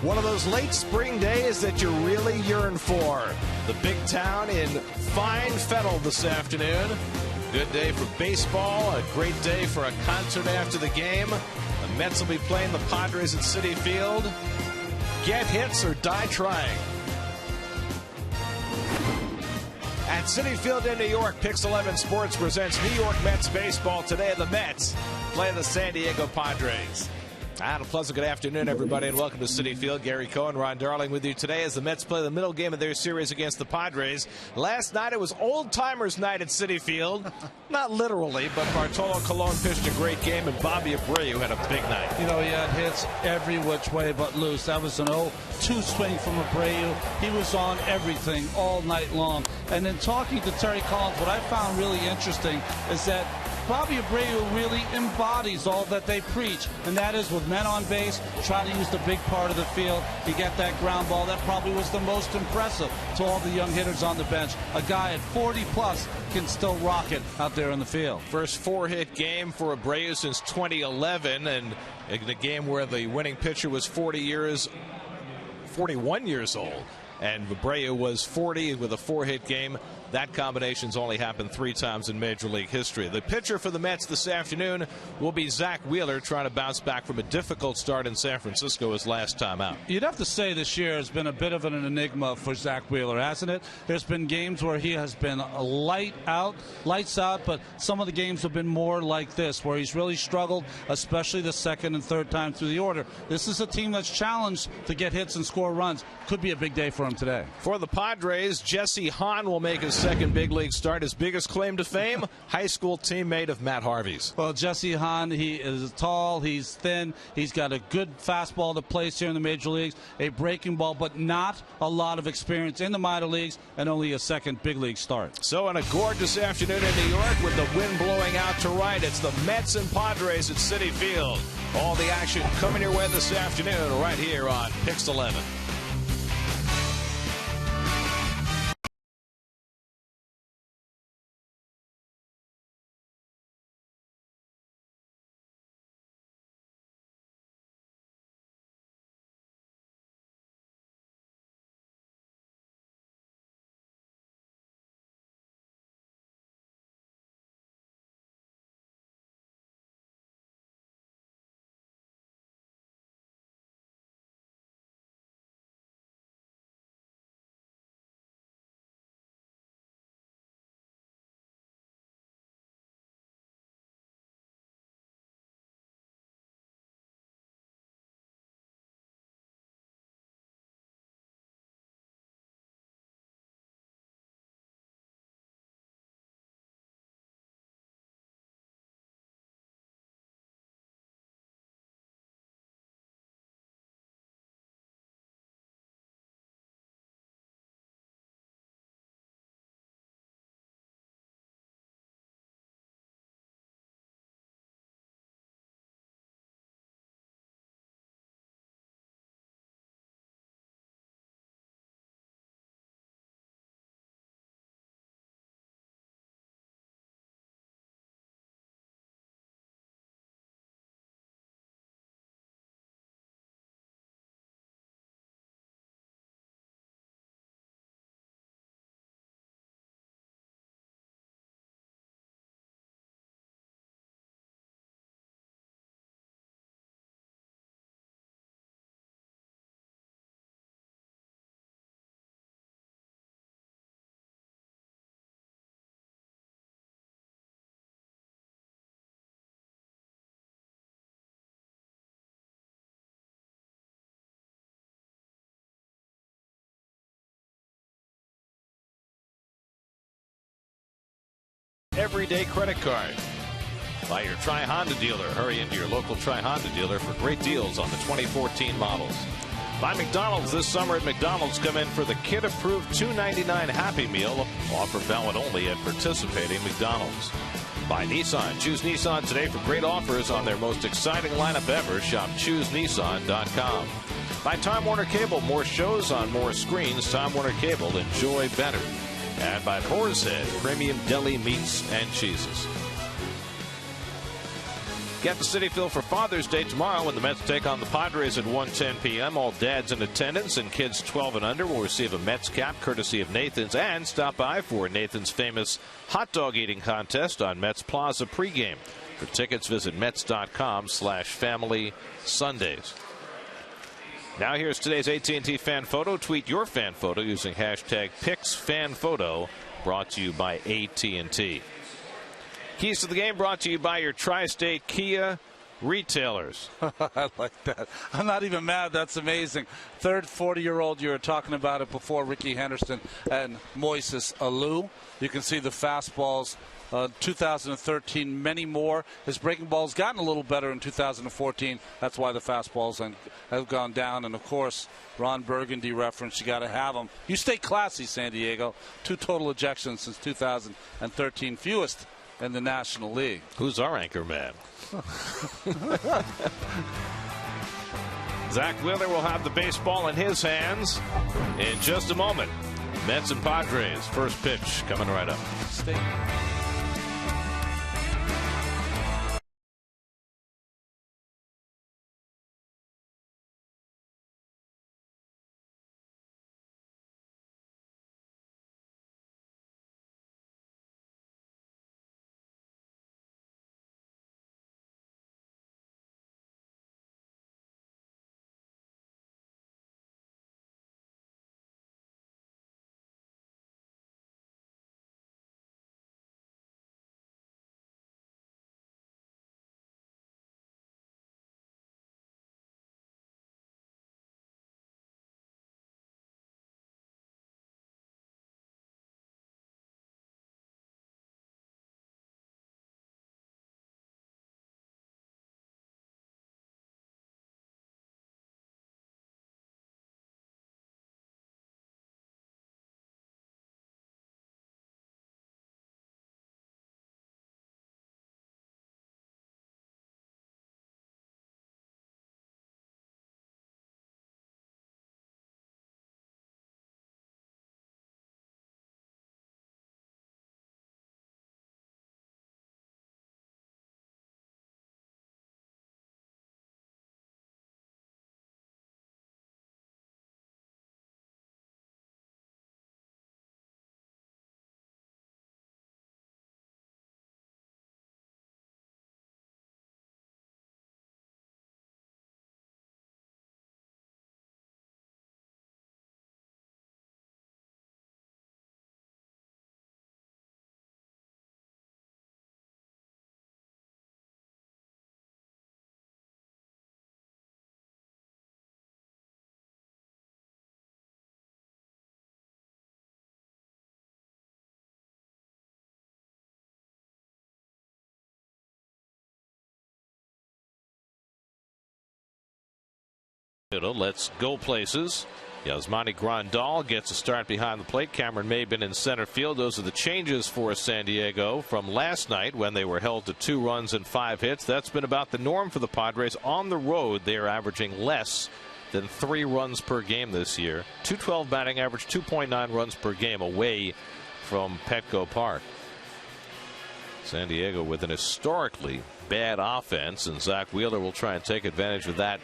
One of those late spring days that you really yearn for. The big town in fine fettle this afternoon. Good day for baseball, a great day for a concert after the game. The Mets will be playing the Padres at Citi Field. Get hits or die trying. At Citi Field in New York, Pix 11 Sports presents New York Mets baseball. Today the Mets play the San Diego Padres. And a pleasant good afternoon, everybody, and welcome to Citi Field. Gary Cohen, Ron Darling with you today as the Mets play the middle game of their series against the Padres. Last night it was old-timers night at Citi Field. Not literally, but Bartolo Colon pitched a great game, and Bobby Abreu had a big night. You know, he had hits every which way but loose. That was an 0-2 swing from Abreu. He was on everything all night long. And in talking to Terry Collins, what I found really interesting is that Bobby Abreu really embodies all that they preach, and that is with men on base, trying to use the big part of the field. He got that ground ball. That probably was the most impressive to all the young hitters on the bench. A guy at 40-plus can still rock it out there in the field. First four-hit game for Abreu since 2011, and in a game where the winning pitcher was 41 years old. And Abreu was 40 with a four-hit game. That combination's only happened 3 times in Major League history. The pitcher for the Mets this afternoon will be Zach Wheeler, trying to bounce back from a difficult start in San Francisco his last time out. You'd have to say this year has been a bit of an enigma for Zach Wheeler, hasn't it? There's been games where he has been lights out, but some of the games have been more like this, where he's really struggled, especially the second and third time through the order. This is a team that's challenged to get hits and score runs. Could be a big day for him today. For the Padres, Jesse Hahn will make his second big league start. His biggest claim to fame, high school teammate of Matt Harvey's. Well, Jesse Hahn, he is tall, he's thin, he's got a good fastball to place here in the major leagues, a breaking ball, but not a lot of experience in the minor leagues, and only a second big league start. So on a gorgeous afternoon in New York with the wind blowing out to right, it's the Mets and Padres at Citi Field. All the action coming your way this afternoon right here on Pix 11. Everyday credit card by your Tri-Honda dealer. Hurry into your local Tri-Honda dealer for great deals on the 2014 models. By McDonald's this summer at McDonald's, come in for the kid-approved $2.99 Happy Meal. Offer valid only at participating McDonald's. By Nissan. Choose Nissan today for great offers on their most exciting lineup ever. Shop ChooseNissan.com. By Time Warner Cable. More shows on more screens. Time Warner Cable. Enjoy better. And by Boar's Head, premium deli meats and cheeses. Get to Citi Field for Father's Day tomorrow when the Mets take on the Padres at 1:10 p.m. All dads in attendance and kids 12 and under will receive a Mets cap courtesy of Nathan's, and stop by for Nathan's famous hot dog eating contest on Mets Plaza pregame. For tickets, visit Mets.com/Family Sundays. Now here's today's AT&T fan photo. Tweet your fan photo using hashtag #PicsFanPhoto. Brought to you by AT&T. Keys to the game brought to you by your Tri-State Kia retailers. I like that. I'm not even mad. That's amazing. Third 40-year-old, you were talking about it before, Ricky Henderson and Moises Alou. You can see the fastballs. 2013, many more. His breaking ball's gotten a little better in 2014. That's why the fastballs have gone down. And, of course, Ron Burgundy reference, you got to have them. You stay classy, San Diego. 2 total ejections since 2013, fewest in the National League. Who's our anchor man? Zach Wheeler will have the baseball in his hands in just a moment. Mets and Padres, first pitch coming right up. Let's go places. Yasmani Grandal gets a start behind the plate. Cameron Maybin in center field. Those are the changes for San Diego from last night when they were held to 2 runs and 5 hits. That's been about the norm for the Padres. On the road, they are averaging less than 3 runs per game this year. .212 batting average, 2.9 runs per game away from Petco Park. San Diego with an historically bad offense, and Zach Wheeler will try and take advantage of that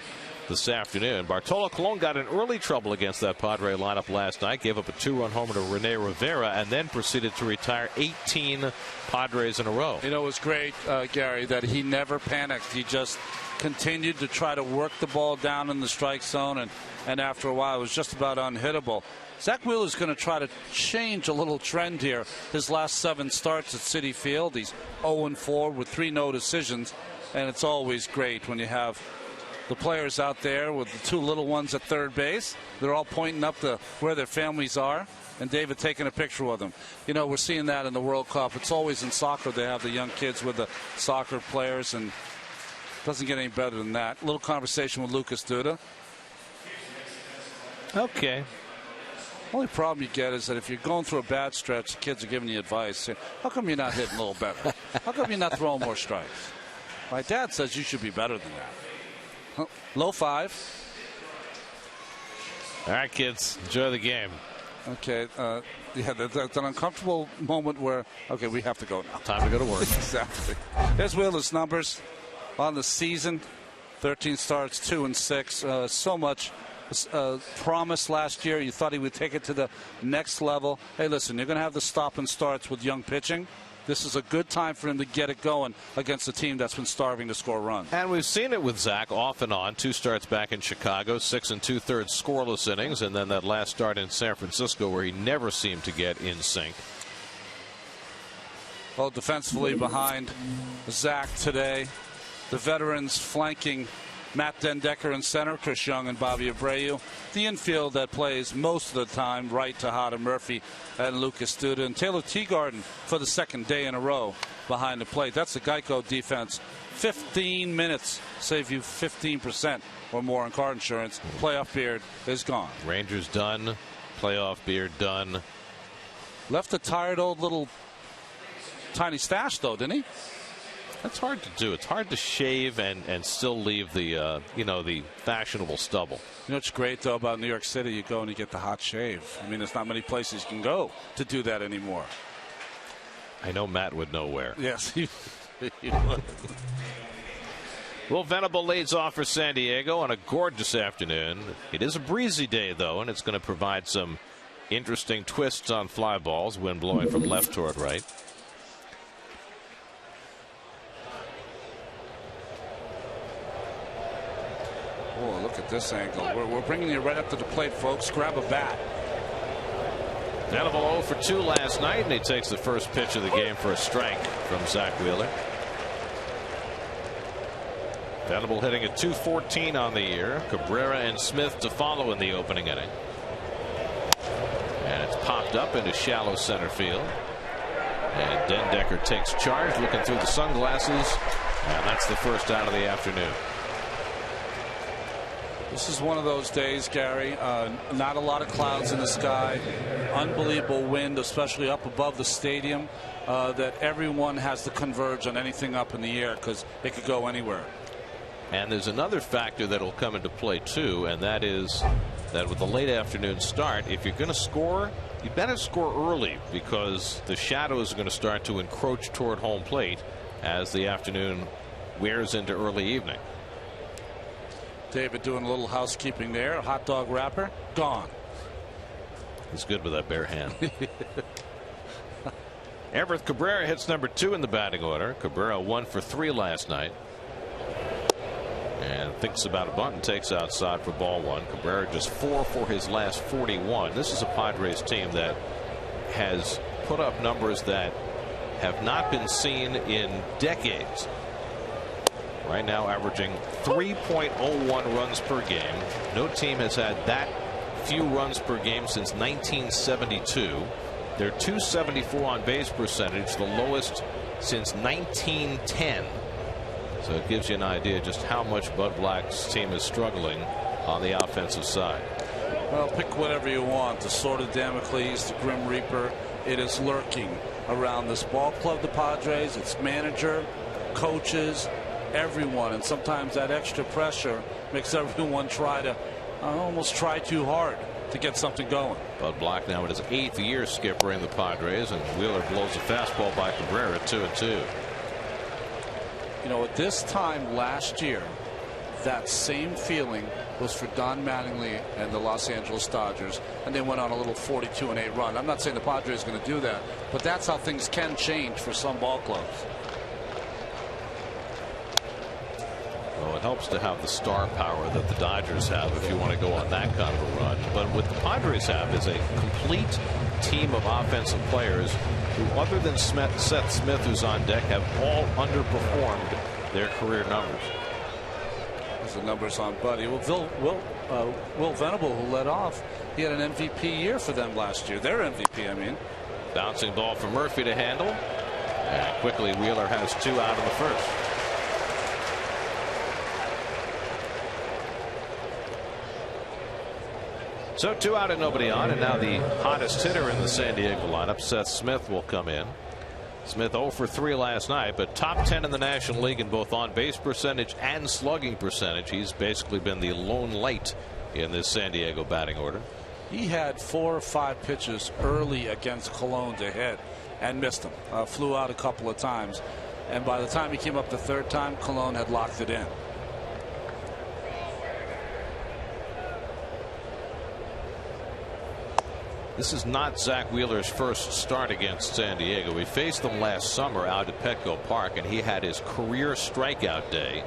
this afternoon. Bartolo Colon got in early trouble against that Padre lineup last night, gave up a 2-run homer to Rene Rivera, and then proceeded to retire 18 Padres in a row. You know, it was great, Gary, that he never panicked. He just continued to try to work the ball down in the strike zone, and after a while it was just about unhittable. Zach Wheeler is going to try to change a little trend here. His last 7 starts at Citi Field, he's 0-4 with 3 no decisions, and it's always great when you have the players out there with the 2 little ones at third base. They're all pointing up to where their families are, and David taking a picture with them. You know, we're seeing that in the World Cup. It's always in soccer they have the young kids with the soccer players, and it doesn't get any better than that. A little conversation with Lucas Duda. Okay. Only problem you get is that if you're going through a bad stretch, the kids are giving you advice. Saying, how come you're not hitting a little better? How come you're not throwing more strikes? My dad says you should be better than that. Low 5. All right, kids, enjoy the game. Okay, yeah, that's an uncomfortable moment where, okay, we have to go now. Time to go to work. Exactly. There's Wheeler's numbers. on the season. 13 starts, 2-6. So much promise last year. You thought he would take it to the next level. Hey, listen, you're going to have the stop and starts with young pitching. This is a good time for him to get it going against a team that's been starving to score runs. And we've seen it with Zach off and on. 2 starts back in Chicago, 6 2/3 scoreless innings, and then that last start in San Francisco where he never seemed to get in sync. Well, defensively behind Zach today, the veterans flanking Matt Dendecker in center, Chris Young and Bobby Abreu. The infield that plays most of the time, right to Hada Murphy and Lucas Duda, and Taylor Teagarden for the second day in a row behind the plate. That's the Geico defense. 15 minutes save you 15% or more on car insurance. Playoff beard is gone. Rangers done. Playoff beard done. Left a tired old little tiny stash though, didn't he? That's hard to do. It's hard to shave and still leave the the fashionable stubble. You know what's great though about New York City? You go and you get the hot shave. I mean, there's not many places you can go to do that anymore. I know Matt would know where. Yes. Will Venable leads off for San Diego on a gorgeous afternoon. It is a breezy day though, and it's going to provide some interesting twists on fly balls. Wind blowing from left toward right. Oh, look at this angle. We're bringing you right up to the plate, folks. Grab a bat. Venable 0 for 2 last night, and he takes the first pitch of the game for a strike from Zach Wheeler. Venable hitting at .214 on the year. Cabrera and Smith to follow in the opening inning. And it's popped up into shallow center field. And Dendecker takes charge, looking through the sunglasses. And that's the first out of the afternoon. This is one of those days, Gary. Not a lot of clouds in the sky. Unbelievable wind, especially up above the stadium, that everyone has to converge on anything up in the air because it could go anywhere. And there's another factor that will come into play too, and that is that with the late afternoon start, if you're going to score, you better score early because the shadows are going to start to encroach toward home plate as the afternoon wears into early evening. David doing a little housekeeping there. A hot dog wrapper gone. He's good with that bare hand. Everett Cabrera hits number 2 in the batting order. Cabrera 1 for 3 last night. And thinks about a bunt and takes outside for ball 1. Cabrera just 4 for his last 41. This is a Padres team that has put up numbers that have not been seen in decades. Right now averaging 3.01 runs per game. No team has had that few runs per game since 1972. They're .274 on base percentage, the lowest since 1910. So it gives you an idea just how much Bud Black's team is struggling on the offensive side. Well, pick whatever you want. The sword of Damocles, the Grim Reaper. It is lurking around this ball club, the Padres, its manager, coaches, everyone, and sometimes that extra pressure makes everyone try to almost try too hard to get something going. Bud Black now in his 8th year skippering the Padres, and Wheeler blows a fastball by Cabrera 2-2. You know, at this time last year, that same feeling was for Don Mattingly and the Los Angeles Dodgers, and they went on a little 42-8 run. I'm not saying the Padres are going to do that, but that's how things can change for some ball clubs. Well, it helps to have the star power that the Dodgers have if you want to go on that kind of a run. But what the Padres have is a complete team of offensive players who, other than Seth Smith, who's on deck, have all underperformed their career numbers. There's the numbers on Buddy. Well, Will Venable, who led off, he had an MVP year for them last year. Their MVP, I mean. Bouncing ball for Murphy to handle. And quickly Wheeler has 2 out of the first. So 2 out and nobody on, and now the hottest hitter in the San Diego lineup, Seth Smith, will come in. Smith 0 for 3 last night, but top 10 in the National League in both on base percentage and slugging percentage. He's basically been the lone light in this San Diego batting order. He had 4 or 5 pitches early against Cologne to hit and missed them. Flew out a couple of times. And by the time he came up the third time, Cologne had locked it in. This is not Zach Wheeler's first start against San Diego. We faced them last summer out at Petco Park, and he had his career strikeout day.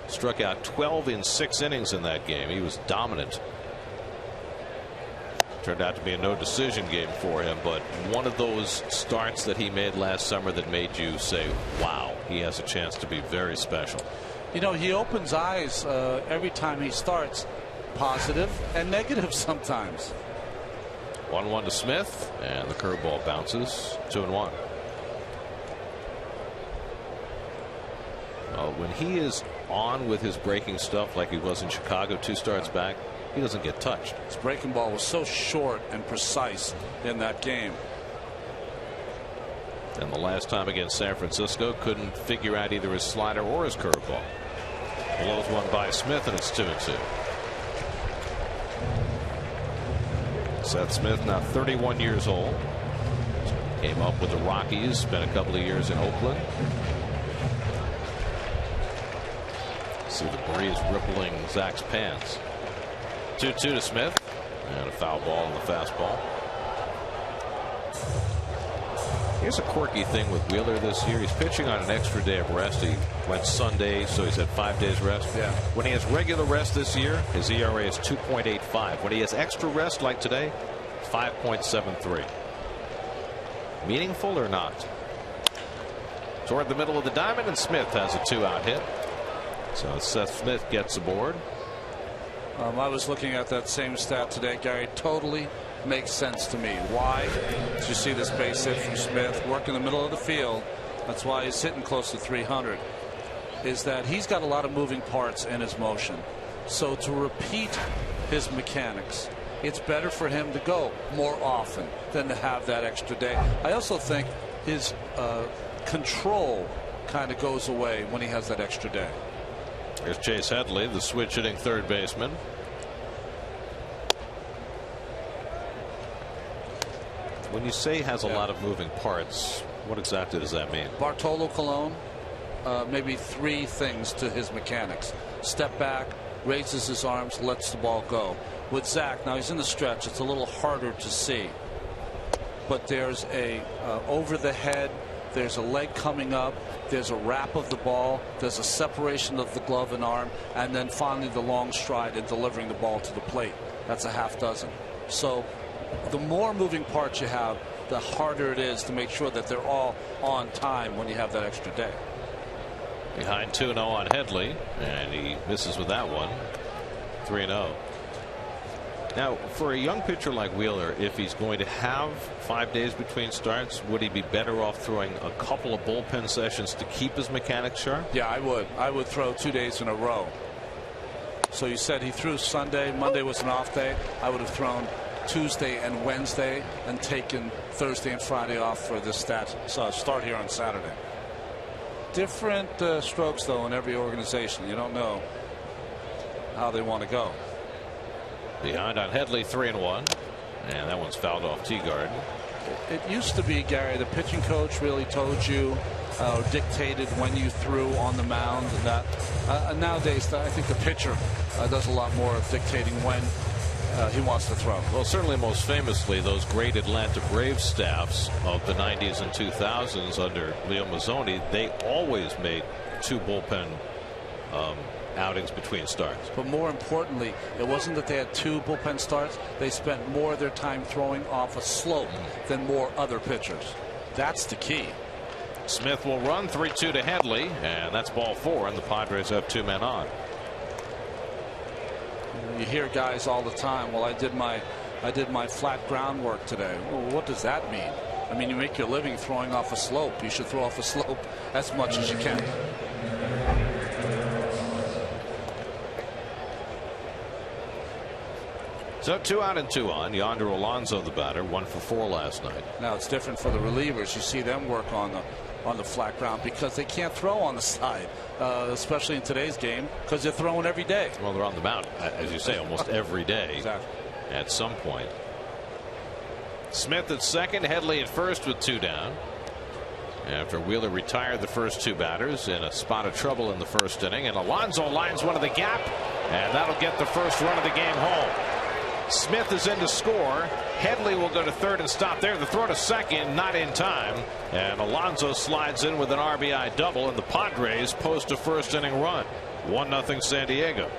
Struck out 12 in 6 innings in that game. He was dominant. Turned out to be a no decision game for him, but one of those starts that he made last summer that made you say, wow, he has a chance to be very special. You know, he opens eyes every time he starts, positive and negative sometimes. 1-1 to Smith, and the curveball bounces. 2-1. When he is on with his breaking stuff like he was in Chicago 2 starts back, he doesn't get touched. His breaking ball was so short and precise in that game. And the last time against San Francisco, couldn't figure out either his slider or his curveball. Blows one by Smith, and it's 2-2. Seth Smith, now 31 years old. Came up with the Rockies, spent a couple of years in Oakland. See the breeze rippling Zach's pants. 2-2 to Smith, and a foul ball on the fastball. Here's a quirky thing with Wheeler this year. He's pitching on an extra day of rest. He went Sunday, so he's had 5 days rest. Yeah. When he has regular rest this year, his ERA is 2.85. When he has extra rest like today, 5.73. Meaningful or not? Toward the middle of the diamond, and Smith has a 2-out hit. So Seth Smith gets aboard. I was looking at that same stat today, Gary. Totally makes sense to me. Why? As you see this base hit from Smith, work in the middle of the field. That's why he's hitting close to 300. Is that he's got a lot of moving parts in his motion. So to repeat his mechanics, it's better for him to go more often than to have that extra day. I also think his control kind of goes away when he has that extra day. Here's Chase Headley, the switch hitting third baseman. When you say has a lot of moving parts, what exactly does that mean? Bartolo Colon, maybe 3 things to his mechanics. Step back, raises his arms, lets the ball go. With Zach, now he's in the stretch, it's a little harder to see. But there's a over the head, there's a leg coming up, there's a wrap of the ball, there's a separation of the glove and arm, and then finally the long stride and delivering the ball to the plate. That's a half dozen. So the more moving parts you have, the harder it is to make sure that they're all on time when you have that extra day. Behind 2-0 on Headley, and he misses with that one. 3-0. Now, for a young pitcher like Wheeler, if he's going to have 5 days between starts, would he be better off throwing a couple of bullpen sessions to keep his mechanics sharp? Yeah, I would. I would throw 2 days in a row. So you said he threw Sunday. Monday was an off day. I would have thrown Tuesday and Wednesday and taken Thursday and Friday off for this start here on Saturday. Different strokes, though, in every organization. You don't know how they want to go. Behind on Headley, 3-1, and that one's fouled off Teagarden. It used to be, Gary, the pitching coach really told you, dictated when you threw on the mound, and that. Nowadays, I think the pitcher does a lot more of dictating when he wants to throw. Well, certainly most famously, those great Atlanta Braves staffs of the 90s and 2000s under Leo Mazzoni, they always made 2 bullpen outings between starts. But more importantly, it wasn't that they had 2 bullpen starts. They spent more of their time throwing off a slope than more other pitchers. That's the key. Smith will run 3-2 to Headley, and that's ball 4, and the Padres have 2 men on. You hear guys all the time, well, I did my flat ground work today. Well, what does that mean? I mean, you make your living throwing off a slope. You should throw off a slope as much as you can. So 2 out and 2 on. Yonder Alonso, the batter, 1 for 4 last night. Now it's different for the relievers. You see them work on the flat ground because they can't throw on the side, especially in today's game, because they're throwing every day. Well, they're on the mound, as you say, almost every day. Exactly. At some point. Smith at second, Headley at first with 2 down. After Wheeler retired the first two batters in a spot of trouble in the first inning, and Alonso lines one to the gap, and that'll get the first run of the game home. Smith is in to score. Headley will go to third and stop there. The throw to second, not in time, and Alonso slides in with an RBI double, and the Padres post a first inning run. 1-0 San Diego.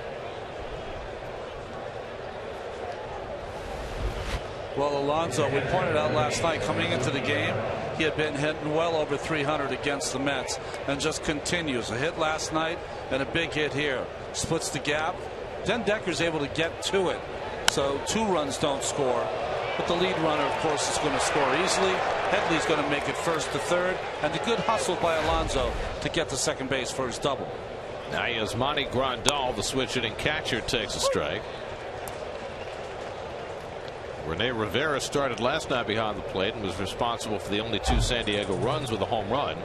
Well, Alonso, we pointed out last night coming into the game, he had been hitting well over 300 against the Mets and just continues. A hit last night and a big hit here. Splits the gap. Then Decker's able to get to it. So 2 runs don't score. But the lead runner, of course, is going to score easily. Headley's going to make it first to third. And the good hustle by Alonso to get to second base for his double. Now Yasmani Grandal, the switch hitting catcher, takes a strike. Rene Rivera started last night behind the plate and was responsible for the only 2 San Diego runs with a home run.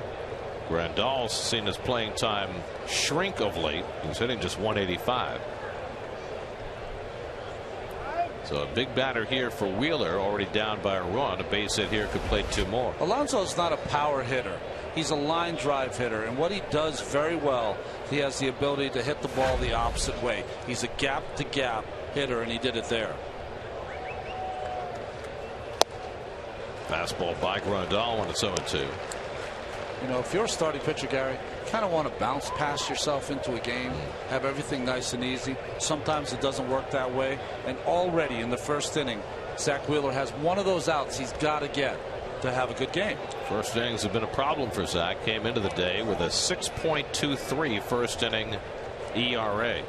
Grandal's seen his playing time shrink of late. He's hitting just 185. So a big batter here for Wheeler, already down by a run. A base hit here could play 2 more. Alonso's not a power hitter. He's a line drive hitter, and what he does very well, he has the ability to hit the ball the opposite way. He's a gap to gap hitter, and he did it there. Fastball by Grandal when it's 0-2. You know, if you're a starting pitcher, Gary, you kind of want to bounce past yourself into a game, have everything nice and easy. Sometimes it doesn't work that way. And already in the first inning, Zach Wheeler has one of those outs he's got to get to have a good game. First innings have been a problem for Zach. Came into the day with a 6.23 first inning ERA.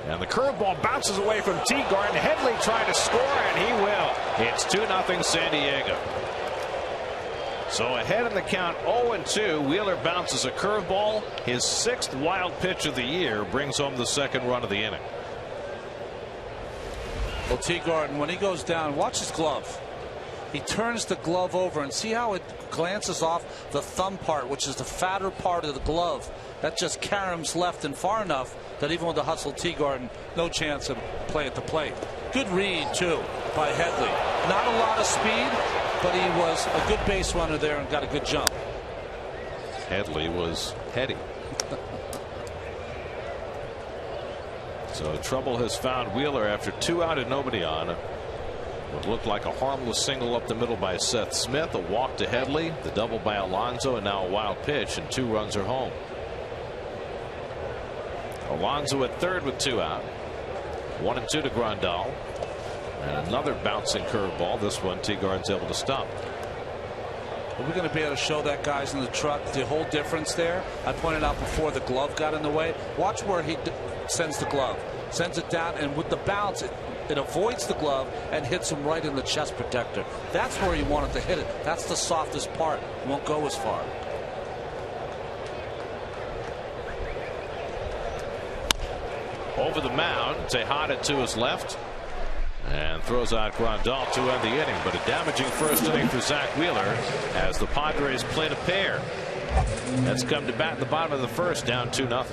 And the curveball bounces away from Teagarden. Headley trying to score, and he will. It's 2-0 San Diego. So ahead in the count, 0-2. Wheeler bounces a curveball. His 6th wild pitch of the year brings home the second run of the inning. Well, Teagarden, when he goes down, watch his glove. He turns the glove over and see how it glances off the thumb part, which is the fatter part of the glove. That just caroms left and far enough that even with the hustle, Teagarden, no chance of play at the plate. Good read, too, by Headley. Not a lot of speed, but he was a good base runner there and got a good jump. Headley was heady. So trouble has found Wheeler after 2 out and nobody on. What looked like a harmless single up the middle by Seth Smith, a walk to Headley, the double by Alonso, and now a wild pitch, and 2 runs are home. Alonso at third with 2 out. 1-2 to Grandal. And another bouncing curveball. This one Teagarden's able to stop. Are we going to be able to show that guys in the truck the whole difference there? I pointed out before the glove got in the way. Watch where he sends the glove. Sends it down, and with the bounce, it avoids the glove and hits him right in the chest protector. That's where you want it to hit it. That's the softest part. It won't go as far. Over the mound, Tejada to his left. And throws out Grandal to end the inning. But a damaging first inning for Zach Wheeler as the Padres played a pair. That's come to bat in the bottom of the first, down 2-0.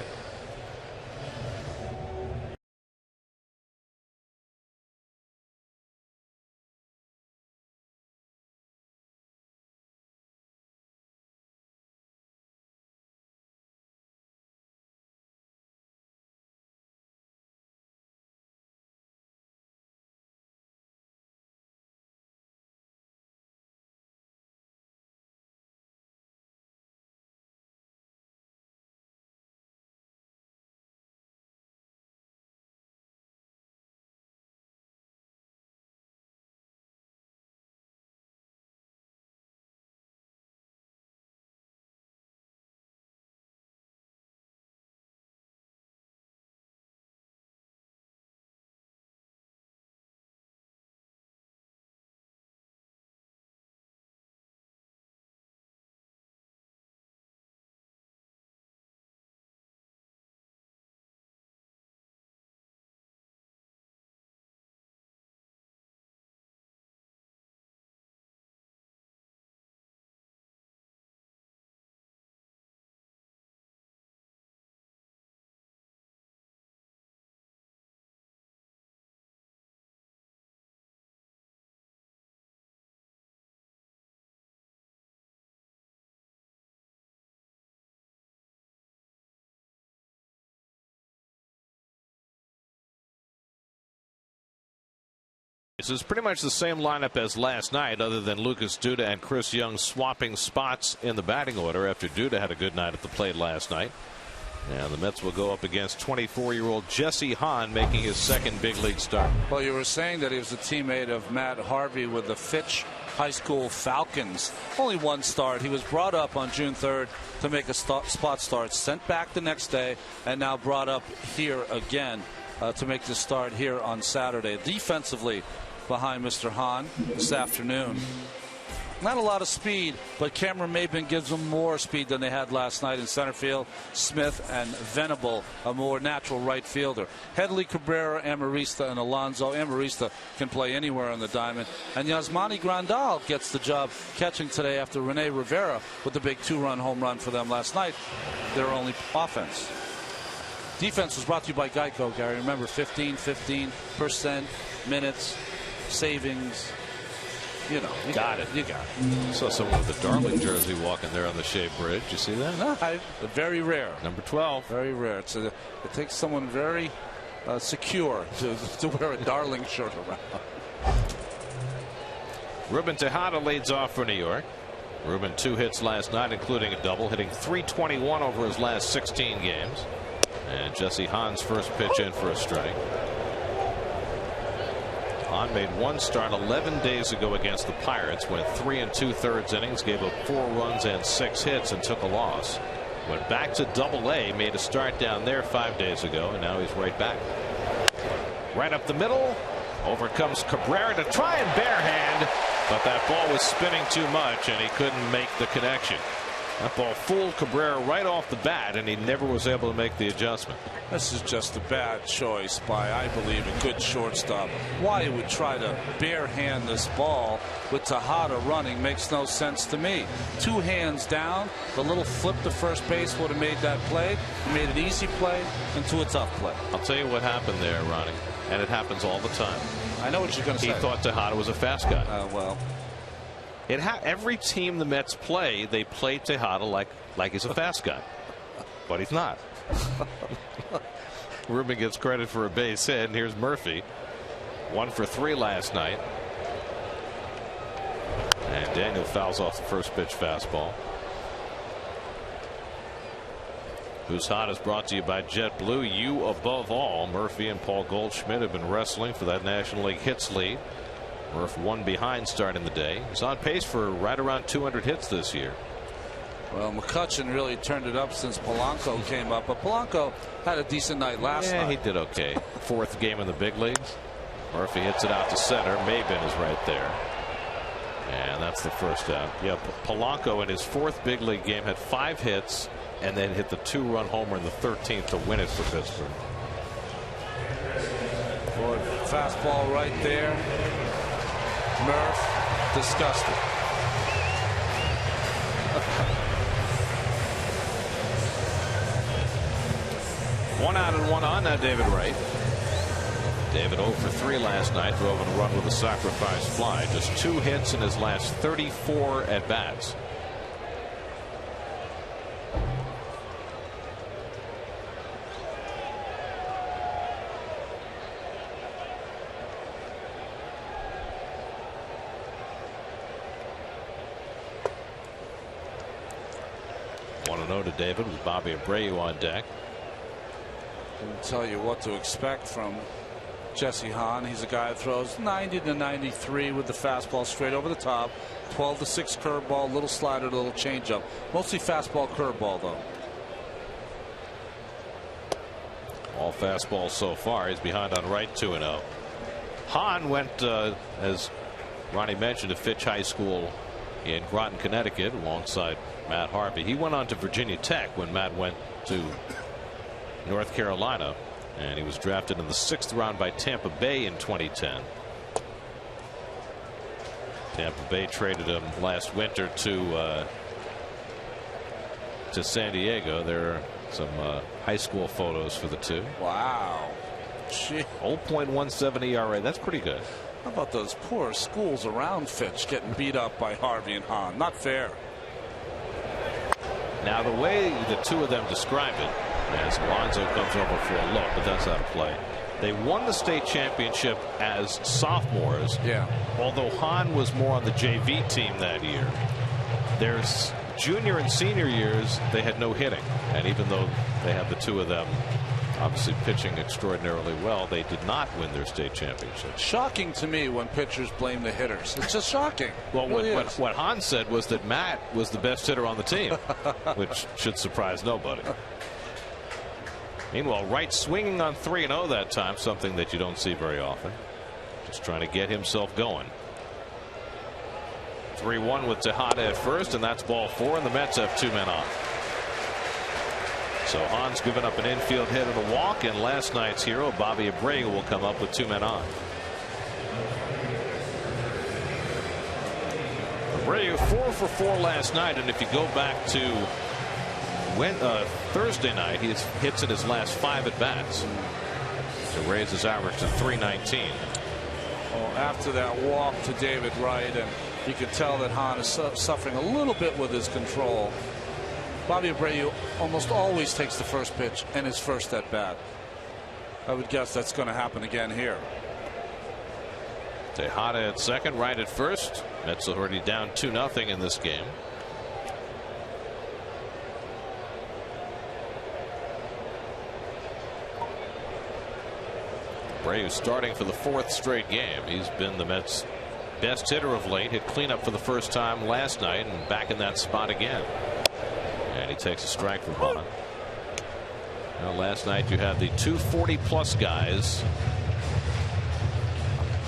Brewers is pretty much the same lineup as last night, other than Lucas Duda and Chris Young swapping spots in the batting order after Duda had a good night at the plate last night. And the Mets will go up against 24-year-old Jesse Hahn, making his second big league start. Well, you were saying that he was a teammate of Matt Harvey with the Fitch High School Falcons. Only one start. He was brought up on June 3rd to make a spot start, sent back the next day, and now brought up here again to make the start here on Saturday. Defensively behind Mr. Hahn this afternoon. Not a lot of speed, but Cameron Maybin gives them more speed than they had last night in center field. Smith and Venable, a more natural right fielder. Headley, Cabrera, Amarista, and Alonso. Amarista can play anywhere on the diamond. And Yasmani Grandal gets the job catching today after Rene Rivera with the big 2-run home run for them last night. Their only offense. Defense was brought to you by Geico, Gary. Remember, 15% minutes, savings. You know, you got it. You got it. Saw someone with a Darling jersey walking there on the Shea Bridge. You see that? No, very rare. Number 12. Very rare. It takes someone very secure to wear a Darling shirt around. Ruben Tejada leads off for New York. Ruben 2 hits last night, including a double, hitting .321 over his last 16 games. And Jesse Hahn's first pitch in for a strike. Hahn made one start 11 days ago against the Pirates, went 3 2/3 innings, gave up 4 runs and 6 hits, and took a loss. Went back to Double-A, made a start down there 5 days ago, and now he's right back. Right up the middle, over comes Cabrera to try and barehand, but that ball was spinning too much, and he couldn't make the connection. That ball fooled Cabrera right off the bat, and he never was able to make the adjustment. This is just a bad choice by, I believe, a good shortstop. Why he would try to barehand this ball with Tejada running makes no sense to me. 2 hands down, the little flip to first base would have made that play. He made an easy play into a tough play. I'll tell you what happened there, Ronnie, and it happens all the time. I know what you're going to say. He thought Tejada was a fast guy. Well. Every team the Mets play, they play Tejada like he's a fast guy, but he's not. Ruben gets credit for a base hit, and here's Murphy, 1 for 3 last night, and Daniel fouls off the first pitch fastball. Who's Hot is brought to you by JetBlue. You above all. Murphy and Paul Goldschmidt have been wrestling for that National League hits lead. Murph 1 behind starting the day. He's on pace for right around 200 hits this year. Well, McCutchen really turned it up since Polanco came up, but Polanco had a decent night last night. Yeah, he did okay. 4th game in the big leagues. Murphy hits it out to center. Maybin is right there. And that's the first out. Yeah, Polanco in his 4th big league game had 5 hits and then hit the 2-run homer in the 13th to win it for Pittsburgh. Boy, fastball right there. Murph, disgusting. One out and 1 on. Now David Wright. David 0 for 3 last night, drove in a run with a sacrifice fly. Just 2 hits in his last 34 at bats. To David with Bobby Abreu on deck. Can tell you what to expect from Jesse Hahn. He's a guy that throws 90 to 93 with the fastball straight over the top. 12 to 6 curveball, little slider, little changeup. Mostly fastball, curveball though. All fastballs so far. He's behind on right 2-0. Hahn went, as Ronnie mentioned, to Fitch High School in Groton, Connecticut, alongside Matt Harvey. He went on to Virginia Tech when Matt went to North Carolina, and he was drafted in the 6th round by Tampa Bay in 2010. Tampa Bay traded him last winter to San Diego. There are some high school photos for the two. Wow. Gee. 0.17 ERA. That's pretty good. How about those poor schools around Fitch getting beat up by Harvey and Hahn? Not fair. Now, the way the two of them describe it, as Alonso comes over for a look, but that's out of play. They won the state championship as sophomores. Yeah. Although Hahn was more on the JV team that year. Their junior and senior years, they had no hitting. And even though they had the two of them obviously pitching extraordinarily well, they did not win their state championship. Shocking to me when pitchers blame the hitters. It's just shocking. Well, what Hahn said was that Matt was the best hitter on the team, which should surprise nobody. Meanwhile, Wright swinging on 3-0 that time, something that you don't see very often. Just trying to get himself going. 3-1 with Tejada at first, and that's ball 4, and the Mets have 2 men on. So Hahn's given up an infield hit and a walk, and last night's hero, Bobby Abreu, will come up with 2 men on. Abreu 4 for 4 last night, and if you go back to Thursday night, he hits in his last 5 at bats to raise his average to 319. Well, after that walk to David Wright, and you could tell that Hahn is suffering a little bit with his control. Bobby Abreu almost always takes the first pitch and his first at bat. I would guess that's going to happen again here. Tejada at second, Wright at first. Mets already down 2-0 in this game. Abreu starting for the 4th straight game. He's been the Mets' best hitter of late. Hit cleanup for the first time last night and back in that spot again. And he takes a strike from Hahn. Now, last night you had the 240-plus guys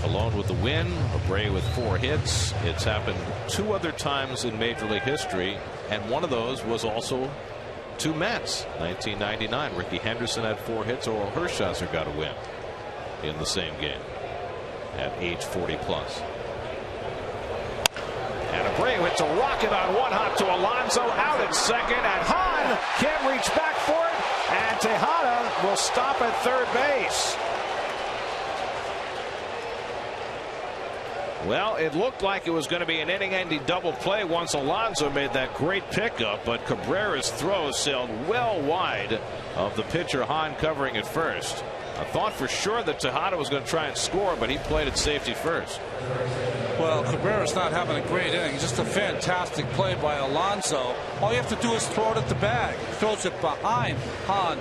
alone with the win. Abreu with 4 hits. It's happened 2 other times in Major League history, and one of those was also 2 Mets. 1999, Ricky Henderson had 4 hits. Oral Hershiser got a win in the same game at age 40-plus. And Abreu hits a rocket on 1 hop to Alonso, out at second, and Hahn can't reach back for it, and Tejada will stop at third base. Well, it looked like it was going to be an inning-ending double play once Alonso made that great pickup, but Cabrera's throw sailed well wide of the pitcher Hahn covering at first. I thought for sure that Tejada was going to try and score, but he played at safety first. Well, Cabrera's not having a great inning. Just a fantastic play by Alonso. All you have to do is throw it at the bag. He throws it behind Hahn.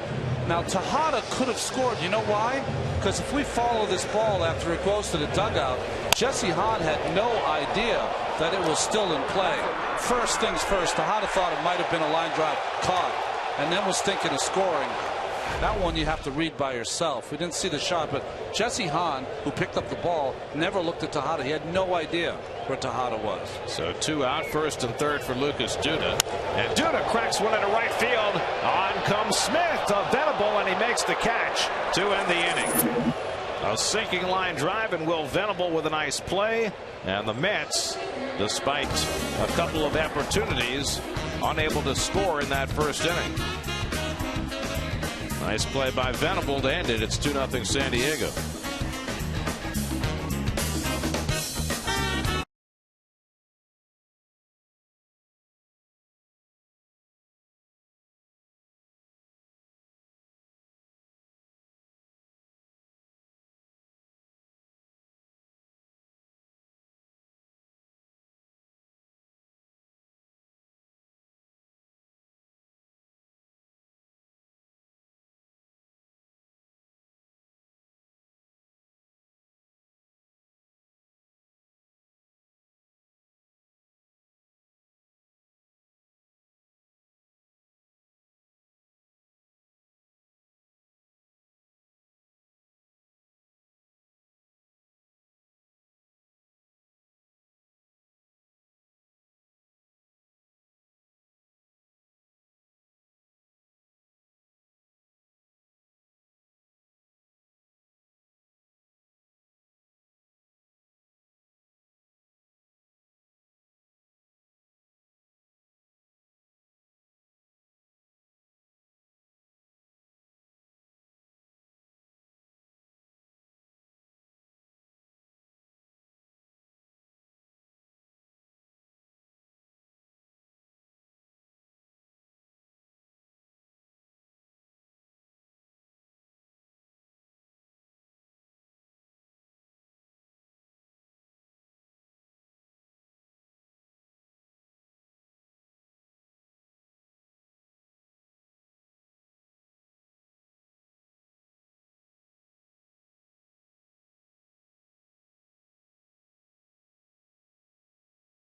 Now, Tejada could have scored. You know why? Because if we follow this ball after it goes to the dugout, Jesse Hahn had no idea that it was still in play. First things first, Tejada thought it might have been a line drive caught, and then was thinking of scoring. That one you have to read by yourself. We didn't see the shot, but Jesse Hahn, who picked up the ball, never looked at Tejada. He had no idea where Tejada was. So 2 out, first and third for Lucas Duda. And Duda cracks one into right field. On comes Smith to Venable, and he makes the catch to end the inning. A sinking line drive, and Will Venable with a nice play. And the Mets, despite a couple of opportunities, unable to score in that first inning. Nice play by Venable to end it. It's 2-0 San Diego.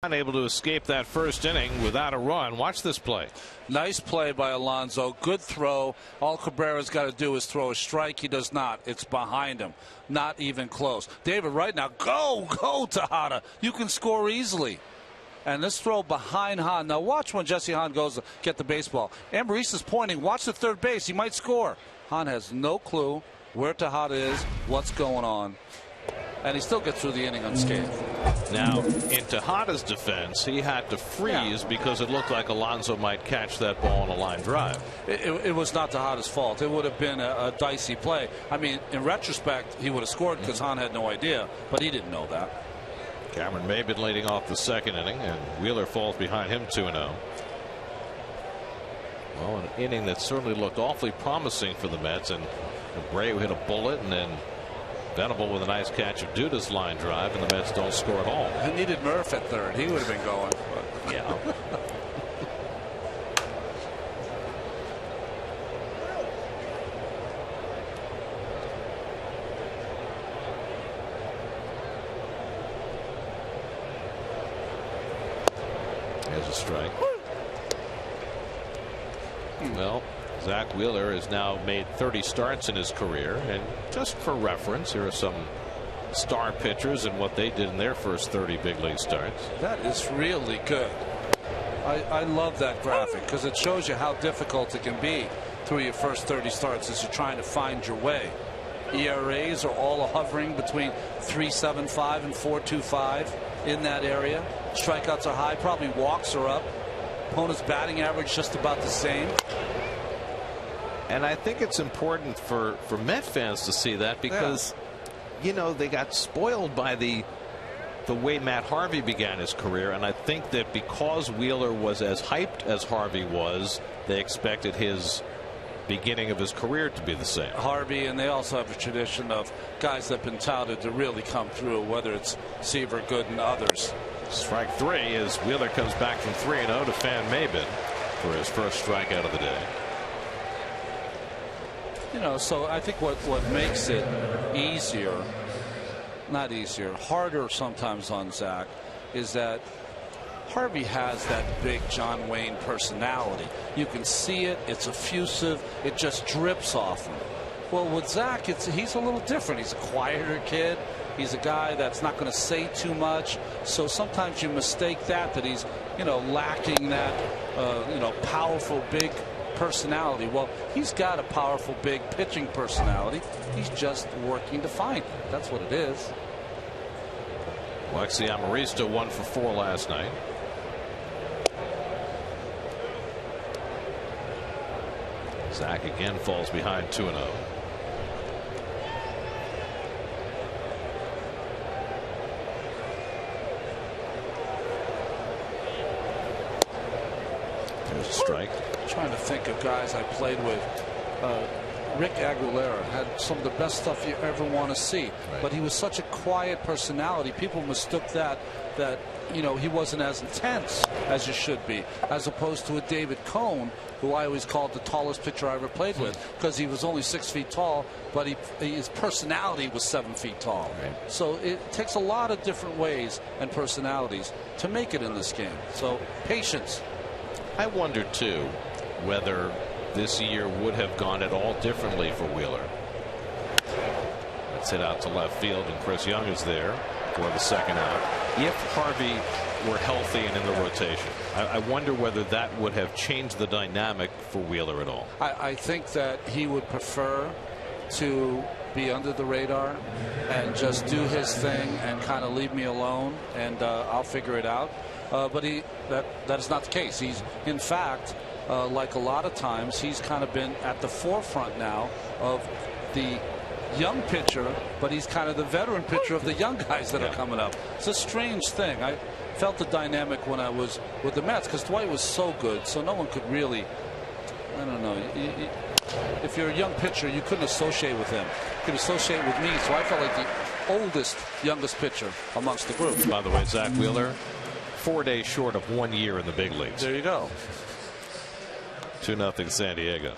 Unable to escape that first inning without a run. Watch this play. Nice play by Alonso. Good throw. All Cabrera's got to do is throw a strike. He does not. It's behind him. Not even close. David, right now, go, Tejada. You can score easily. And this throw behind Hahn. Now watch when Jesse Hahn goes to get the baseball. Ambriz is pointing. Watch the third base. He might score. Hahn has no clue where Tejada is, what's going on. And he still gets through the inning unscathed. Now, in Tejada's defense, he had to freeze because it looked like Alonso might catch that ball on a line drive. It was not Tejada's fault. It would have been a dicey play. I mean, in retrospect, he would have scored because Hahn had no idea, but he didn't know that. Cameron Maybin leading off the second inning, and Wheeler falls behind him 2-0. Well, an inning that certainly looked awfully promising for the Mets, and Abreu hit a bullet, and then Venable with a nice catch of Duda's line drive, and the Mets don't score at all. I needed Murph at third. He would have been going. But yeah. There's a strike. Well, Zach Wheeler has now made 30 starts in his career, and just for reference, here are some star pitchers and what they did in their first 30 big league starts. That is really good. I love that graphic because it shows you how difficult it can be through your first 30 starts as you're trying to find your way. ERAs are all hovering between 3.75 and 4.25 in that area. Strikeouts are high, probably walks are up. Opponent's batting average just about the same. And I think it's important for Met fans to see that because, you know, they got spoiled by the way Matt Harvey began his career. And I think that because Wheeler was as hyped as Harvey was, they expected his beginning of his career to be the same. Harvey, and they also have a tradition of guys that have been touted to really come through, whether it's Seaver, Good, and others. Strike three as Wheeler comes back from 3-0 to fan Maybin for his first strikeout of the day. You know, so I think what makes it easier, not easier, harder sometimes on Zach, is that Harvey has that big John Wayne personality. You can see it. It's effusive. It just drips off him. Well, with Zach, he's a little different. He's a quieter kid. He's a guy that's not going to say too much. So sometimes you mistake that he's, you know, lacking that, you know, powerful, big personality. Well, he's got a powerful, big pitching personality. He's just working to find it. That's what it is. Alexi Amarista 1 for 4 last night. Zach again falls behind 2-0. There's a strike. Trying to think of guys I played with. Rick Aguilera had some of the best stuff you ever want to see, but he was such a quiet personality. People mistook that you know, he wasn't as intense as you should be, as opposed to a David Cone, who I always called the tallest pitcher I ever played with, because he was only 6 feet tall, but his personality was 7 feet tall. Right. So it takes a lot of different ways and personalities to make it in this game. So patience. I wonder too whether this year would have gone at all differently for Wheeler. Let's hit out to left field, and Chris Young is there for the second out. If Harvey were healthy and in the rotation, I wonder whether that would have changed the dynamic for Wheeler at all. I think that he would prefer to be under the radar and just do his thing and kind of leave me alone, and I'll figure it out. But that is not the case. He's, in fact, like a lot of times, he's kind of been at the forefront now of the young pitcher, but he's kind of the veteran pitcher of the young guys that are coming up. It's a strange thing. I felt the dynamic when I was with the Mets because Dwight was so good, so no one could really, I don't know. If you're a young pitcher, you couldn't associate with him. You could associate with me, so I felt like the oldest, youngest pitcher amongst the group. By the way, Zach Wheeler, 4 days short of 1 year in the big leagues. There you go. 2-0 San Diego.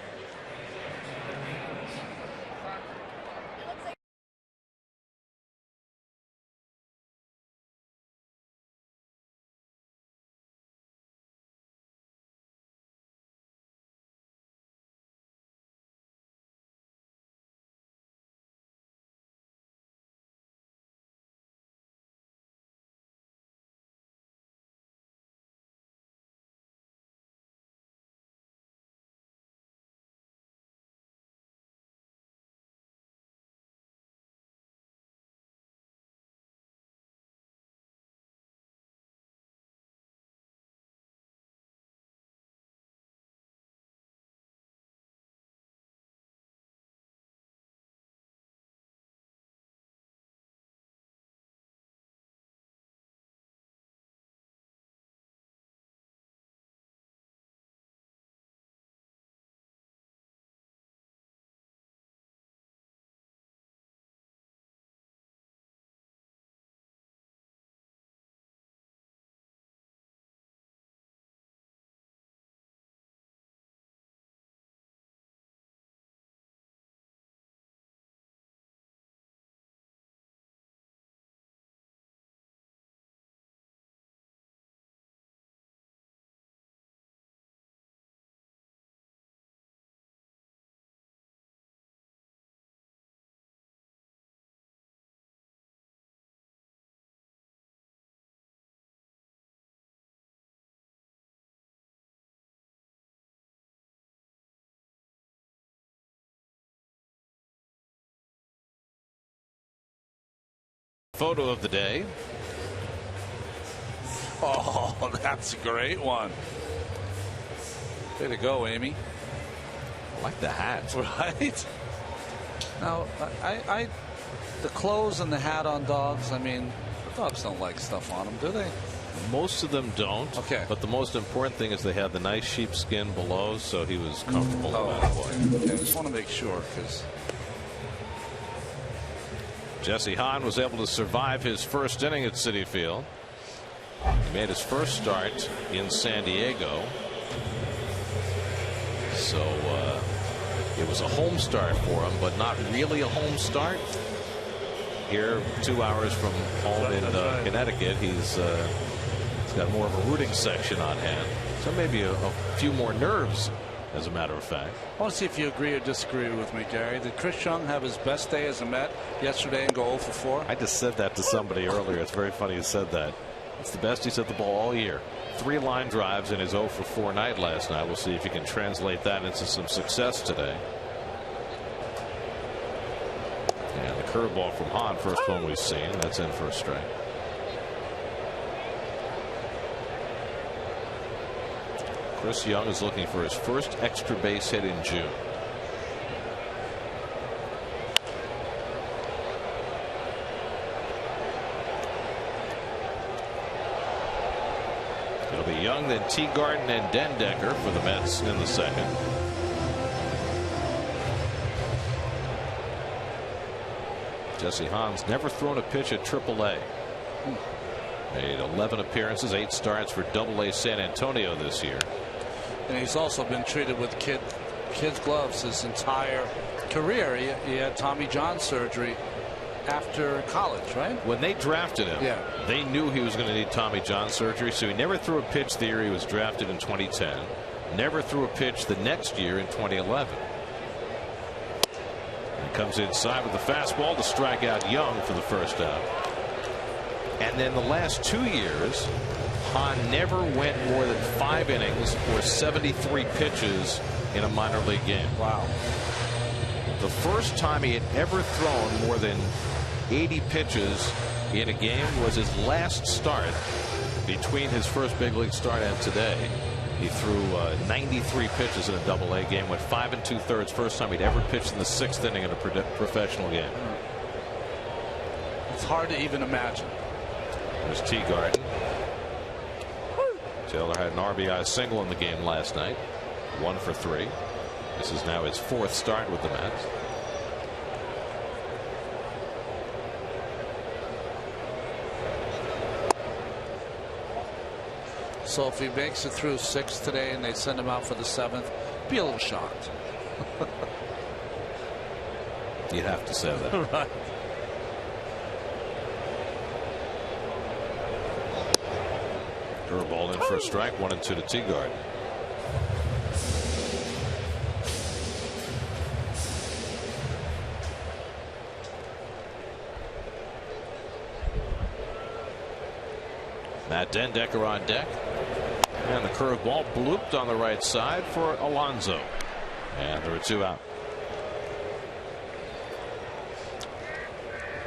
Photo of the day. Oh, that's a great one. Way to go, Amy. I like the hat. Right? Now, the clothes and the hat on dogs, I mean, dogs don't like stuff on them, do they? Most of them don't. Okay. But the most important thing is they have the nice sheepskin below, so he was comfortable no matter what. Okay, I just want to make sure, because Jesse Hahn was able to survive his first inning at Citi Field. He made his first start in San Diego. So it was a home start for him, but not really a home start. Here, 2 hours from home in Connecticut, he's got more of a rooting section on hand. So maybe a few more nerves, as a matter of fact. I want to see if you agree or disagree with me, Gary. Did Chris Young have his best day as a Met yesterday and go 0 for 4? I just said that to somebody earlier. It's very funny you said that. It's the best he's hit the ball all year. 3 line drives in his 0 for 4 night last night. We'll see if he can translate that into some success today. And the curveball from Hahn, first one we've seen. That's in for a strike. Chris Young is looking for his first extra base hit in June. It'll be Young, then Teagarden and Dendecker for the Mets in the second. Jesse Hahn's never thrown a pitch at AAA. Made 11 appearances, 8 starts for AA San Antonio this year. And he's also been treated with kids gloves his entire career. He had Tommy John surgery after college, right? When they drafted him, they knew he was going to need Tommy John surgery, so he never threw a pitch the year he was drafted in 2010. Never threw a pitch the next year in 2011. And comes inside with the fastball to strike out Young for the first out. And then the last 2 years, Hahn never went more than 5 innings or 73 pitches in a minor league game. Wow. The first time he had ever thrown more than 80 pitches in a game was his last start. Between his first big league start and today, he threw 93 pitches in a AA game, went 5 2/3. First time he'd ever pitched in the 6th inning in a professional game. It's hard to even imagine. There's Teagarden. Taylor had an RBI single in the game last night. 1 for 3. This is now his 4th start with the Mets. So if he makes it through 6 today and they send him out for the 7th, be a little shocked. You'd have to say that. Right. Curveball in for a strike. 1 and 2 to Teagarden. Matt Dendecker on deck. And the curveball blooped on the right side for Alonso. And there are 2 out.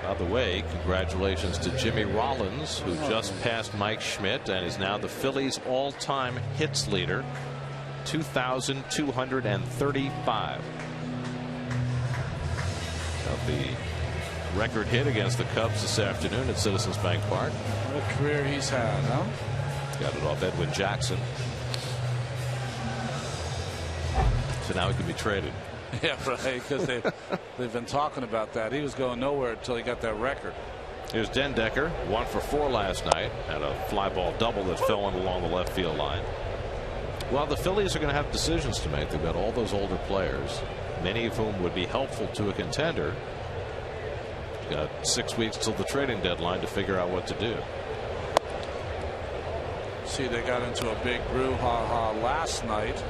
By the way, congratulations to Jimmy Rollins, who just passed Mike Schmidt and is now the Phillies all-time hits leader, 2,235. The record hit against the Cubs this afternoon at Citizens Bank Park. What a career he's had, huh? Got it off Edwin Jackson. So now he can be traded. Yeah, right, because they've been talking about that. He was going nowhere until he got that record. Here's Dendecker, 1 for 4 last night, and a fly ball double that fell in along the left field line. Well, the Phillies are going to have decisions to make. They've got all those older players, many of whom would be helpful to a contender. Got 6 weeks till the trading deadline to figure out what to do. See, they got into a big brouhaha last night.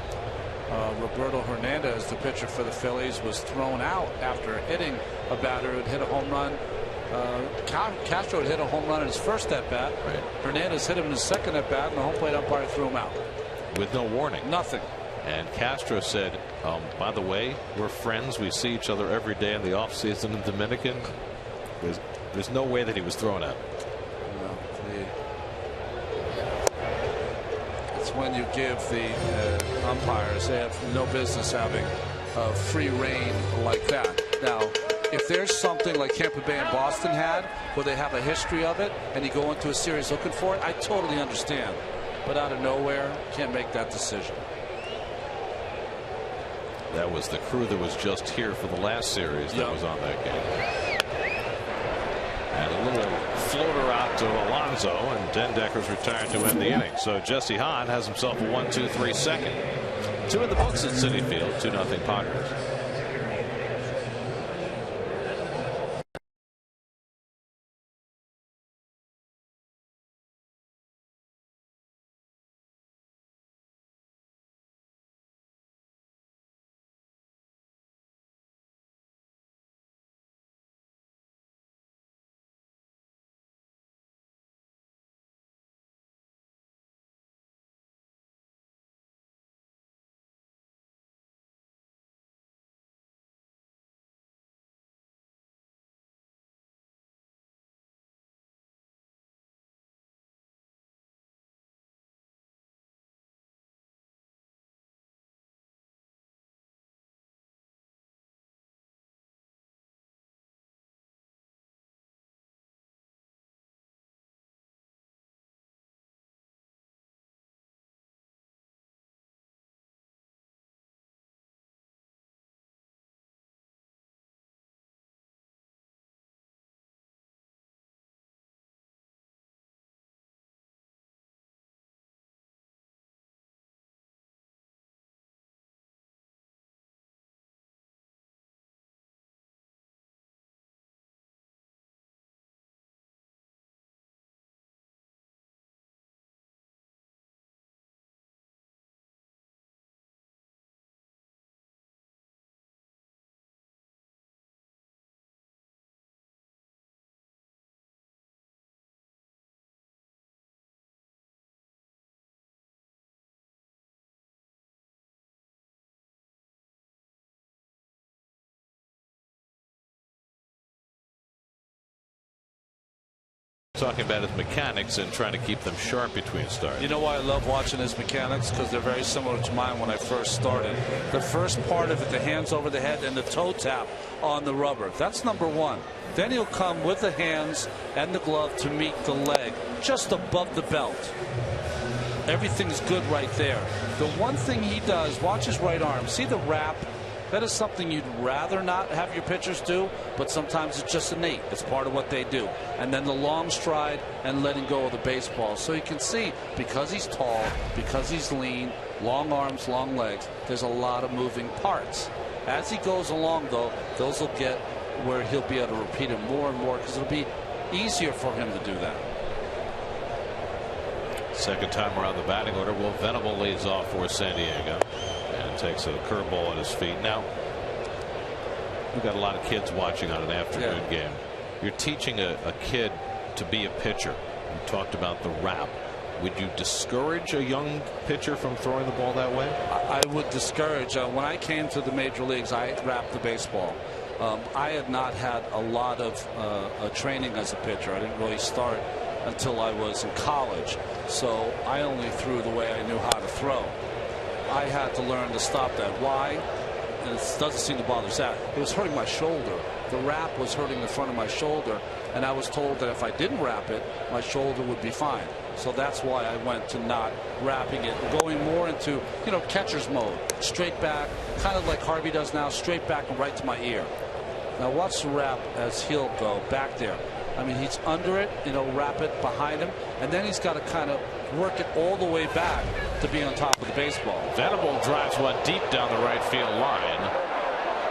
Roberto Hernandez, the pitcher for the Phillies, was thrown out after hitting a batter who had hit a home run. Castro had hit a home run in his first at bat. Right. Hernandez hit him in his second at bat, and the home plate umpire threw him out with no warning. Nothing. And Castro said, by the way, we're friends. We see each other every day in the offseason in Dominican. There's no way that he was thrown out. It's when you give the umpires, they have no business having free reign like that. Now, if there's something like Tampa Bay and Boston had, where they have a history of it, and you go into a series looking for it, I totally understand. But out of nowhere, can't make that decision. That was the crew that was just here for the last series that was on that game. And a little floater out to Alonso, and Dendecker's retired to end the inning. So Jesse Hahn has himself a 1-2-3 second. 2 in the books at Citi Field, 2-0 Padres. Talking about his mechanics and trying to keep them sharp between starts. You know why I love watching his mechanics? Because they're very similar to mine when I first started. The first part of it, the hands over the head and the toe tap on the rubber. That's number one. Then he'll come with the hands and the glove to meet the leg just above the belt. Everything's good right there. The one thing he does, watch his right arm. See the wrap? That is something you'd rather not have your pitchers do, but sometimes it's just innate. It's part of what they do. And then the long stride and letting go of the baseball. So you can see, because he's tall, because he's lean, long arms, long legs, there's a lot of moving parts. As he goes along, though, those will get where he'll be able to repeat it more and more, because it'll be easier for him to do that. Second time around the batting order, Will Venable leads off for San Diego and takes a curveball at his feet. Now, we've got a lot of kids watching on an afternoon game. You're teaching a kid to be a pitcher. You talked about the wrap. Would you discourage a young pitcher from throwing the ball that way? I would discourage. When I came to the major leagues, I wrapped the baseball. I had not had a lot of training as a pitcher. I didn't really start until I was in college. So I only threw the way I knew how to throw. I had to learn to stop that. Why? And it doesn't seem to bother Zach. It was hurting my shoulder. The wrap was hurting the front of my shoulder, and I was told that if I didn't wrap it, my shoulder would be fine. So that's why I went to not wrapping it, going more into, catcher's mode. Straight back, kind of like Harvey does now, straight back and right to my ear. Now watch the wrap as he'll go back there. I mean, he's under it, wrap it behind him, and then he's got to kind of work it all the way back to be on top of the baseball. Venable drives one deep down the right field line,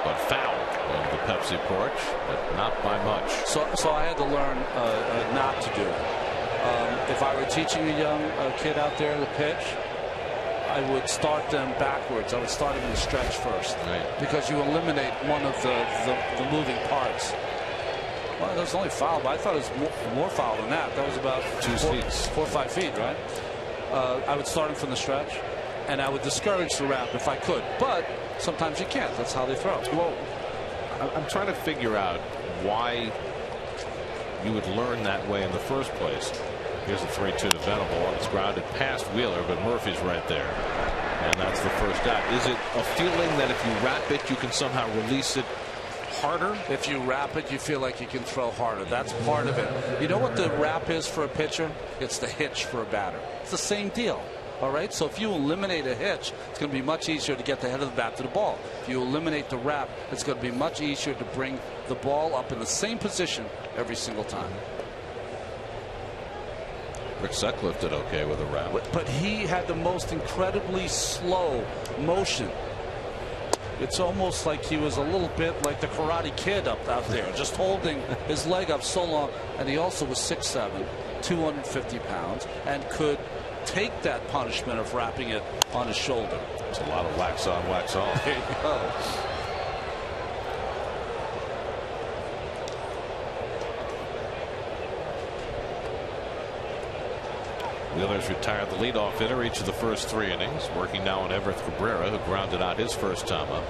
but foul on the Pepsi porch, but not by much. So I had to learn not to do it. If I were teaching a young kid out there to pitch, I would start them backwards. I would start them in the stretch first, because you eliminate one of the moving parts. Well, that was only foul, but I thought it was more foul than that. That was about 4 or 5 feet, right? I would start him from the stretch, and I would discourage the wrap if I could. But sometimes you can't. That's how they throw. Well, I'm trying to figure out why you would learn that way in the first place. Here's a 3-2 to Venable, and it's grounded past Wheeler, but Murphy's right there. And that's the first out. Is it a feeling that if you wrap it, you can somehow release it harder? If you wrap it, you feel like you can throw harder. That's part of it. You know what the wrap is for a pitcher? It's the hitch for a batter. It's the same deal. All right, so if you eliminate a hitch, it's going to be much easier to get the head of the bat to the ball. If you eliminate the wrap, it's going to be much easier to bring the ball up in the same position every single time. Rick Sutcliffe did okay with a wrap. But he had the most incredibly slow motion. It's almost like he was a little bit like the Karate Kid up out there, just holding his leg up so long. And he also was 6'7", 250 pounds, and could take that punishment of wrapping it on his shoulder. It's a lot of wax on, wax off. There you go. Wheeler's retired the leadoff hitter each of the first 3 innings, working now on Everett Cabrera, who grounded out his first time up.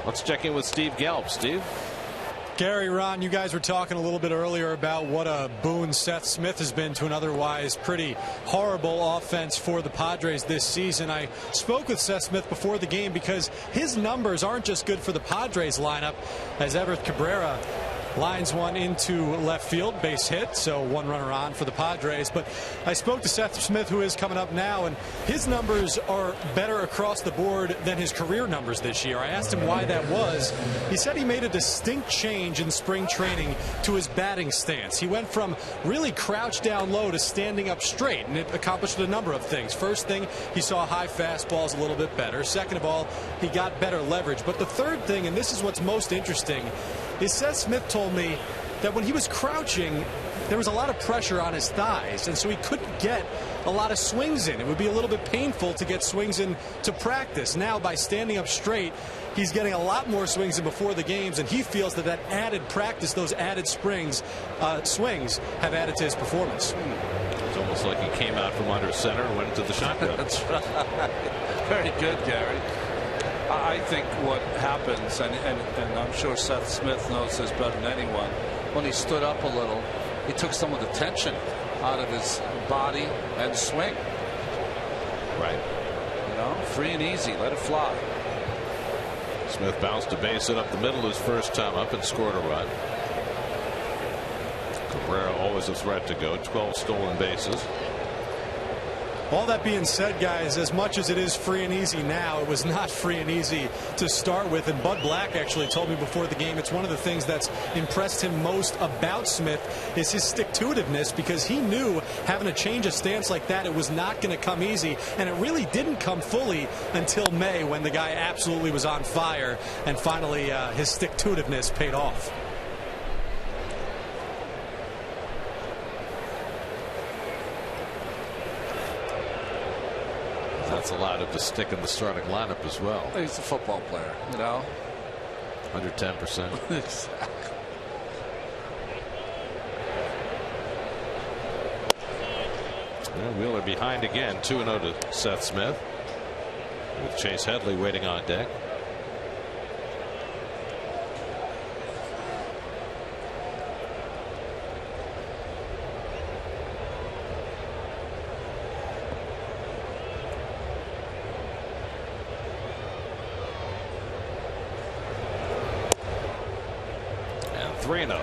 Let's check in with Steve Gelb. Steve? Gary, Ron, you guys were talking a little bit earlier about what a boon Seth Smith has been to an otherwise pretty horrible offense for the Padres this season. I spoke with Seth Smith before the game because his numbers aren't just good for the Padres lineup, as Everett Cabrera lines one into left field, base hit, so 1 runner on for the Padres. But I spoke to Seth Smith, who is coming up now, and his numbers are better across the board than his career numbers this year. I asked him why that was. He said he made a distinct change in spring training to his batting stance. He went from really crouched down low to standing up straight, and it accomplished a number of things. First thing, he saw high fastballs a little bit better. Second of all, he got better leverage. But the third thing, and this is what's most interesting, is Seth Smith told me that when he was crouching, there was a lot of pressure on his thighs, and so he couldn't get a lot of swings in. It would be a little bit painful to get swings in to practice. Now, by standing up straight, he's getting a lot more swings in before the games, and he feels that that added practice, those added swings, have added to his performance. It's almost like he came out from under center and went into the shotgun. That's right. Very good, Gary. I think what happens, and I'm sure Seth Smith knows this better than anyone, when he stood up a little, he took some of the tension out of his body and swing. Right. You know, free and easy, let it fly. Smith bounced a base hit up the middle his first time up and scored a run. Cabrera always a threat to go. 12 stolen bases. All that being said, guys, as much as it is free and easy now, it was not free and easy to start with. And Bud Black actually told me before the game it's one of the things that's impressed him most about Smith is his stick-to-itiveness, because he knew having to change a stance like that, it was not going to come easy. And it really didn't come fully until May, when the guy absolutely was on fire. And finally, his stick-to-itiveness paid off. That's allowed him to stick in the starting lineup as well. He's a football player, you know. Under 10%. Exactly. Well, Wheeler behind again, 2-0 to Seth Smith, with Chase Headley waiting on deck. And 3-0.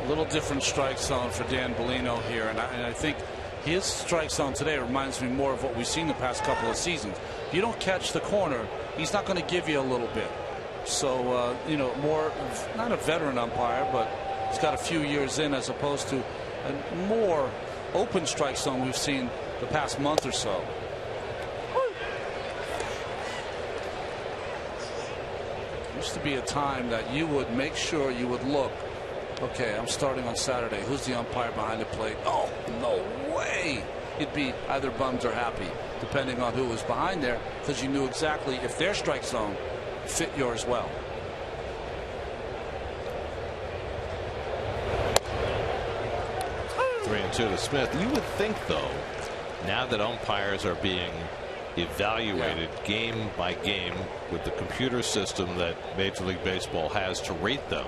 A little different strike zone for Dan Bellino here, and I think his strike zone today reminds me more of what we've seen the past couple of seasons. If you don't catch the corner, he's not going to give you a little bit. So you know, more not a veteran umpire, but he's got a few years in, as opposed to a more open strike zone we've seen the past month or so. Used to be a time that you would make sure you would look. Okay, I'm starting on Saturday. Who's the umpire behind the plate? Oh, no way. You'd be either bummed or happy, depending on who was behind there, because you knew exactly if their strike zone fit yours well. Three and 2 to Smith. You would think, though, now that umpires are being evaluated game by game with the computer system that Major League Baseball has to rate them,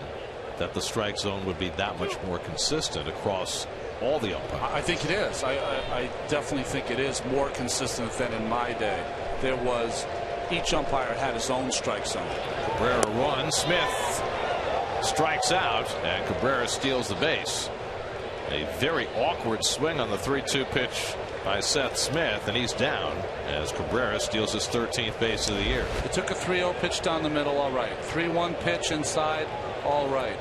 that the strike zone would be that much more consistent across all the umpires? I think it is. I definitely think it is more consistent than in my day. There was, each umpire had his own strike zone. Cabrera runs, Smith strikes out, and Cabrera steals the base. A very awkward swing on the 3-2 pitch by Seth Smith, and he's down as Cabrera steals his 13th base of the year. It took a 3-0 pitch down the middle, all right. 3-1 pitch inside, all right.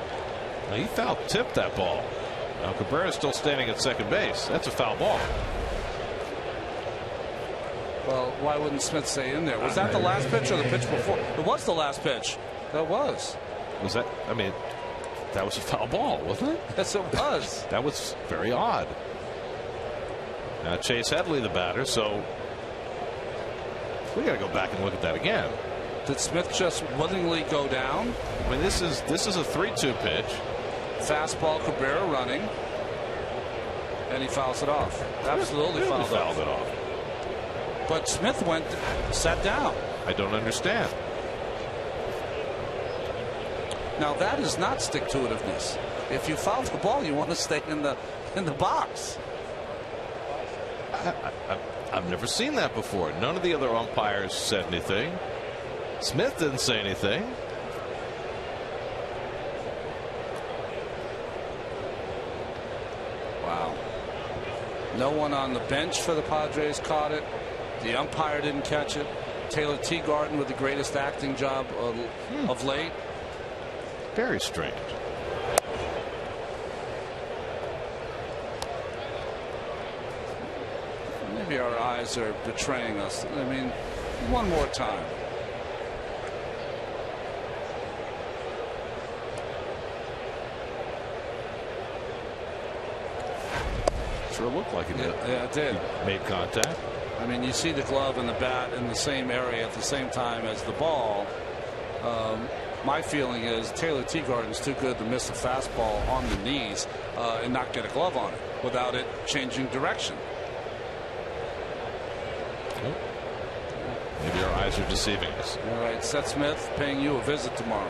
Now, he foul tipped that ball. Now Cabrera's still standing at second base. That's a foul ball. Well, why wouldn't Smith stay in there? Was that the last pitch or the pitch before? It was the last pitch. That was. Was that? I mean, that was a foul ball, wasn't it? Yes, it was. That was very odd. Now Chase Headley, the batter, so we got to go back and look at that again. Did Smith just willingly go down? I mean, this is a 3-2 pitch. Fastball, Cabrera running, and he fouls it off. Absolutely fouled it off. But Smith sat down. I don't understand. Now that is not stick-to-itiveness. If you foul the ball, you want to stay in the box. I've never seen that before. None of the other umpires said anything. Smith didn't say anything. Wow. No one on the bench for the Padres caught it. The umpire didn't catch it. Taylor Teagarden with the greatest acting job of late. Very strange. Maybe our eyes are betraying us. I mean, one more time. Sure looked like it did. Yeah, it did. He made contact. I mean, you see the glove and the bat in the same area at the same time as the ball. My feeling is Taylor Teagarden's too good to miss a fastball on the knees and not get a glove on it without it changing direction. Maybe our eyes are deceiving us. All right, Seth Smith paying you a visit tomorrow.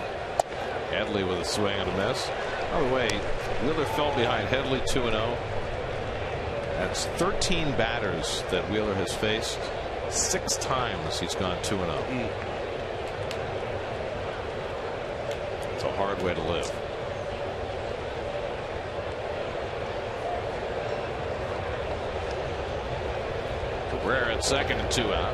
Headley with a swing and a miss. By the way, Wheeler fell behind Headley 2-0. That's 13 batters that Wheeler has faced. 6 times he's gone 2-0. It's a hard way to live. Cabrera at second and 2 out.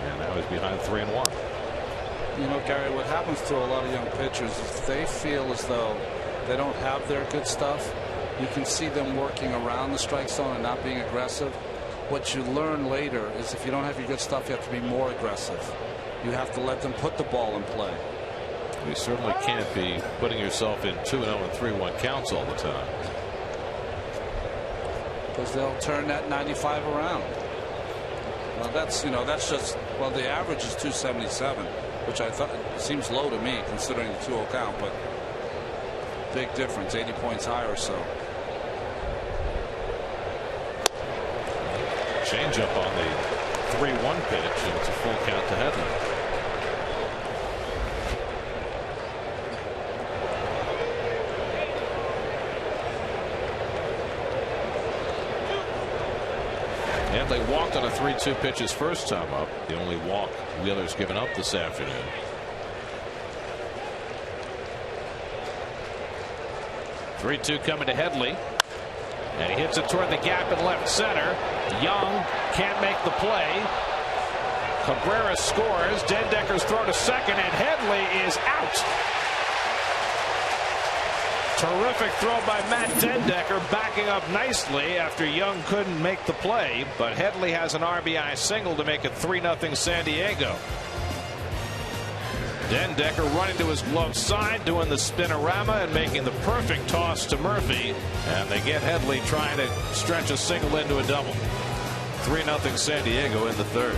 And now he's behind 3-1. You know, Gary, what happens to a lot of young pitchers is they feel as though they don't have their good stuff. You can see them working around the strike zone and not being aggressive. What you learn later is if you don't have your good stuff, you have to be more aggressive. You have to let them put the ball in play. You certainly can't be putting yourself in 2-0 and 3-1 counts all the time. Because they'll turn that 95 around. Well, that's just, well, the average is 277, which I thought seems low to me considering the 2-0 count, but big difference, 80 points higher or so. Changeup on the 3-1 pitch, and it's a full count to Headley. Headley walked on a 3-2 pitch his first time up. The only walk Wheeler's given up this afternoon. Three-2 coming to Headley, and he hits it toward the gap in left center. Young can't make the play. Cabrera scores. Dendecker's throw to second, and Headley is out. Terrific throw by Matt Dendecker, backing up nicely after Young couldn't make the play, but Headley has an RBI single to make it 3-0 San Diego. Dendecker running to his glove side, doing the spinorama and making the perfect toss to Murphy, and they get Headley trying to stretch a single into a double. 3-0 San Diego in the third.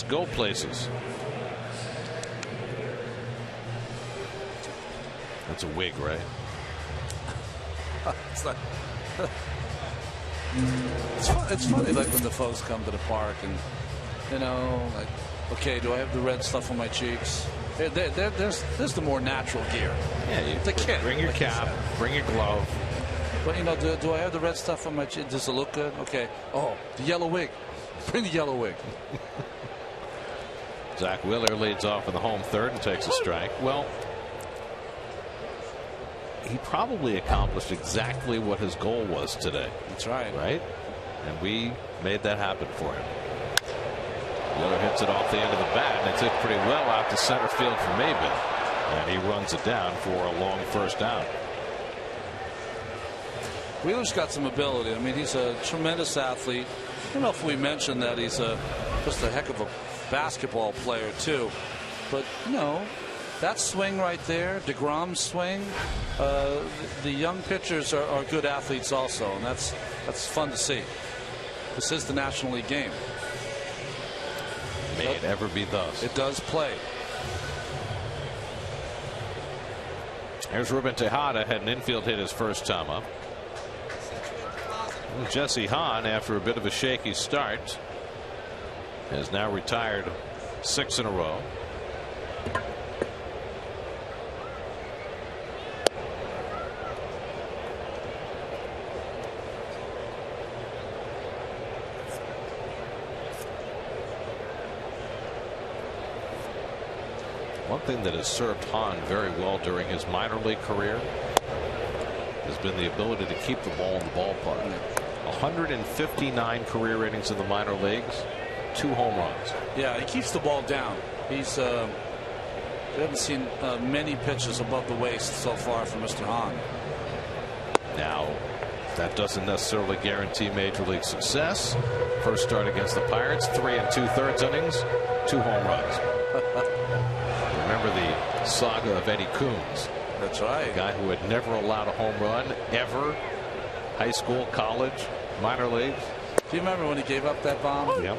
Go places. That's a wig, right? It's funny, like when the folks come to the park and, you know, like, okay, do I have the red stuff on my cheeks? There's the more natural gear. Yeah, you the kid. Bring your cap, bring your glove. But, you know, do I have the red stuff on my cheeks? Does it look good? Okay. Oh, the yellow wig. Bring the yellow wig. Zach Wheeler leads off in the home third and takes a strike. Well, he probably accomplished exactly what his goal was today. That's right. Right? And we made that happen for him. Wheeler hits it off the end of the bat, and it's hit pretty well out to center field for Maybin. And he runs it down for a long first out. Wheeler's got some ability. I mean, he's a tremendous athlete. I don't know if we mentioned that he's just a heck of a basketball player, too. But, you know, that swing right there, DeGrom's swing, the young pitchers are good athletes also, and that's fun to see. This is the National League game. May it ever be thus. It does play. Here's Ruben Tejada, had an infield hit his first time up. And Jesse Hahn, after a bit of a shaky start, has now retired 6 in a row. One thing that has served Hahn very well during his minor league career has been the ability to keep the ball in the ballpark. 159 career innings in the minor leagues, 2 home runs. Yeah, he keeps the ball down. He's we haven't seen many pitches above the waist so far from Mr. Hahn. Now, that doesn't necessarily guarantee major league success. First start against the Pirates, 3 2/3 innings, 2 home runs. Remember the saga of Eddie Coons. That's right. A guy who had never allowed a home run ever. High school, college, minor leagues. Do you remember when he gave up that bomb? Yep.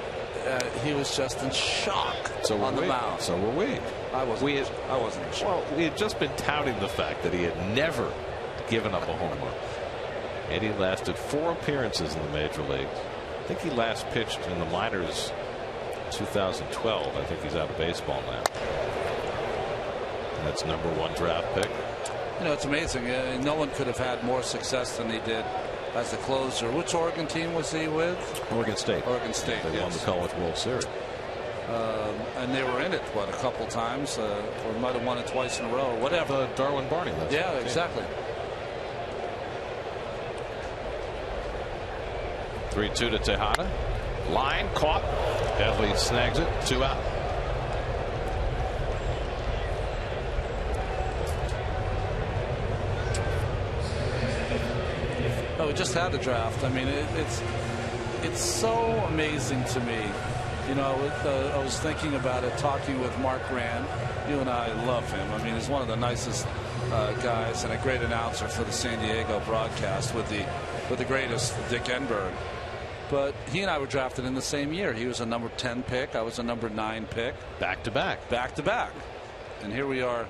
He was just in shock on the mound. So were we. I wasn't in shock. Well, we had just been touting the fact that he had never given up a home run. And he lasted 4 appearances in the major leagues. I think he last pitched in the minors 2012. I think he's out of baseball now. That's #1 draft pick. You know, it's amazing. No one could have had more success than he did as a closer. Which Oregon team was he with? Oregon State. Oregon State. They won the College World Series. And they were in it, what, a couple times? Or might have won it twice in a row, or whatever. Darwin Barney. Yeah, exactly. 3-2 to Tejada. Line caught. Headley snags it. 2 out. Oh, we just had the draft. I mean, it's so amazing to me. You know, I was thinking about it, talking with Mark Rand. You and I love him. I mean, he's one of the nicest guys and a great announcer for the San Diego broadcast with the greatest Dick Enberg. But he and I were drafted in the same year. He was a number 10 pick. I was a number 9 pick. Back to back. Back to back. And here we are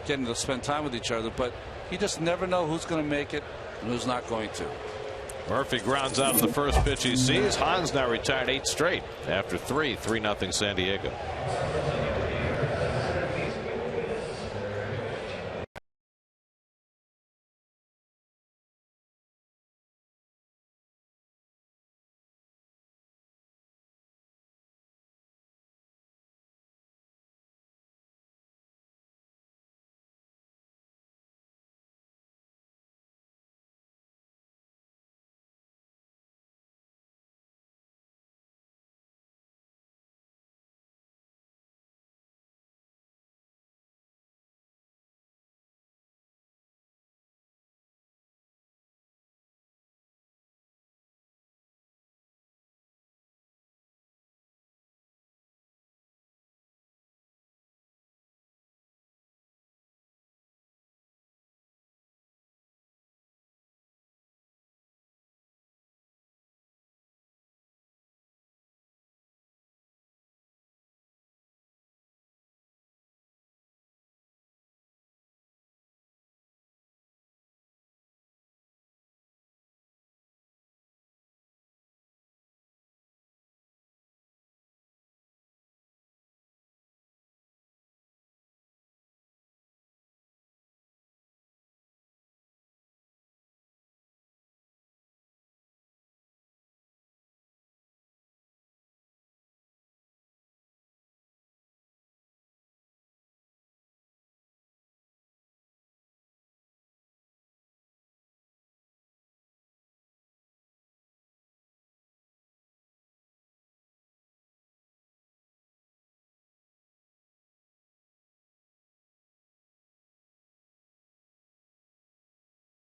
getting to spend time with each other. But you just never know who's going to make it and who's not going to. Murphy grounds out the first pitch he sees. Hahn's now retired 8 straight after 3-0 San Diego.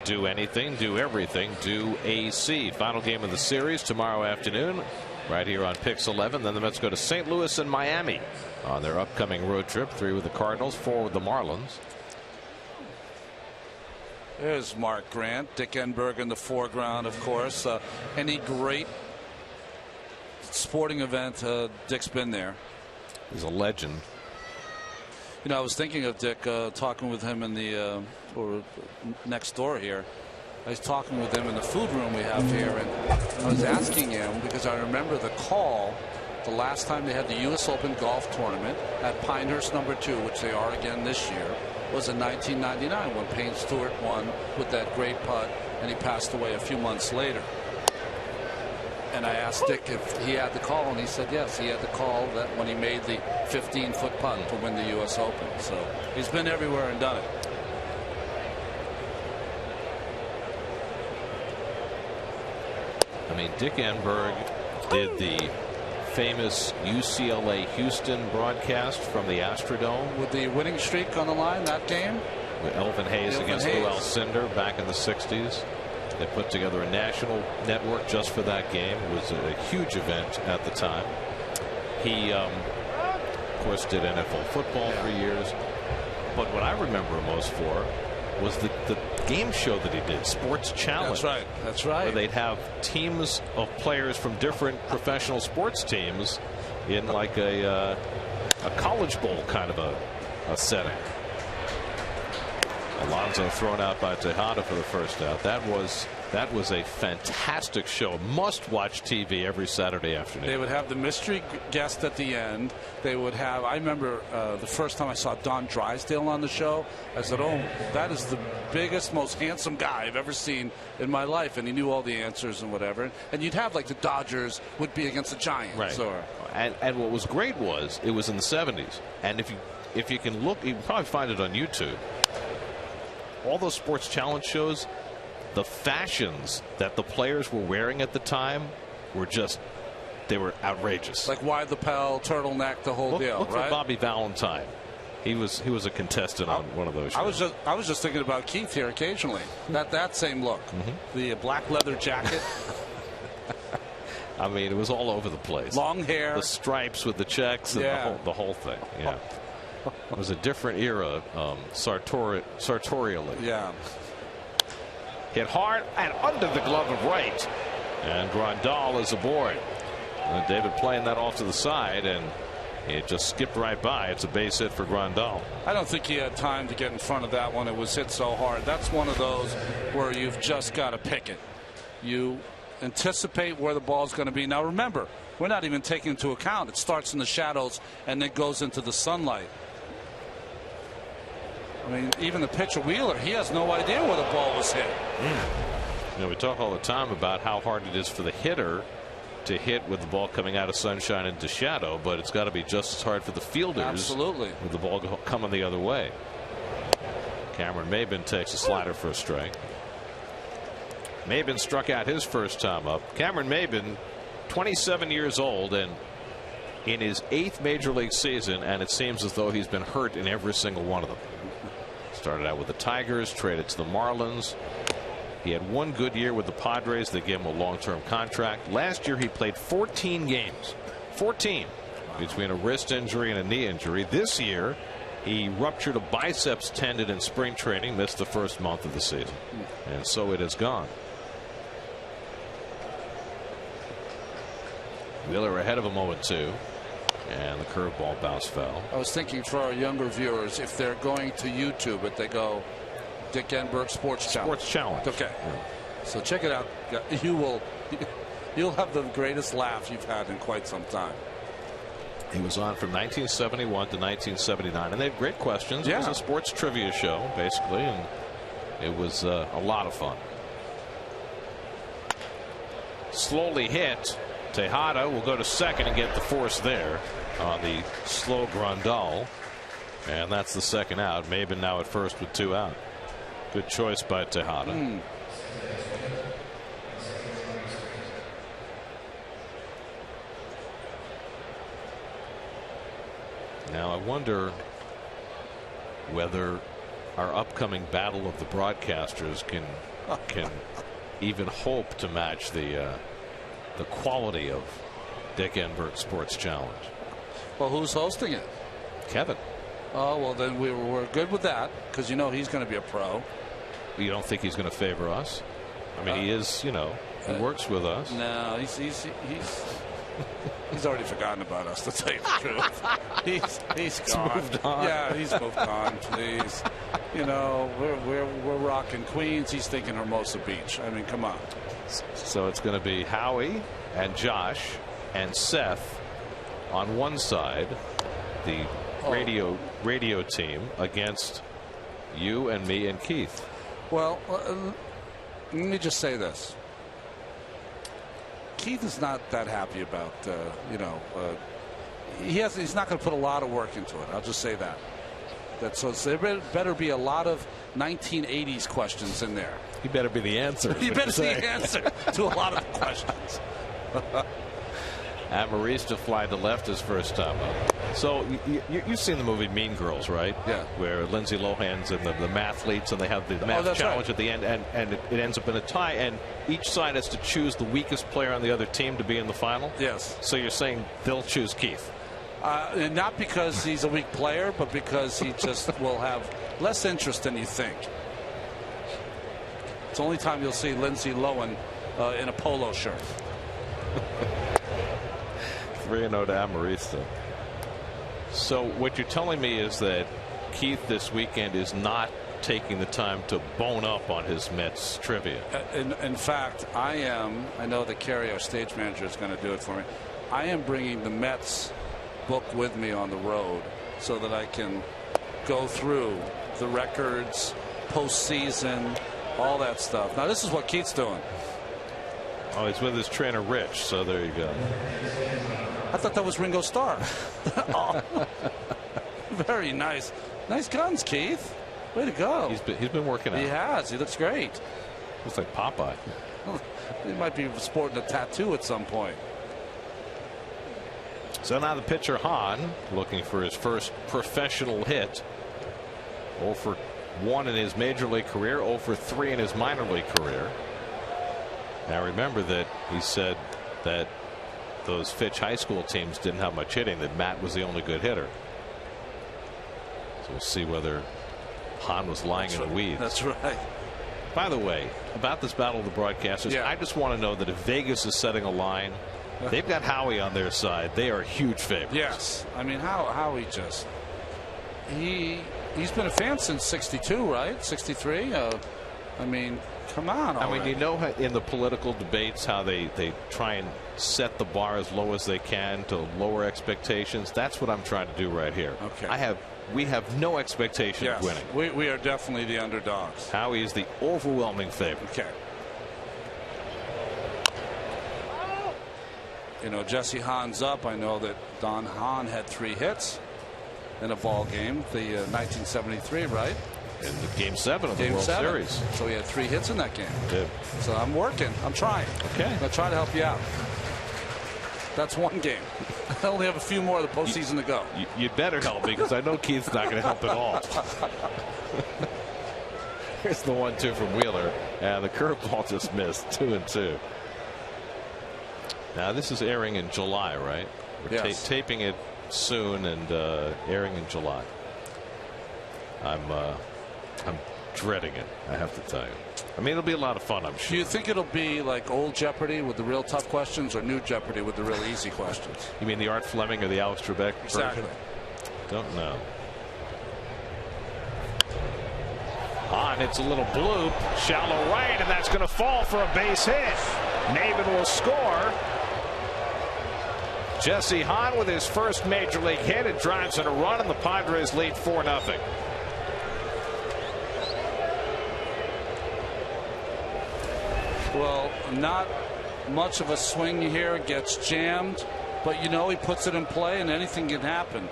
Do anything, do everything, do AC. Final game of the series tomorrow afternoon right here on Pix 11. Then the Mets go to St. Louis and Miami on their upcoming road trip. 3 with the Cardinals, 4 with the Marlins. There's Mark Grant, Dick Enberg in the foreground, of course. Any great sporting event, Dick's been there. He's a legend. You know, I was thinking of Dick, talking with him in the or next door here. I was talking with him in the food room we have here, and I was asking him because I remember the call the last time they had the U.S. Open golf tournament at Pinehurst #2, which they are again this year, was in 1999 when Payne Stewart won with that great putt, and he passed away a few months later. And I asked Dick if he had the call, and he said yes, he had the call that when he made the 15-foot putt to win the U.S. Open. So he's been everywhere and done it. I mean, Dick Enberg did the famous UCLA Houston broadcast from the Astrodome with the winning streak on the line that game with Elvin Hayes against Lou Alcindor back in the 60s. They put together a national network just for that game. It was a huge event at the time. He of course did NFL football for years, but what I remember most for was the game show that he did, Sports Challenge. That's right. Where they'd have teams of players from different professional sports teams in like a college bowl kind of a setting. Alonso thrown out by Tejada for the first out. That was a fantastic show. Must watch TV every Saturday afternoon. They would have the mystery guest at the end. They would have, I remember the first time I saw Don Drysdale on the show, I said, oh, that is the biggest, most handsome guy I've ever seen in my life. And he knew all the answers and whatever. And you'd have like the Dodgers would be against the Giants. Right. And what was great was it was in the 70s. And if you can look, you can probably find it on YouTube. All those Sports Challenge shows, the fashions that the players were wearing at the time were just, they were outrageous. Like wide lapel, turtleneck, the whole deal. Look right? for Bobby Valentine. He was a contestant on one of those shows. I was just thinking about Keith here occasionally. That same look, the black leather jacket. I mean, it was all over the place. Long hair, the stripes with the checks, and the whole thing. Yeah. It was a different era, sartorially. Yeah. Hit hard and under the glove of right. And Grandal is aboard. And David playing that off to the side, and it just skipped right by. It's a base hit for Grandal. I don't think he had time to get in front of that one. It was hit so hard. That's one of those where you've just got to pick it. You anticipate where the ball's going to be. Now remember, we're not even taking into account. It starts in the shadows and then goes into the sunlight. I mean, even the pitcher Wheeler, he has no idea where the ball was hit. You know, we talk all the time about how hard it is for the hitter to hit with the ball coming out of sunshine into shadow, but it's got to be just as hard for the fielders. Absolutely. With the ball coming the other way. Cameron Maybin takes a slider for a strike. Maybin struck out his first time up. Cameron Maybin, 27 years old and in his 8th major league season, and it seems as though he's been hurt in every single one of them. Started out with the Tigers, traded to the Marlins. He had one good year with the Padres. They gave him a long-term contract. Last year he played 14 games. 14 between a wrist injury and a knee injury. This year he ruptured a biceps tendon in spring training, missed the first month of the season. And so it has gone. Wheeler ahead of him 0-2. And the curveball bounce foul. I was thinking for our younger viewers, if they're going to YouTube it, they go Dick Enberg Sports Challenge. Sports Challenge. Okay. Yeah. So check it out. You'll have the greatest laugh you've had in quite some time. He was on from 1971 to 1979, and they had great questions. Yeah. It was a sports trivia show, basically, and it was a lot of fun. Slowly hit. Tejada will go to second and get the force there on the slow Grandal. And that's the second out. Maybin now at first with 2 out. Good choice by Tejada. Now I wonder whether our upcoming battle of the broadcasters can even hope to match the quality of Dick Enberg's Sports Challenge. Well, who's hosting it? Kevin. Oh, well, then we're good with that, because you know he's going to be a pro. You don't think he's going to favor us? I mean, he is, you know, he works with us. No, he's already forgotten about us, to tell you the truth. He's gone. Moved on. Yeah, he's moved on. Please, you know, we're rocking Queens. He's thinking Hermosa Beach. I mean, come on. So it's going to be Howie and Josh and Seth on one side, the radio team, against you and me and Keith. Well, let me just say this. Keith is not that happy about, he's not going to put a lot of work into it. I'll just say that. So there better be a lot of 1980s questions in there. He better be the answer. He better be the answer to a lot of the questions. Maurice to fly to left his first time up. So you've seen the movie Mean Girls, right? Yeah. Where Lindsay Lohan's and the mathletes, and they have the math challenge at the end, and it ends up in a tie, and each side has to choose the weakest player on the other team to be in the final? Yes. So you're saying they'll choose Keith? And not because he's a weak player, but because he just will have less interest than you think. It's the only time you'll see Lindsay Lohan in a polo shirt. 3-0 to Amarista. So what you're telling me is that Keith this weekend is not taking the time to bone up on his Mets trivia. In fact, I know that Kerry, our stage manager, is going to do it for me. I am bringing the Mets book with me on the road so that I can go through the records, postseason, all that stuff. Now, this is what Keith's doing. Oh, he's with his trainer, Rich, so there you go. I thought that was Ringo Starr. Oh. Very nice. Nice guns, Keith. Way to go. He's been working out. He has. He looks great. Looks like Popeye. He might be sporting a tattoo at some point. So now the pitcher, Hahn, looking for his first professional hit. 0 for 1 in his major league career, 0 for 3 in his minor league career. Now remember that he said that those Fitch High School teams didn't have much hitting, that Matt was the only good hitter. So we'll see whether Hahn was lying in the weeds. That's right. By the way, about this battle of the broadcasters, I just want to know that if Vegas is setting a line, they've got Howie on their side. They are huge favorites. Yes. I mean, Howie just... He's been a fan since 62, right? 63? I mean... Come on. I mean, you know, in the political debates how they try and set the bar as low as they can to lower expectations. That's what I'm trying to do right here. Okay. We have no expectation of winning. We are definitely the underdogs. Howie is the overwhelming favorite. Okay. You know, Jesse Hahn's up. I know that Don Hahn had 3 hits in a ball game, the 1973, right? In the Game 7 of the World Series. So he had 3 hits in that game. Did. So I'm working. I'm trying. Okay. I'm going to try to help you out. That's one game. I only have a few more of the postseason to go. You better help me, because I know Keith's not going to help at all. Here's the 1-2 from Wheeler, and the curveball just missed. 2-2. Now this is airing in July, right? We're taping it soon and airing in July. I'm dreading it, I have to tell you. I mean, it'll be a lot of fun, I'm sure. Do you think it'll be like old Jeopardy with the real tough questions, or new Jeopardy with the real easy questions? You mean the Art Fleming or the Alex Trebek Exactly. version? Don't know. On, it's a little bloop, shallow right, and that's going to fall for a base hit. Navin will score. Jesse Hahn with his first major league hit. It drives in a run, and the Padres lead 4-0. Well, not much of a swing here, gets jammed, but you know he puts it in play and anything can happen.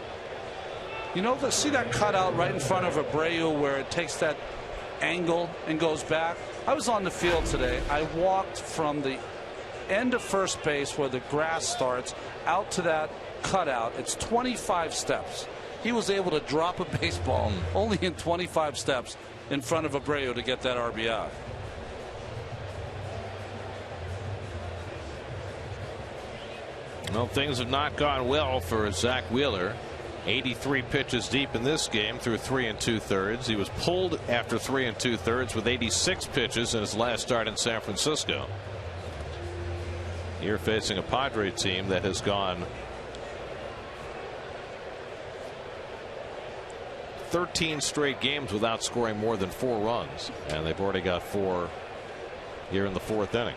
You know, see that cutout right in front of Abreu where it takes that angle and goes back? I was on the field today. I walked from the end of first base where the grass starts out to that cutout. It's 25 steps. he was able to drop a baseball only in 25 steps in front of Abreu to get that RBI. Well, things have not gone well for Zach Wheeler. 83 pitches deep in this game through 3 2/3. He was pulled after 3 2/3 with 86 pitches in his last start in San Francisco. You're facing a Padre team that has gone 13 straight games without scoring more than 4 runs, and they've already got 4 here in the 4th inning.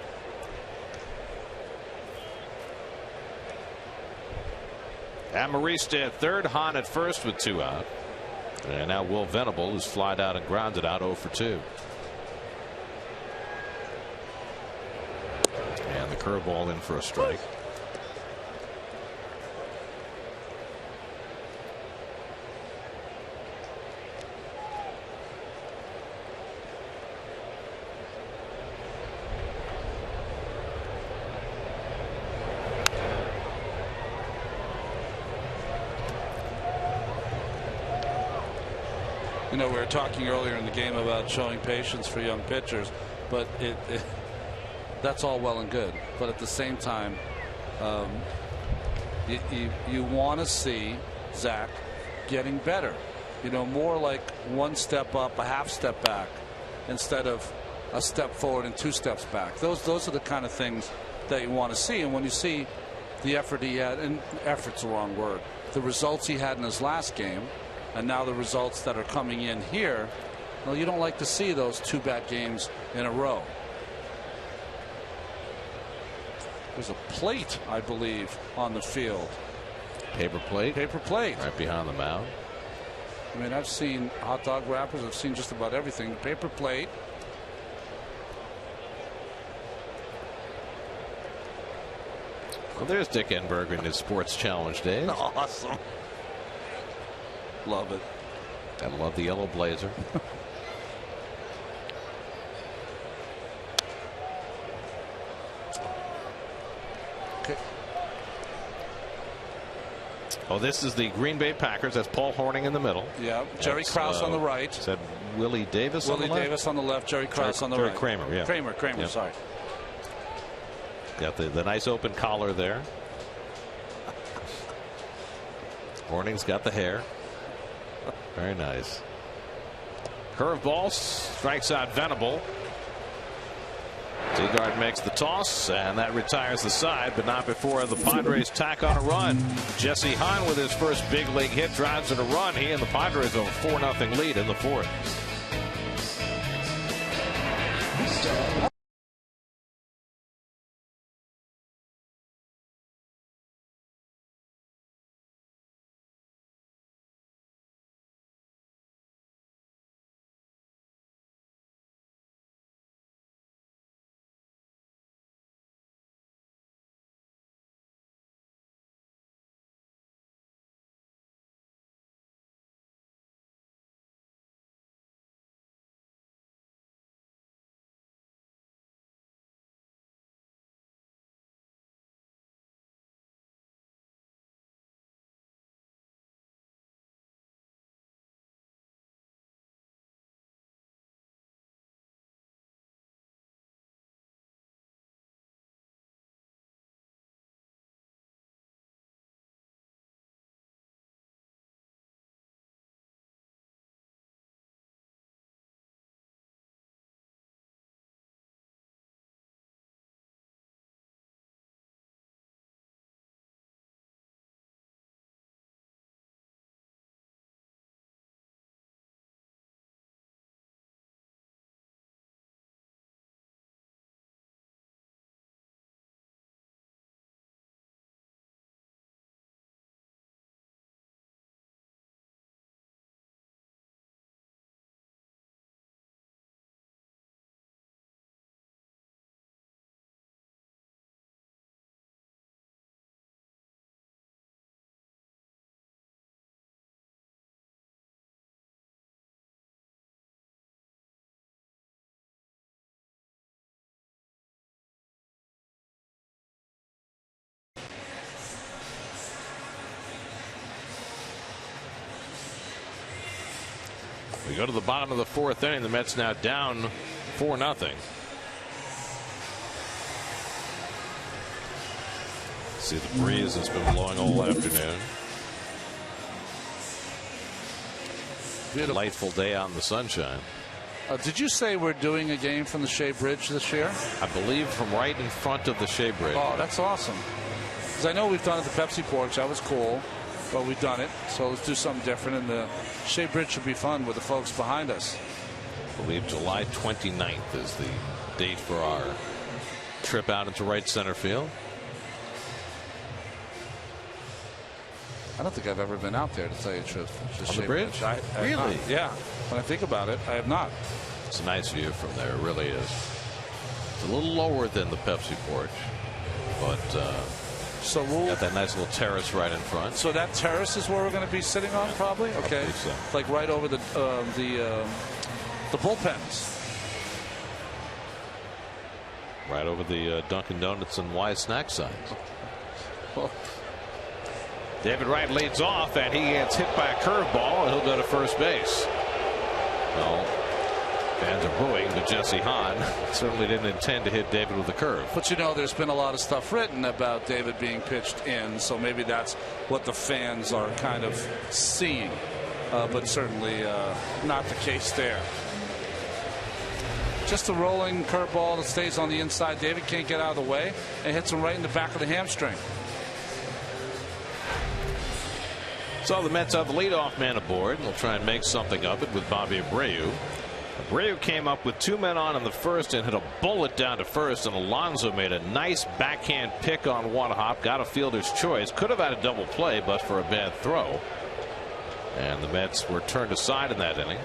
Amarista at third, Hahn at first with 2 out. And now Will Venable, who's flied out and grounded out, 0 for 2. And the curveball in for a strike. You know, we were talking earlier in the game about showing patience for young pitchers, but that's all well and good. But at the same time, you want to see Zach getting better. You know, more like 1 step up, a half step back, instead of a step forward and 2 steps back. Those are the kind of things that you want to see. And when you see the effort he had, and effort's the wrong word, the results he had in his last game, and now the results that are coming in here, well, you don't like to see those 2 bad games in a row. There's a plate, I believe, on the field. Paper plate? Paper plate. Right behind the mound. I mean, I've seen hot dog wrappers. I've seen just about everything. Paper plate. Well, there's Dick Enberger in his Sports Challenge days. Awesome. Love it. I love the yellow blazer. Okay. Oh, this is the Green Bay Packers. That's Paul Horning in the middle. Yeah. Jerry Krause on the right. Is that Willie Davis on the left? Willie Davis on the left. Jerry Krause on the right. Kramer, yeah. Kramer, Yep. sorry. Got the nice open collar there. Horning's got the hair. Very nice. Curveball strikes out Venable. Teagard makes the toss, and that retires the side, but not before the Padres tack on a run. Jesse Hahn with his first big league hit drives in a run. He and the Padres have a 4-0 lead in the 4th. We go to the bottom of the 4th inning. The Mets now down 4-0. See, the breeze has been blowing all afternoon. Delightful day out in the sunshine. Did you say we're doing a game from the Shea Bridge this year? I believe from right in front of the Shea Bridge. Oh, that's awesome. Because I know we've done it at the Pepsi Porch. That was cool. But we've done it. So let's do something different. And the Shea Bridge should be fun with the folks behind us. I believe July 29th is the date for our trip out into right center field. I don't think I've ever been out there, to tell you the truth. On the bridge? Really? Yeah. When I think about it, I have not. It's a nice view from there. It really is. It's a little lower than the Pepsi Porch, but so we'll got that nice little terrace right in front. So that terrace is where we're going to be sitting on, probably. Okay. So. Like right over the bullpens. Right over the Dunkin' Donuts and Y snack signs. Well, David Wright leads off, and he gets hit by a curveball, and he'll go to first base. Well, fans are booing, but Jesse Hahn certainly didn't intend to hit David with a curve. But you know, there's been a lot of stuff written about David being pitched in, so maybe that's what the fans are kind of seeing, but certainly not the case there. Just a rolling curveball that stays on the inside. David can't get out of the way and hits him right in the back of the hamstring. So the Mets have the leadoff man aboard. They'll try and make something of it with Bobby Abreu. Abreu came up with 2 men on in the first and hit a bullet down to first, and Alonso made a nice backhand pick on one hop, got a fielder's choice, could have had a double play but for a bad throw, and the Mets were turned aside in that inning.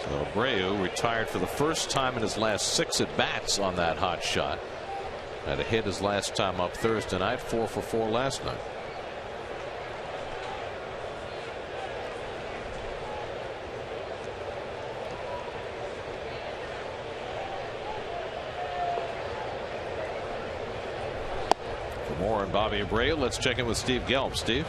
So Abreu retired for the first time in his last 6 at bats on that hot shot. Had a hit his last time up Thursday night, 4 for 4 last night. More on Bobby Abreu. Let's check in with Steve Gelb. Steve.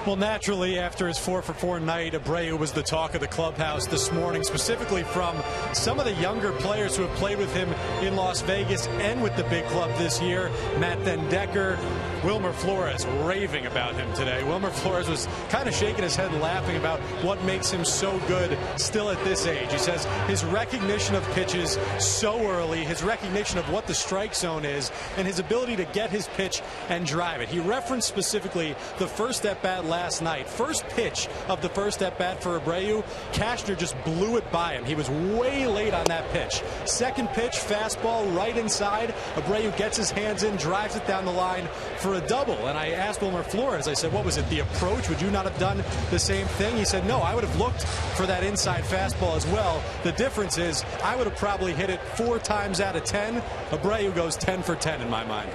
Well, naturally, after his 4 for 4 night, Abreu was the talk of the clubhouse this morning, specifically from some of the younger players who have played with him in Las Vegas and with the big club this year. Matt Dendecker, Wilmer Flores raving about him today. Wilmer Flores was kind of shaking his head and laughing about what makes him so good still at this age. He says his recognition of pitches so early, his recognition of what the strike zone is, and his ability to get his pitch and drive it. He referenced specifically the first at-bat last night. First pitch of the first at-bat for Abreu, Cashner just blew it by him. He was way late on that pitch. Second pitch, fastball right inside. Abreu gets his hands in, drives it down the line for a double. And I asked Wilmer Flores, I said, what was it, the approach? Would you not have done the same thing? He said, no, I would have looked for that inside fastball as well. The difference is I would have probably hit it 4 times out of 10. Abreu goes 10 for 10 in my mind.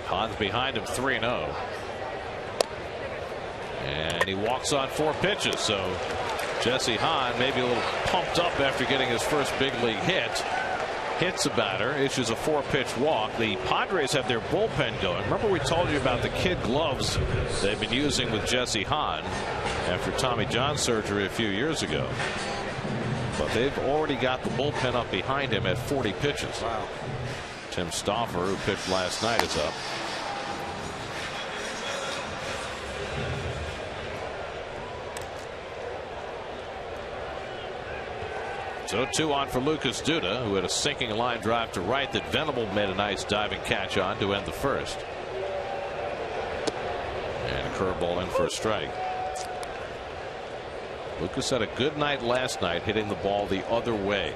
Hahn's behind him 3-0. And he walks on 4 pitches. So Jesse Hahn maybe a little pumped up after getting his first big league hit. Hits a batter, issues a 4-pitch walk. The Padres have their bullpen going. Remember we told you about the kid gloves they've been using with Jesse Hahn after Tommy John surgery a few years ago. But they've already got the bullpen up behind him at 40 pitches. Wow. Tim Stauffer, who pitched last night, is up. So 2 on for Lucas Duda, who had a sinking line drive to right that Venable made a nice diving catch on to end the first. And a curveball in for a strike. Lucas had a good night last night, hitting the ball the other way.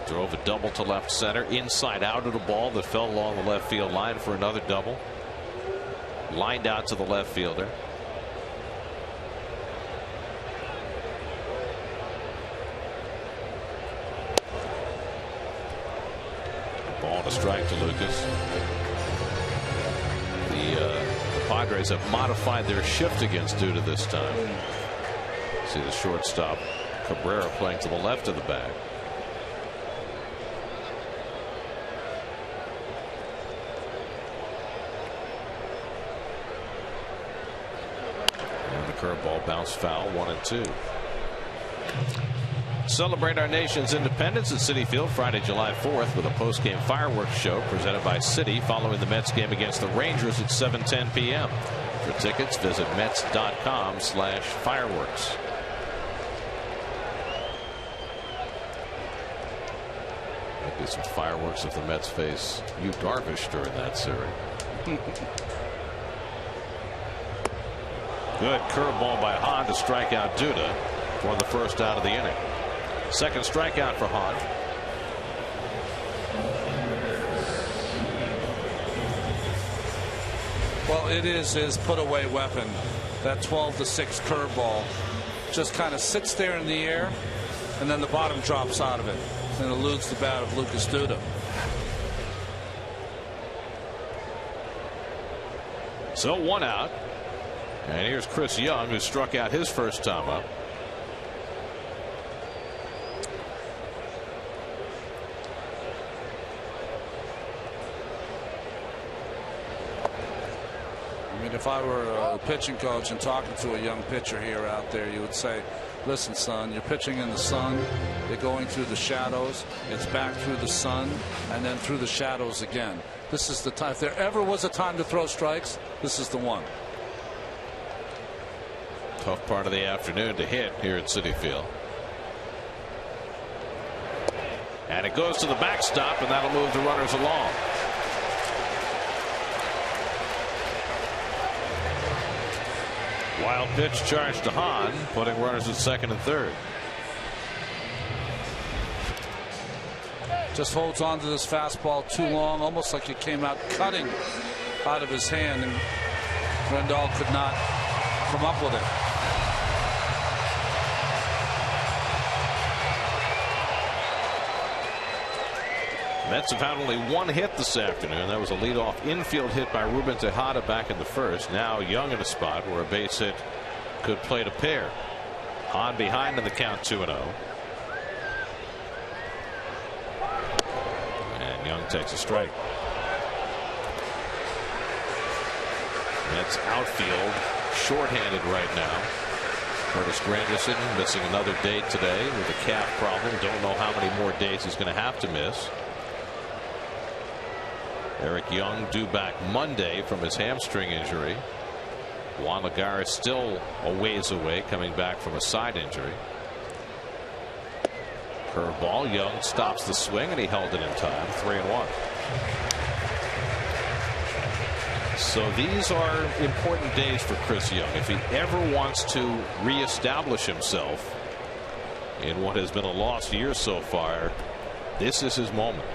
Drove a double to left center, inside out of the ball that fell along the left field line for another double. Lined out to the left fielder. Ball and a strike to Lucas. The Padres have modified their shift against Duda this time. See the shortstop Cabrera playing to the left of the bag. Curveball bounced foul, 1-2. Celebrate our nation's independence at Citi Field Friday, July 4th with a post-game fireworks show presented by Citi following the Mets game against the Rangers at 7:10 p.m. For tickets, visit Mets.com/fireworks. Might be some fireworks if the Mets face Yu Darvish during that series. Good curveball by Hahn to strike out Duda for the first out of the inning. Second strikeout for Hahn. Well, it is his put-away weapon. That 12-6 curveball just kind of sits there in the air, and then the bottom drops out of it and eludes the bat of Lucas Duda. So 1 out. And here's Chris Young, who struck out his first time up. I mean, if I were a pitching coach and talking to a young pitcher here out there, you would say, listen, son, you're pitching in the sun. You're going through the shadows. It's back through the sun and then through the shadows again. This is the time. If there ever was a time to throw strikes, this is the one. Tough part of the afternoon to hit here at Citi Field. And it goes to the backstop, and that'll move the runners along. Wild pitch charge to Hahn, putting runners at second and third. Just holds on to this fastball too long, almost like it came out cutting out of his hand, and Rendell could not come up with it. Mets have had only one hit this afternoon. That was a leadoff infield hit by Ruben Tejada back in the first. Now Young in a spot where a base hit could play to pair. Hahn behind in the count, 2-0. And Young takes a strike. Mets outfield shorthanded right now. Curtis Granderson missing another day today with a calf problem. Don't know how many more days he's going to have to miss. Eric Young due back Monday from his hamstring injury. Juan Lagares still a ways away, coming back from a side injury. Curveball. Young stops the swing, and he held it in time. 3-1. So these are important days for Chris Young. If he ever wants to reestablish himself in what has been a lost year so far, this is his moment.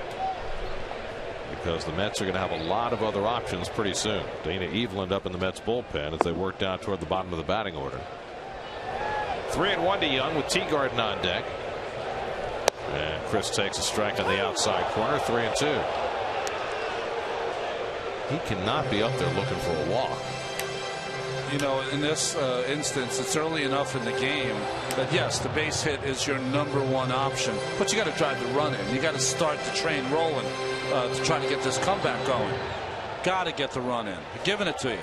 Because the Mets are going to have a lot of other options pretty soon. Dana Eveland up in the Mets bullpen as they work down toward the bottom of the batting order. 3-1 to Young with Teagarden on deck. And Chris takes a strike on the outside corner. 3-2. He cannot be up there looking for a walk. You know, in this instance, it's early enough in the game that, yes, the base hit is your #1 option, but you got to drive the run in. You got to start the train rolling to try to get this comeback going. Got to get the run in. They're giving it to you.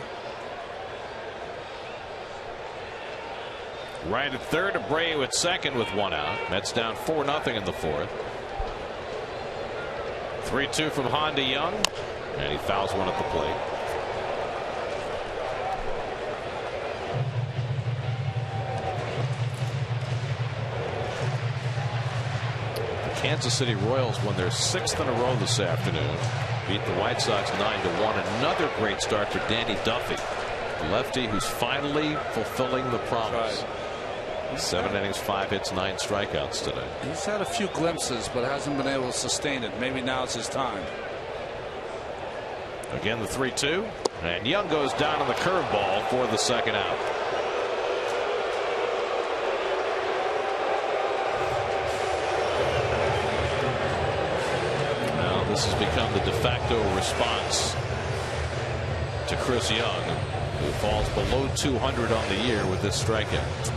Right at third, Abreu at second with 1 out. Mets down 4-0 in the fourth. 3-2 from Hahn to Young, and he fouls one at the plate. Kansas City Royals won their 6th in a row this afternoon. Beat the White Sox 9-1. Another great start for Danny Duffy, the lefty who's finally fulfilling the promise. Right. 7 innings, 5 hits, 9 strikeouts today. He's had a few glimpses, but hasn't been able to sustain it. Maybe now's his time. Again, the 3-2, and Young goes down on the curveball for the second out. This has become the de facto response to Chris Young, who falls below 200 on the year with this strikeout.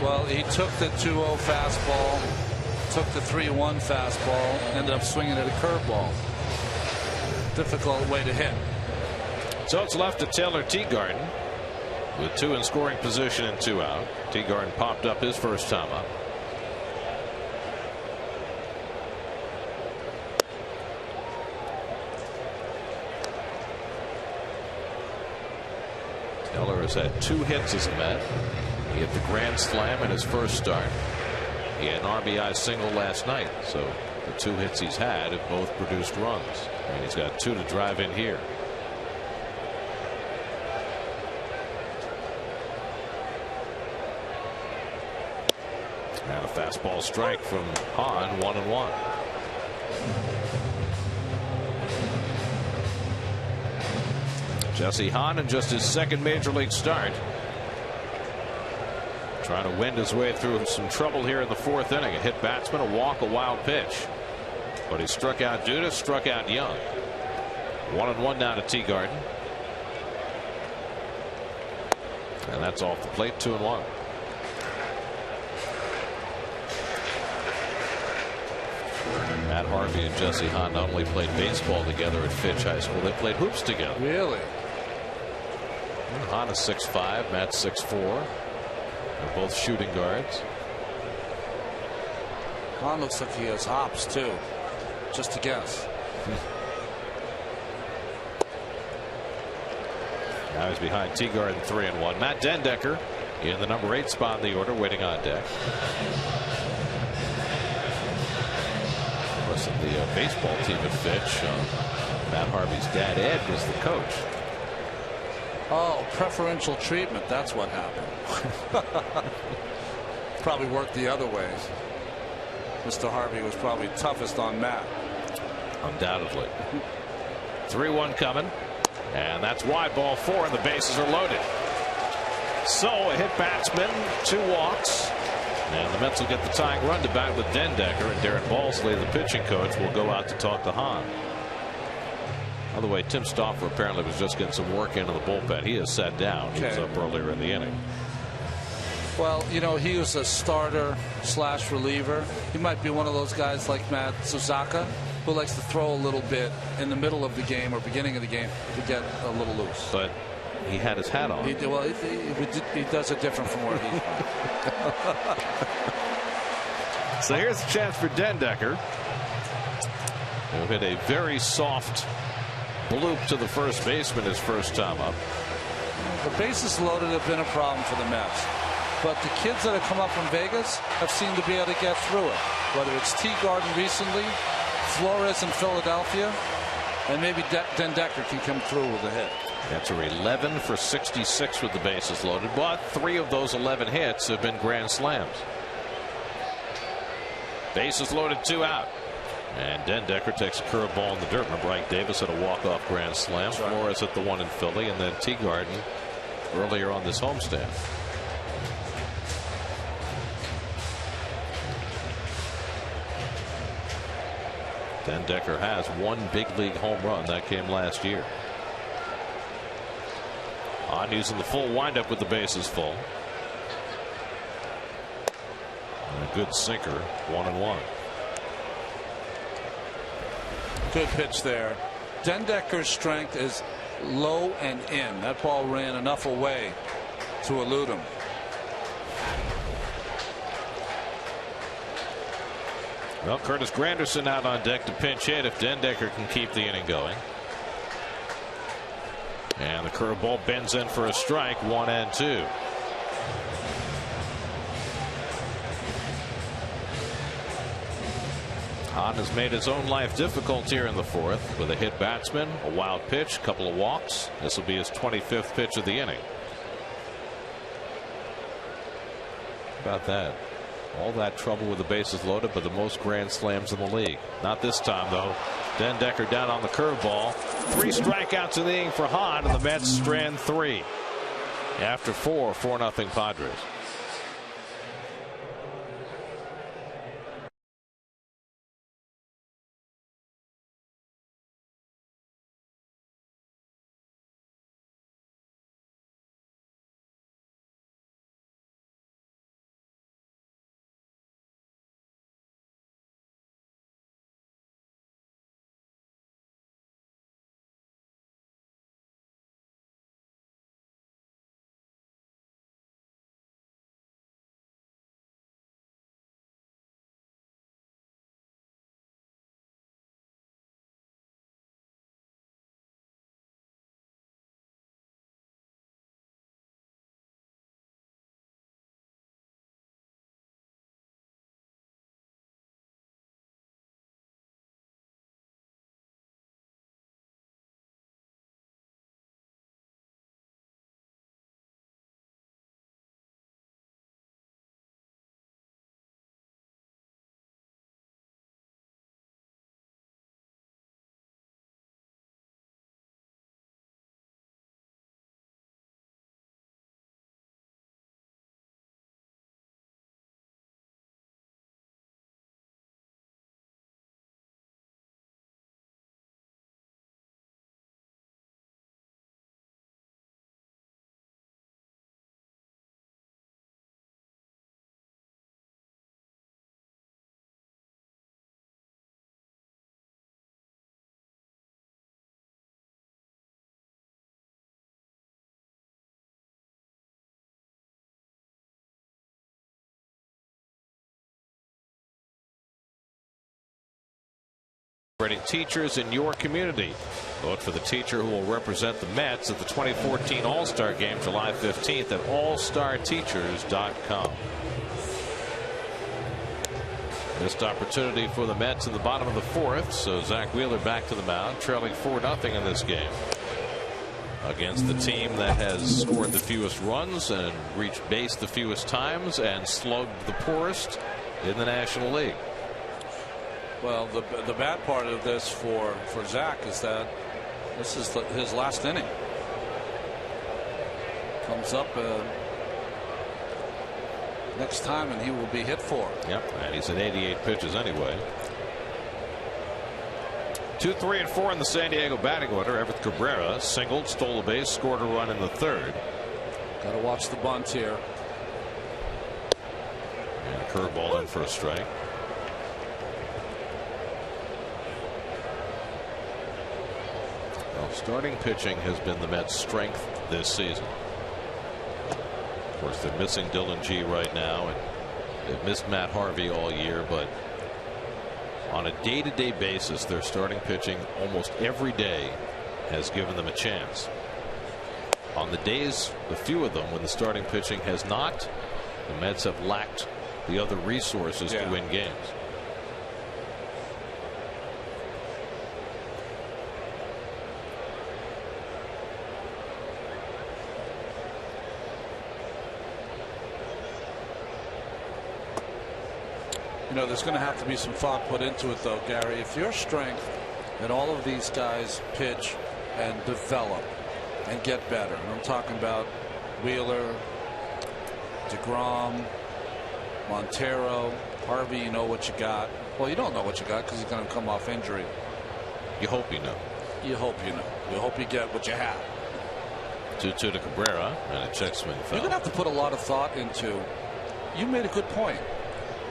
Well, he took the 2-0 fastball, took the 3-1 fastball, ended up swinging at a curveball. Difficult way to hit. So it's left to Taylor Teagarden. with 2 in scoring position and 2 out. Teagarden popped up his first time up. Taylor has had 2 hits as a Met. He hit the grand slam in his first start. He had an RBI single last night, so the 2 hits he's had have both produced runs, and he's got 2 to drive in here. And a fastball strike from Hahn, 1-1. Jesse Hahn in just his second major league start, trying to wind his way through some trouble here in the 4th inning. A hit batsman, a walk, a wild pitch, but he struck out Duda, struck out Young. 1-1 now to Teagarden, and that's off the plate. 2-1. Matt Harvey and Jesse Hahn not only played baseball together at Fitch High School, they played hoops together. Really? Hahn is 6'5", Matt's 6'4". They're both shooting guards. Hahn looks like he has hops too. Just a guess. Now he's behind Teagarden, 3-1. Matt Dendecker in the number 8 spot in the order, waiting on deck. Of the baseball team at Fitch, Matt Harvey's dad Ed was the coach. Oh, preferential treatment. That's what happened. Probably worked the other ways. Mr. Harvey was probably toughest on Matt. Undoubtedly. 3-1 coming, and that's wide, ball 4, and the bases are loaded. So a hit batsman, 2 walks, and the Mets will get the tying run to bat with Dendecker, and Darren Balsley, the pitching coach, will go out to talk to Hahn. By the way, Tim Stauffer apparently was just getting some work into the bullpen. He has sat down. He was up earlier in the inning. Well, you know, he was a starter / reliever. He might be one of those guys like Matt Suzaka, who likes to throw a little bit in the middle of the game or beginning of the game to get a little loose. But he had his hat on. He does it different from where he's from. So here's a chance for Dendecker. He'll hit a very soft bloop to the first baseman his first time up. The bases loaded have been a problem for the Mets, but the kids that have come up from Vegas have seemed to be able to get through it. Whether it's Teagarden recently, Flores in Philadelphia, and maybe Dendecker can come through with a hit. Mets are 11 for 66 with the bases loaded, but 3 of those 11 hits have been grand slams. Bases loaded, 2 out. And Dendecker takes a curveball in the dirt. Remember, Ike Davis had a walk-off grand slam. That's right. Flores hit the one in Philly, and then Teagarden earlier on this homestand. Dendecker has 1 big league home run. That came last year. On using the full windup with the bases full. And a good sinker, 1-1. Good pitch there. Dendecker's strength is low and in. That ball ran enough away to elude him. Well, Curtis Granderson out on deck to pinch hit if Dendecker can keep the inning going. And the curveball bends in for a strike, 1-2. Hahn has made his own life difficult here in the 4th with a hit batsman, a wild pitch, couple of walks. This will be his 25th pitch of the inning. How about that? All that trouble with the bases loaded, but the most grand slams in the league. Not this time, though. Dendecker down on the curveball. 3 strikeouts in the inning for Hahn, and the Mets strand 3 after 4-0 Padres. Celebrating teachers in your community. Vote for the teacher who will represent the Mets at the 2014 All-Star Game July 15th at allstarteachers.com. Missed opportunity for the Mets in the bottom of the fourth, so Zach Wheeler back to the mound, trailing 4-0 in this game against the team that has scored the fewest runs and reached base the fewest times and slugged the poorest in the National League. Well, the bad part of this for Zach is that this is his last inning. Comes up next time and he will be hit for. Yep, and he's at 88 pitches anyway. 2, 3, and 4 in the San Diego batting order. Everett Cabrera singled, stole a base, scored a run in the third. Got to watch the bunt here. And a curveball in for a strike. Well, starting pitching has been the Mets' strength this season. Of course, they're missing Dylan G right now, and they've missed Matt Harvey all year, but on a day-to-day basis, their starting pitching almost every day has given them a chance. On the days, the few of them, when the starting pitching has not, the Mets have lacked the other resources to win games. You know, there's going to have to be some thought put into it, though, Gary. If your strength and all of these guys pitch and develop and get better, and I'm talking about Wheeler, DeGrom, Montero, Harvey, you know what you got. Well, you don't know what you got because he's going to come off injury. You hope you know. You hope you know. You hope you get what you have. 2-2 to Cabrera, and a check swing foul. You're going to have to put a lot of thought into. You made a good point.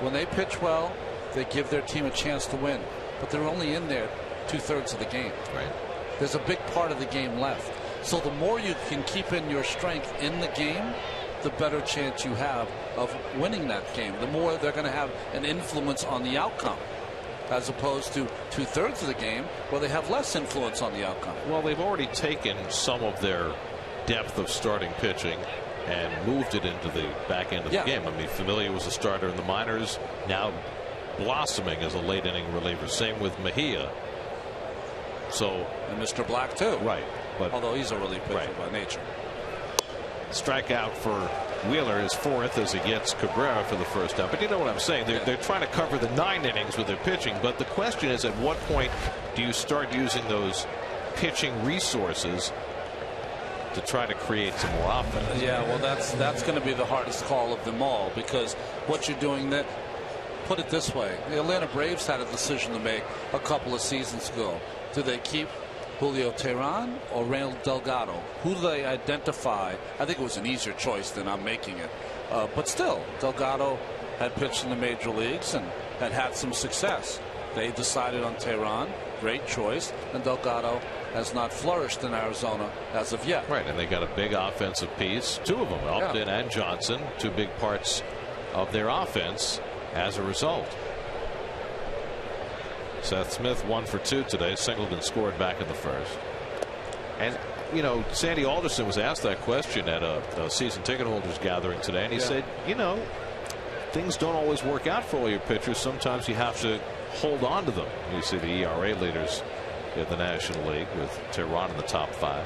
When they pitch well, they give their team a chance to win, but they're only in there 2/3 of the game. Right. There's a big part of the game left. So the more you can keep in your strength in the game, the better chance you have of winning that game. The more they're going to have an influence on the outcome, as opposed to 2/3 of the game where they have less influence on the outcome. Well, they've already taken some of their depth of starting pitching and moved it into the back end of the game. I mean, Familia was a starter in the minors, now blossoming as a late inning reliever. Same with Mejia. So, and Mr. Black too. Right, but although he's a relief pitcher by nature. Strikeout for Wheeler is fourth as he gets Cabrera for the first time. But you know what I'm saying? They're trying to cover the 9 innings with their pitching. But the question is, at what point do you start using those pitching resources to try to create some more offense? Yeah, well, that's going to be the hardest call of them all, because what you're doing that. Put it this way: the Atlanta Braves had a decision to make a couple of seasons ago. Do they keep Julio Teheran or Raul Delgado? Who do they identify? I think it was an easier choice than I'm making it. But still, Delgado had pitched in the major leagues and had some success. They decided on Teheran, great choice, and Delgado has not flourished in Arizona as of yet. Right, and they got a big offensive piece. Two of them, Upton and Johnson, two big parts of their offense as a result. Seth Smith 1 for 2 today, singled and scored back in the first. And you know, Sandy Alderson was asked that question at a season ticket holders gathering today, and he said, you know, things don't always work out for all your pitchers. Sometimes you have to hold on to them. You see the ERA leaders in the National League with Teheran in the top 5.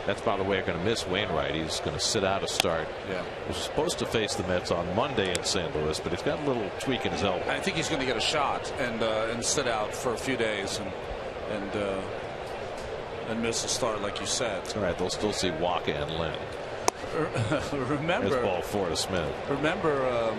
That's, by the way, going to miss Wainwright. He's going to sit out a start. Yeah. He was supposed to face the Mets on Monday in St. Louis, but he's got a little tweak in his elbow. I think he's going to get a shot and sit out for a few days and miss a start, like you said. All right, they'll still see Waka and Lynn. Remember, there's ball 4 to Smith. Remember,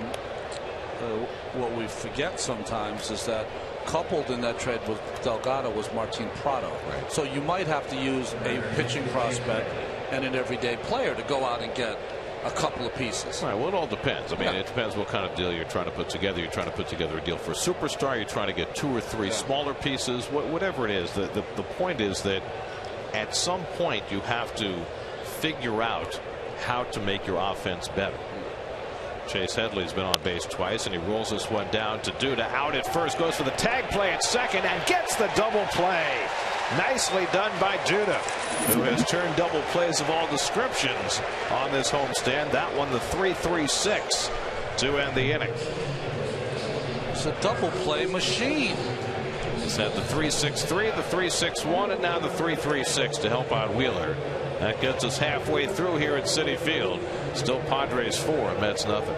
what we forget sometimes is that coupled in that trade with Delgado was Martin Prado. Right. So you might have to use a pitching prospect and an everyday player to go out and get a couple of pieces. Right. Well, it all depends. I mean, it depends what kind of deal you're trying to put together. You're trying to put together a deal for a superstar. You're trying to get 2 or 3 smaller pieces. Whatever it is, the point is that at some point you have to figure out how to make your offense better. Chase Headley's been on base twice, and he rolls this one down to Duda. Out at first, goes for the tag play at second, and gets the double play. Nicely done by Duda, who has turned double plays of all descriptions on this homestand. That one, the 3-3-6 to end the inning. It's a double play machine. He's had the 3-6-3, the 3-6-1, and now the 3-3-6 to help out Wheeler. That gets us halfway through here at Citi Field. Still Padres 4, Mets nothing.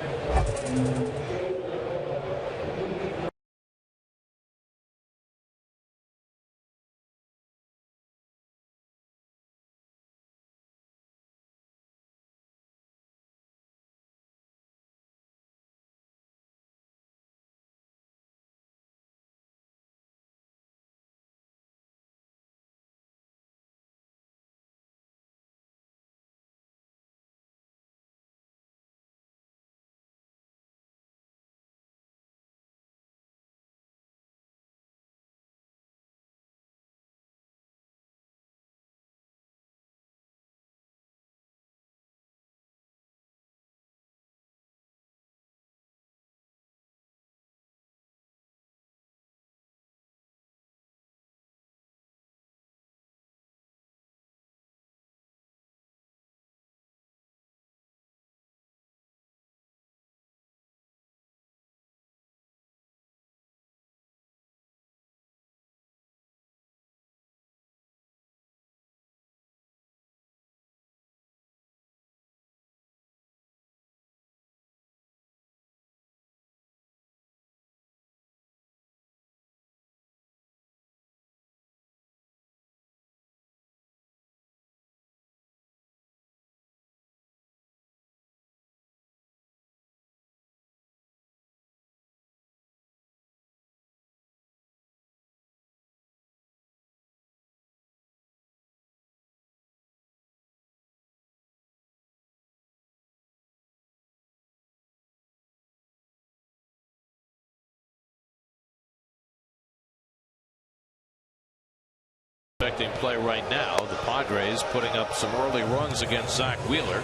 Expecting play right now. The Padres putting up some early runs against Zach Wheeler.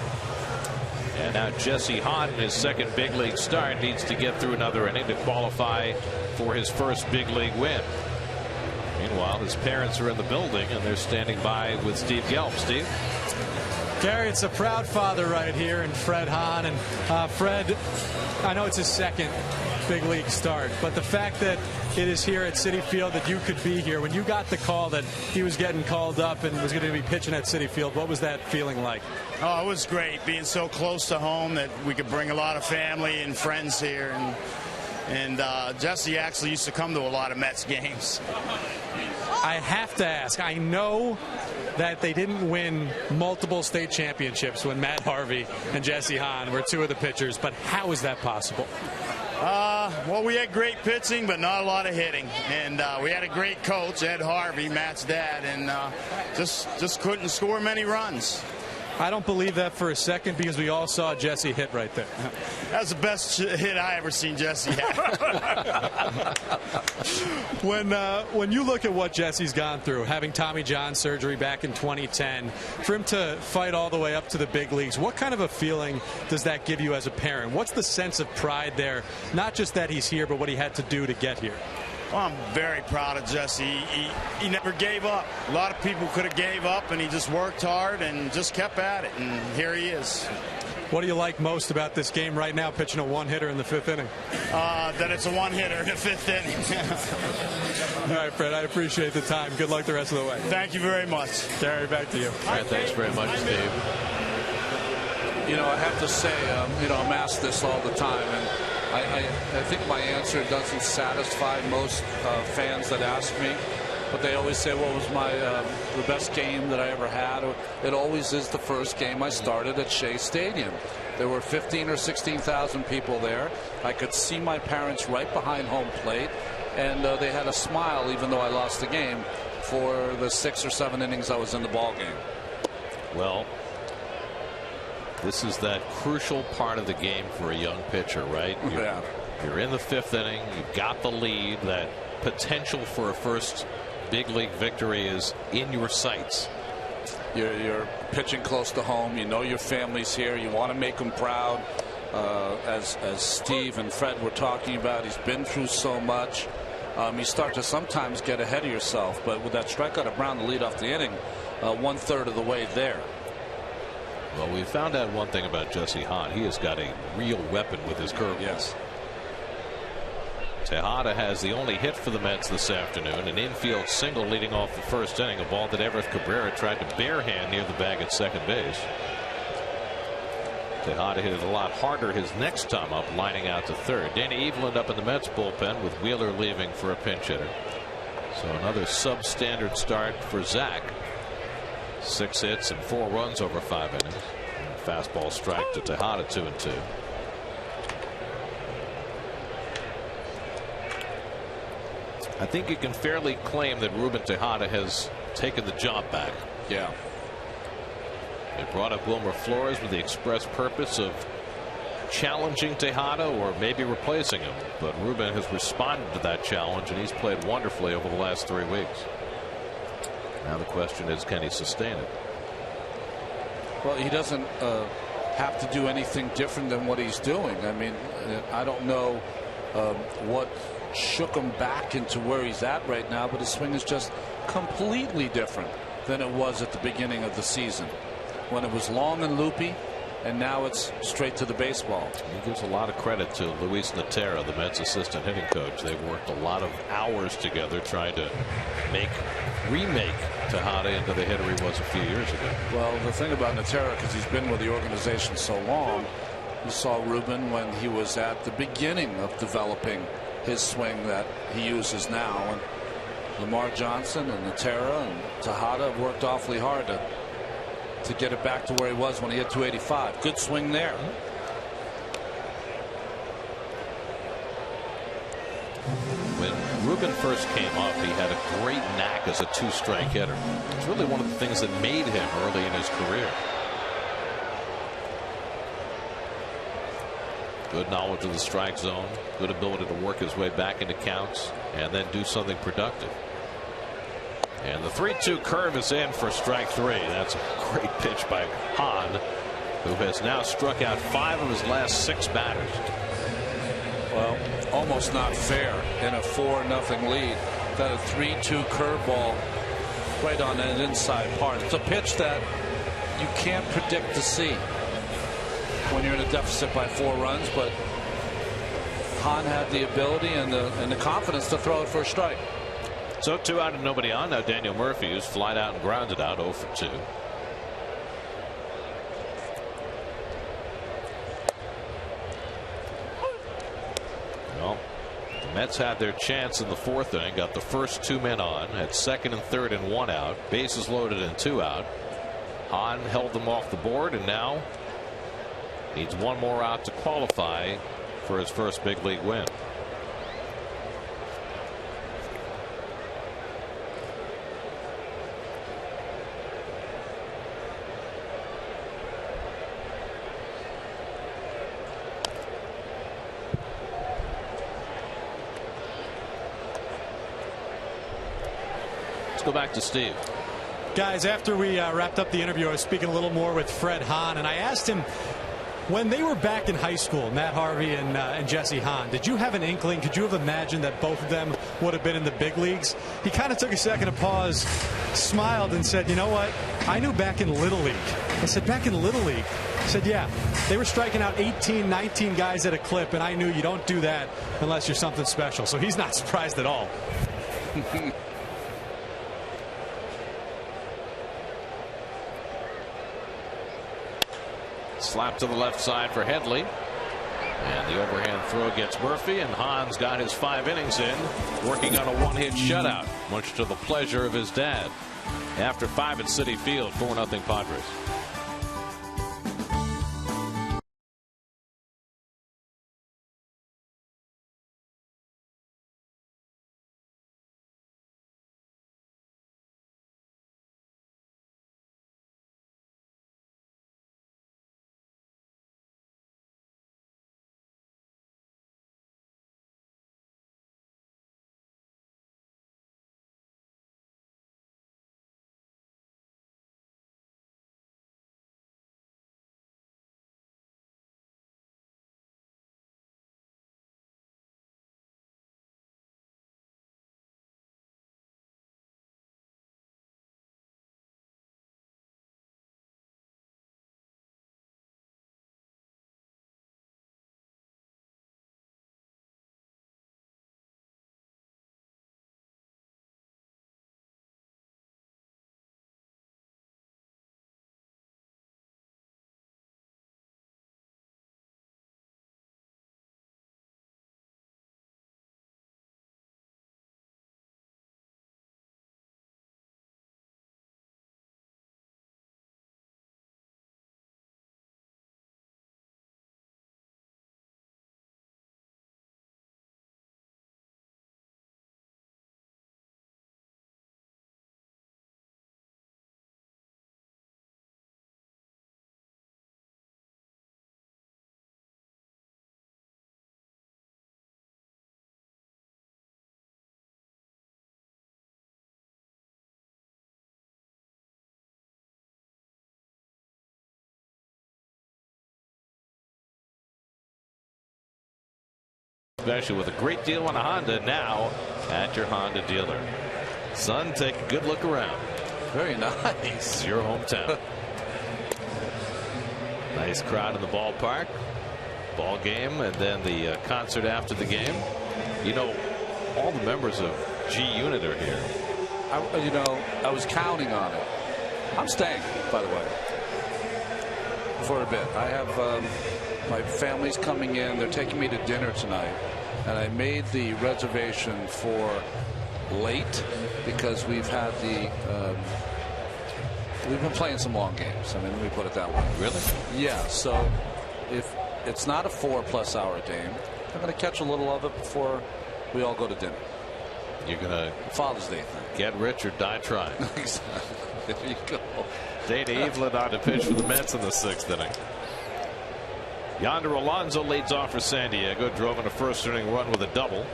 And now Jesse Hahn, in his second big league start, needs to get through another inning to qualify for his first big league win. Meanwhile, his parents are in the building and they're standing by with Steve Gelb. Steve? Gary, it's a proud father right here, and Fred Hahn. And Fred, I know it's his second big league start, but the fact that it is here at Citi Field, that you could be here, when you got the call that he was getting called up and was going to be pitching at Citi Field, what was that feeling like? Oh, it was great being so close to home that we could bring a lot of family and friends here. And Jesse actually used to come to a lot of Mets games. I have to ask, I know that they didn't win multiple state championships when Matt Harvey and Jesse Hahn were two of the pitchers, but how is that possible? Well, we had great pitching, but not a lot of hitting. And we had a great coach, Ed Harvey, Matt's dad, and just couldn't score many runs. I don't believe that for a second, because we all saw Jesse hit right there. That's the best hit I ever seen Jesse have. When you look at what Jesse's gone through, having Tommy John surgery back in 2010, for him to fight all the way up to the big leagues, what kind of a feeling does that give you as a parent? What's the sense of pride there? Not just that he's here, but what he had to do to get here. Well, I'm very proud of Jesse. He never gave up. A lot of people could have gave up, and he just worked hard and just kept at it, and here he is. What do you like most about this game right now, pitching a one-hitter in the fifth inning? That it's a one-hitter in the fifth inning. All right, Fred, I appreciate the time. Good luck the rest of the way. Thank you very much. Gary, back to you. All right, thanks very much, Steve. You know, I have to say, I'm asked this all the time, and I think my answer doesn't satisfy most fans that ask me, but they always say, what was the best game that I ever had? It always is the first game I started at Shea Stadium. There were 15 or 16,000 people there. I could see my parents right behind home plate, and they had a smile even though I lost the game for the 6 or 7 innings I was in the ball game. Well, this is that crucial part of the game for a young pitcher, right? You're in the fifth inning. You've got the lead. That potential for a first big league victory is in your sights. You're pitching close to home. You know your family's here. You want to make them proud. as Steve and Fred were talking about. He's been through so much. You start to sometimes get ahead of yourself, but with that strikeout of Brown to lead off the inning, 1/3 of the way there. Well, we found out one thing about Jesse Hahn. He has got a real weapon with his curve. Yes. Tejada has the only hit for the Mets this afternoon, an infield single leading off the first inning, a ball that Everett Cabrera tried to barehand near the bag at second base. Tejada hit it a lot harder his next time up, lining out to third. Danny Eveland up in the Mets bullpen with Wheeler leaving for a pinch hitter. So another substandard start for Zach. 6 hits and 4 runs over 5 innings. Fastball strike to Tejada, 2-2. I think you can fairly claim that Ruben Tejada has taken the job back. Yeah. They brought up Wilmer Flores with the express purpose of challenging Tejada or maybe replacing him. But Ruben has responded to that challenge, and he's played wonderfully over the last 3 weeks. Now the question is, can he sustain it? Well, he doesn't have to do anything different than what he's doing. I mean, I don't know what shook him back into where he's at right now, but his swing is just completely different than it was at the beginning of the season, when it was long and loopy, and now it's straight to the baseball. He gives a lot of credit to Luis Natera, the Mets assistant hitting coach. They've worked a lot of hours together trying to remake Tejada into the hitter he was a few years ago. Well, the thing about Natera, because he's been with the organization so long, you saw Ruben when he was at the beginning of developing his swing that he uses now, and Lamar Johnson and Natera and Tejada have worked awfully hard to get it back to where he was when he hit 285. Good swing there. When Ruben first came up, he had a great knack as a 2-strike hitter. It's really one of the things that made him early in his career. Good knowledge of the strike zone, good ability to work his way back into counts and then do something productive. And the 3-2 curve is in for strike 3. That's a great pitch by Hahn, who has now struck out 5 of his last 6 batters. Well, almost not fair in a 4-0 lead. Got a 3-2 curveball right on that inside part. It's a pitch that you can't predict to see when you're in a deficit by 4 runs, but Hahn had the ability and the confidence to throw it for a strike. So 2 out and nobody on. Now Daniel Murphy, who's flied out and grounded out, 0 for 2. Well, the Mets had their chance in the 4th inning, got the first 2 men on, had 2nd and 3rd and 1 out, bases loaded and 2 out. Hahn held them off the board and now needs 1 more out to qualify for his first big league win. Let's go back to Steve. Guys, after we wrapped up the interview, I was speaking a little more with Fred Hahn, and I asked him, when they were back in high school, Matt Harvey and Jesse Hahn, did you have an inkling, could you have imagined that both of them would have been in the big leagues? He kind of took a second to pause, smiled, and said, you know what? I knew back in Little League. I said, back in Little League? He said, yeah. They were striking out 18, 19 guys at a clip, and I knew you don't do that unless you're something special. So he's not surprised at all. Slap to the left side for Headley. And the overhand throw gets Murphy, and Hahn's got his 5 innings in, working on a 1-hit shutout, much to the pleasure of his dad. After 5 at Citi Field, 4-0 Padres. especially with a great deal on a Honda now at your Honda dealer. Son, take a good look around. Very nice. It's your hometown. Nice crowd in the ballpark. Ball game, and then the concert after the game. You know, all the members of G Unit are here. I was counting on it. I'm staying, by the way, for a bit. I have my family's coming in. They're taking me to dinner tonight, and I made the reservation for late because we've had we've been playing some long games. I mean, let me put it that way. Really? Yeah. So if it's not a 4+ hour game, I'm going to catch a little of it before we all go to dinner. You're going to Father's Day thing. Get rich or die trying. Exactly. There you go. Dana Evelyn on to pitch for the Mets in the 6th inning. Yonder Alonso leads off for San Diego. Drove in a first inning run with a double.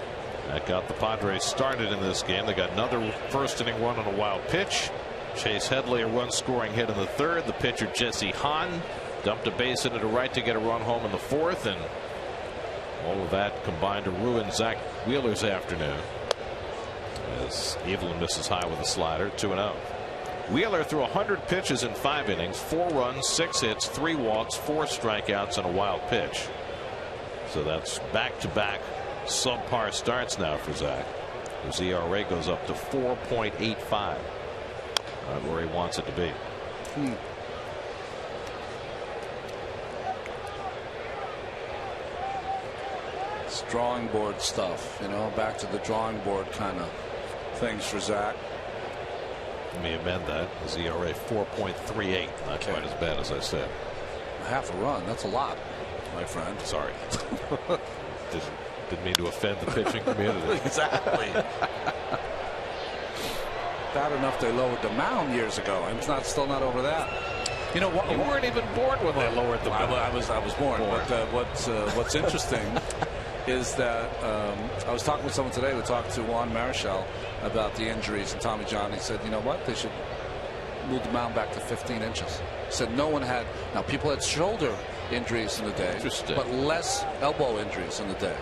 That got the Padres started in this game. They got another first inning run on a wild pitch. Chase Headley a run scoring hit in the 3rd. The pitcher Jesse Hahn dumped a base into the right to get a run home in the 4th, and all of that combined to ruin Zach Wheeler's afternoon as Evelyn misses high with a slider. 2-0. Wheeler threw 100 pitches in 5 innings, 4 runs, 6 hits, 3 walks, 4 strikeouts, and a wild pitch. So that's back-to-back subpar starts now for Zach. His ERA goes up to 4.85. Not where he wants it to be. It's drawing board stuff, back to the drawing board kind of things for Zach. Let me amend that. His ERA 4.38. Not quite as bad as I said. Half a run. That's a lot, my friend. Sorry. Didn't mean to offend the pitching community. Exactly. Bad enough they lowered the mound years ago. I'm still not over that. You know what? You weren't even born when they lowered the mound. I was born. But what's interesting is that I was talking with someone today. We talked to Juan Marichal about the injuries and Tommy John. He said, you know what? They should move the mound back to 15 inches. He said no one had. Now people had shoulder injuries in the day, but less elbow injuries in the day.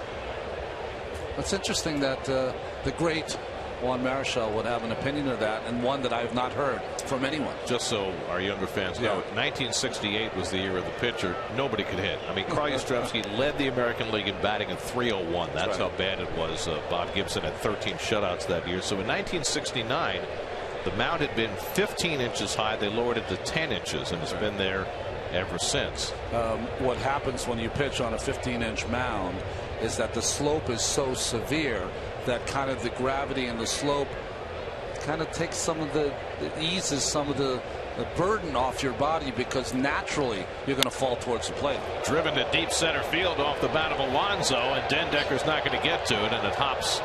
It's interesting that the great Juan Marichal would have an opinion of that, and one that I have not heard from anyone. Just so our younger fans know, 1968 was the year of the pitcher. Nobody could hit. I mean, Carl Yastrzemski led the American League in batting in .301. That's how bad it was. Bob Gibson had 13 shutouts that year. So in 1969, the mound had been 15 inches high. They lowered it to 10 inches, and it's been there ever since. What happens when you pitch on a 15-inch mound is that the slope is so severe that kind of the gravity and the slope kind of takes some of eases some of the burden off your body, because naturally you're going to fall towards the plate. Driven to deep center field off the bat of Alonso, and Dendecker's not going to get to it, and it hops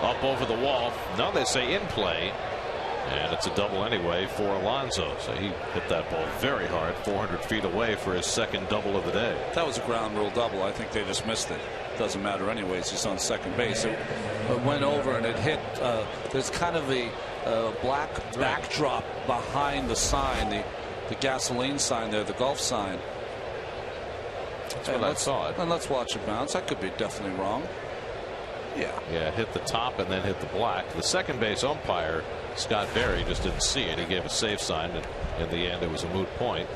up over the wall. No, they say in play, and it's a double anyway for Alonso. So he hit that ball very hard, 400 feet away for his second double of the day. That was a ground rule double. I think they just missed it. Doesn't matter anyways. He's on second base. It went over and it hit. There's kind of a black backdrop behind the sign, the gasoline sign there, the Gulf sign. That's what I saw it. And let's watch it bounce. I could be definitely wrong. Yeah, it hit the top and then hit the black. The second base umpire, Scott Berry, just didn't see it. He gave a safe sign, and in the end it was a moot point.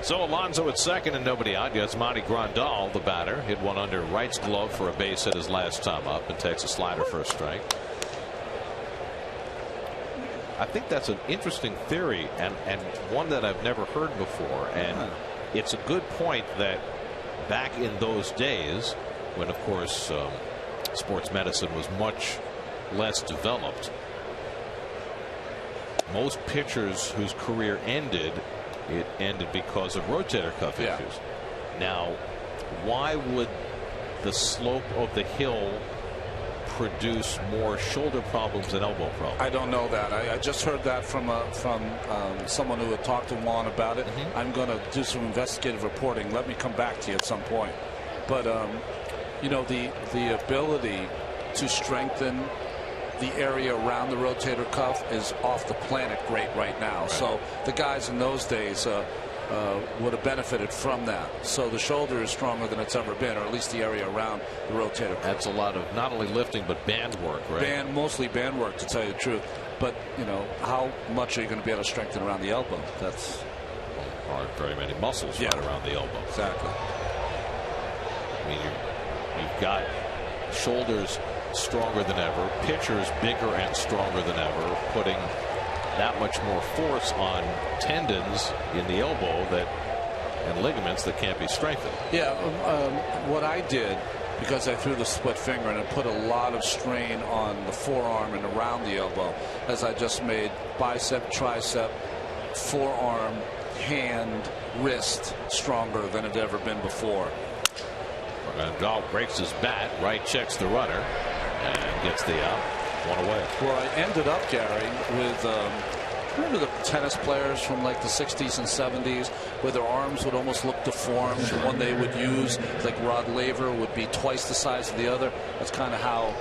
So Alonso at second and nobody out. Yasmani Grandal, the batter, hit one under right's glove for a base hit his last time up, and takes a slider for a strike. I think that's an interesting theory, and one that I've never heard before. And it's a good point that back in those days, when of course sports medicine was much less developed, most pitchers whose career ended, it ended because of rotator cuff issues. Now, why would the slope of the hill produce more shoulder problems than elbow problems? I don't know that. I just heard that from someone who had talked to Juan about it. I'm going to do some investigative reporting. Let me come back to you at some point. But you know, the ability to strengthen the area around the rotator cuff is off the planet great right now. So the guys in those days, would have benefited from that. So the shoulder is stronger than it's ever been, or at least the area around the rotator. That's a lot of not only lifting but band work, right? Mostly band work, to tell you the truth. But how much are you going to be able to strengthen around the elbow? That's aren't very many muscles right around the elbow. Exactly. I mean, you've got shoulders stronger than ever, pitchers bigger and stronger than ever, putting that much more force on tendons in the elbow and ligaments that can't be strengthened. Yeah, what I did, because I threw the split finger and it put a lot of strain on the forearm and around the elbow, as I just made bicep, tricep, forearm, hand, wrist stronger than it had ever been before. Golf breaks his bat, right checks the runner, and gets the out. One away. Well, I ended up, Gary, with remember the tennis players from like the 60s and 70s where their arms would almost look deformed. The one they would use, like Rod Laver, would be twice the size of the other. That's kind of how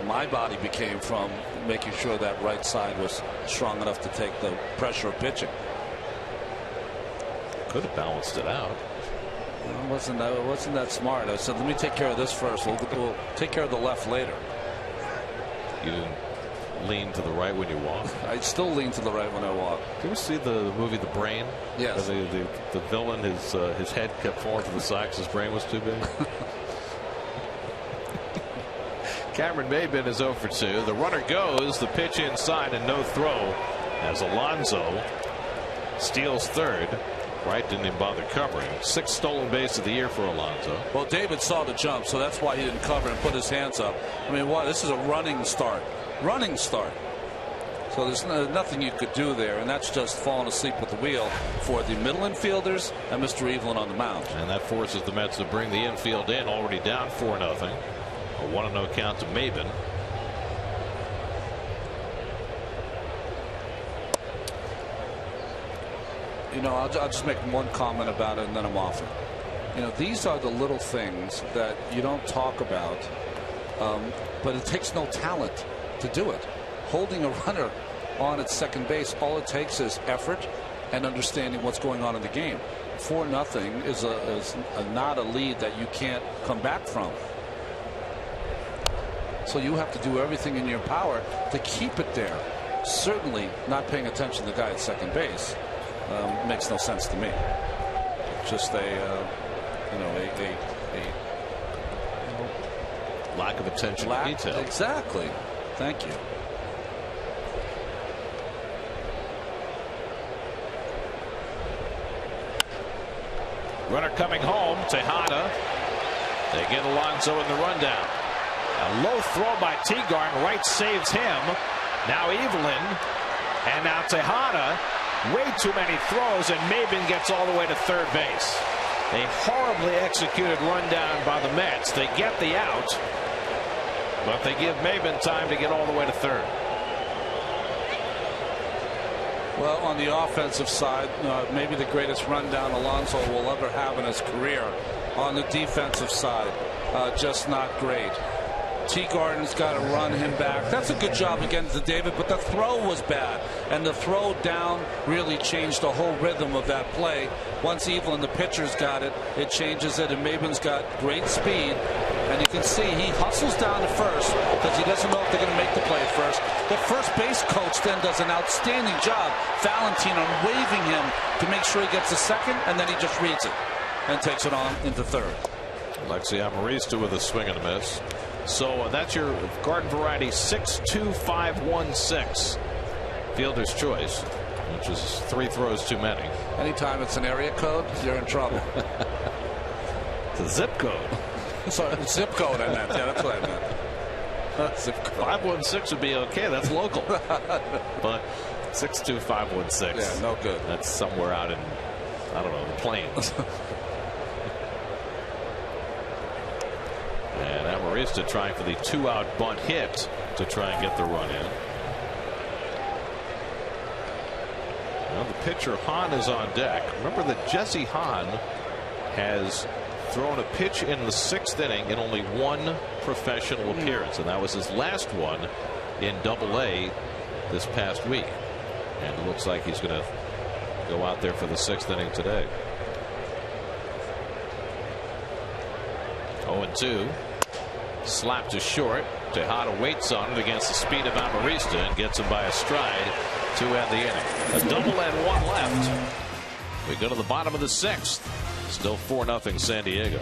my body became, from making sure that right side was strong enough to take the pressure of pitching. Could have balanced it out. It wasn't that smart. I said, let me take care of this first. We'll take care of the left later. You didn't lean to the right when you walk? I still lean to the right when I walk. Did you ever see the movie The Brain? Yes. The villain, his head kept falling to the side because his brain was too big. Cameron Maybin is 0 for 2. The runner goes, the pitch inside and no throw as Alonso steals third. Wright didn't even bother covering. 6th stolen base of the year for Alonso. Well, David saw the jump, so that's why he didn't cover and put his hands up. I mean, this is a running start. Running start. So there's nothing you could do there, and that's just falling asleep with the wheel for the middle infielders and Mr. Evelyn on the mound. And that forces the Mets to bring the infield in, already down 4-0. A 1-0 count to Maybin. I'll just make one comment about it and then I'm off it. These are the little things that you don't talk about, but it takes no talent to do it. Holding a runner on at second base, all it takes is effort and understanding what's going on in the game. 4-0 is not a lead that you can't come back from. So you have to do everything in your power to keep it there. Certainly not paying attention to the guy at second base. Makes no sense to me. Just a lack of attention to detail. Exactly. Thank you. Runner coming home. Tejada. They get Alonso in the rundown. A low throw by Teagarden. Wright saves him. Now Evelyn. And now Tejada. Way too many throws, and Maybin gets all the way to third base. A horribly executed rundown by the Mets. They get the out, but they give Maybin time to get all the way to third. Well, on the offensive side, maybe the greatest rundown Alonso will ever have in his career. On the defensive side, just not great. Teagarden's got to run him back. That's a good job against the David, but the throw was bad, and the throw down really changed the whole rhythm of that play. Once Evelyn, the pitcher's got it, it changes it, and Maybin's got great speed, and you can see he hustles down to first because he doesn't know if they're going to make the play at first. The first base coach then does an outstanding job, Valentine, on waving him to make sure he gets the second, and then he just reads it and takes it on into third. Alexi Amarista with a swing and a miss. So that's your garden variety 6-2-5-1-6 fielder's choice, which is 3 throws too many. Anytime it's an area code, you're in trouble. It's a zip code. Sorry, zip code I meant. Yeah, that's what I meant. Zip code. 516 would be okay. That's local. But 6-2-5-1-6. Yeah, no good. That's somewhere out in, I don't know, the plains. And Amarista trying for the 2-out bunt hit to try and get the run in. Well, the pitcher Hahn is on deck. Remember that Jesse Hahn has thrown a pitch in the 6th inning in only 1 professional appearance, and that was his last one in Double-A this past week. And it looks like he's going to go out there for the 6th inning today. 0-2. Slapped to short. Tejada waits on it against the speed of Amarista and gets him by a stride to end the inning. A double and 1 left. We go to the bottom of the 6th. Still 4-0 San Diego.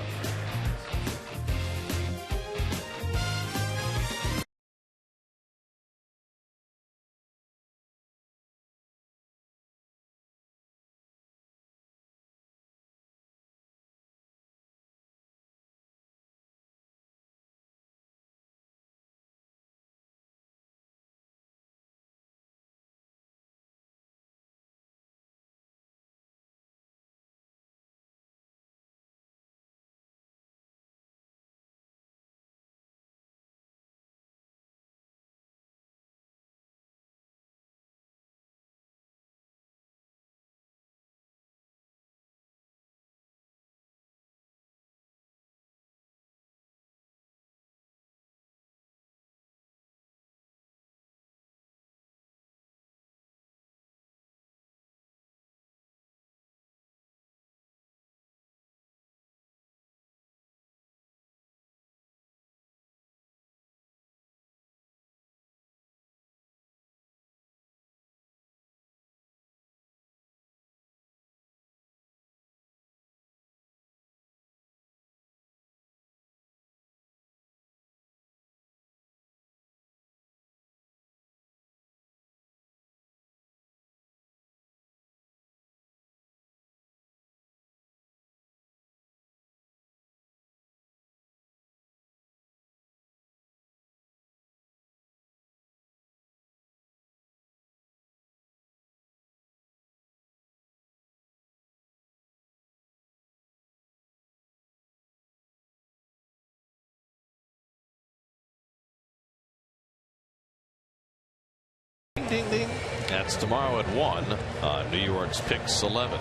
Ding, ding. That's tomorrow at 1 on New York's Picks 11.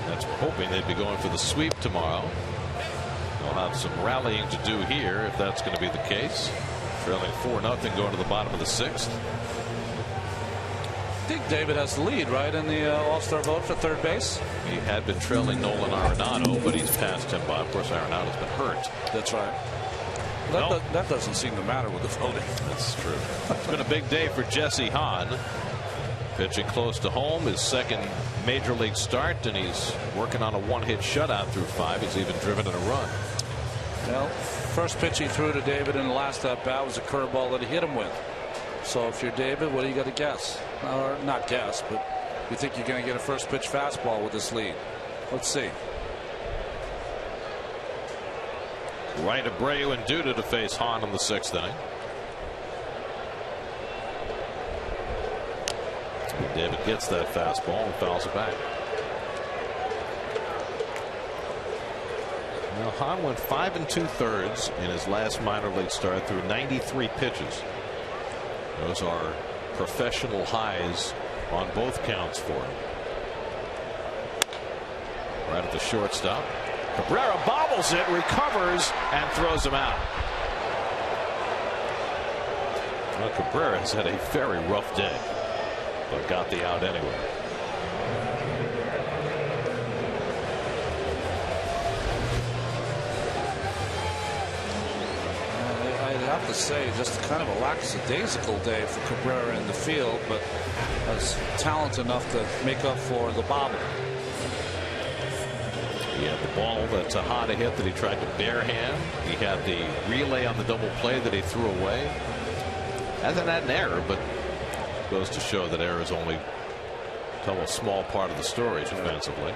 That's hoping they'd be going for the sweep tomorrow. They'll have some rallying to do here if that's going to be the case. Trailing 4-0 going to the bottom of the 6th. I think David has the lead, right, in the All-Star vote for third base. He had been trailing Nolan Arenado, but he's passed him by. Of course, Arenado's been hurt. That's right. That doesn't seem to matter with the voting. That's true. It's been a big day for Jesse Hahn. Pitching close to home, his 2nd major league start, and he's working on a 1-hit shutout through 5. He's even driven in a run. Well, first pitch he threw to David in the last at bat was a curveball that he hit him with. So if you're David, what do you got to guess? Or not guess, but you think you're going to get a first pitch fastball with this lead. Let's see. Right, Abreu and Duda to face Hahn in the 6th inning. David gets that fastball and fouls it back. Now Hahn went 5 2/3 in his last minor league start through 93 pitches. Those are professional highs on both counts for him. Right at the shortstop. Cabrera bobbles it, recovers, and throws him out. Well, Cabrera has had a very rough day, but got the out anyway. I'd have to say, just kind of a lackadaisical day for Cabrera in the field, but has talent enough to make up for the bobble. He had the ball that Tejada hit that he tried to barehand. He had the relay on the double play that he threw away. Hasn't had an error, but goes to show that error is only a small part of the story defensively.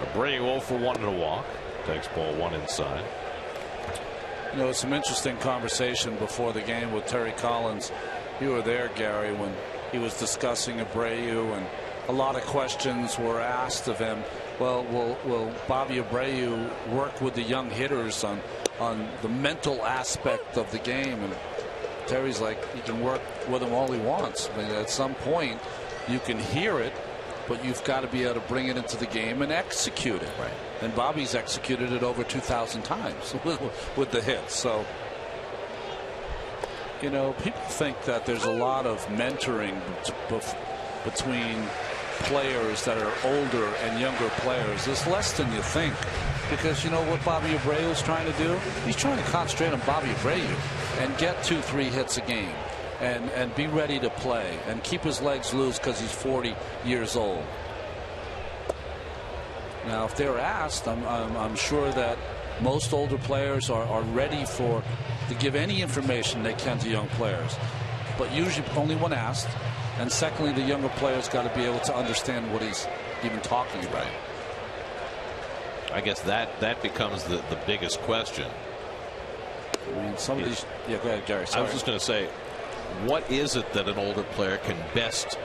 Abreu 0 for 1 and a walk. Takes ball 1 inside. You know, it's some interesting conversation before the game with Terry Collins. You were there, Gary, when he was discussing Abreu, and a lot of questions were asked of him. Well, will Bobby Abreu work with the young hitters on the mental aspect of the game? And Terry's like, you can work with him all he wants. I mean, at some point, you can hear it, but you've got to be able to bring it into the game and execute it. Right. And Bobby's executed it over 2,000 times with the hits. So You know, people think that there's a lot of mentoring between players that are older and younger players. There's less than you think, because you know what Bobby Abreu is trying to do? He's trying to concentrate on Bobby Abreu and get 2-3 hits a game and be ready to play and keep his legs loose because he's 40 years old. Now, if they're asked, I'm sure that most older players are ready to give any information they can to young players, but usually only when asked. And secondly, the younger players got to be able to understand what he's even talking about. I guess that becomes the biggest question. I mean, some of these. Yeah, go ahead, Gary. Sorry. I was just going to say, what is it that an older player can best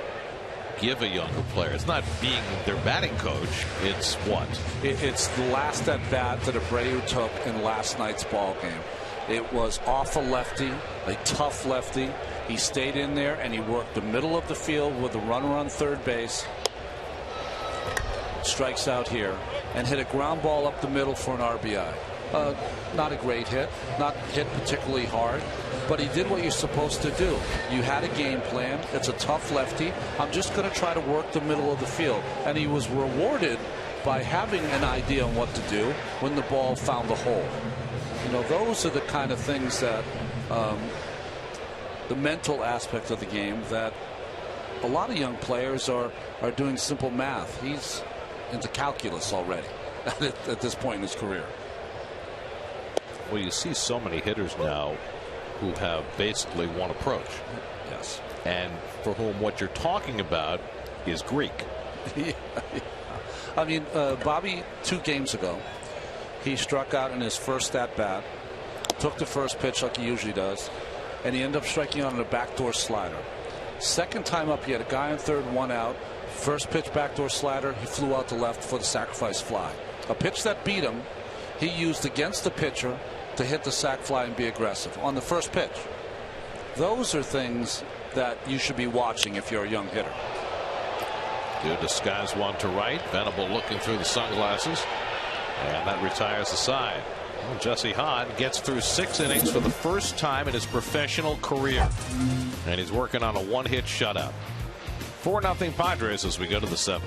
give a younger player? It's not being their batting coach. It's what? It's the last at bat that Abreu took in last night's ball game. It was off a lefty, a tough lefty. He stayed in there and he worked the middle of the field with a runner on third base. Strikes out here and hit a ground ball up the middle for an RBI. Not a great hit, not hit particularly hard, but he did what you're supposed to do. You had a game plan. It's a tough lefty. I'm just going to try to work the middle of the field. And he was rewarded by having an idea on what to do when the ball found the hole. You know, those are the kind of things that the mental aspect of the game that a lot of young players are doing simple math. He's into calculus already at this point in his career. Well, you see so many hitters now who have basically one approach. Yes. And for whom what you're talking about is Greek. Yeah. I mean, Bobby, 2 games ago, he struck out in his first at bat, took the first pitch like he usually does, and he ended up striking out on a backdoor slider. Second time up, he had a guy on third, 1 out. First pitch, backdoor slider, he flew out to left for the sacrifice fly. A pitch that beat him, he used against the pitcher to hit the sac fly and be aggressive on the first pitch. Those are things that you should be watching if you're a young hitter. Good disguise one to right. Venable looking through the sunglasses. And that retires the side. Well, Jesse Hahn gets through 6 innings for the first time in his professional career. And he's working on a 1-hit shutout. 4-0 Padres as we go to the 7th.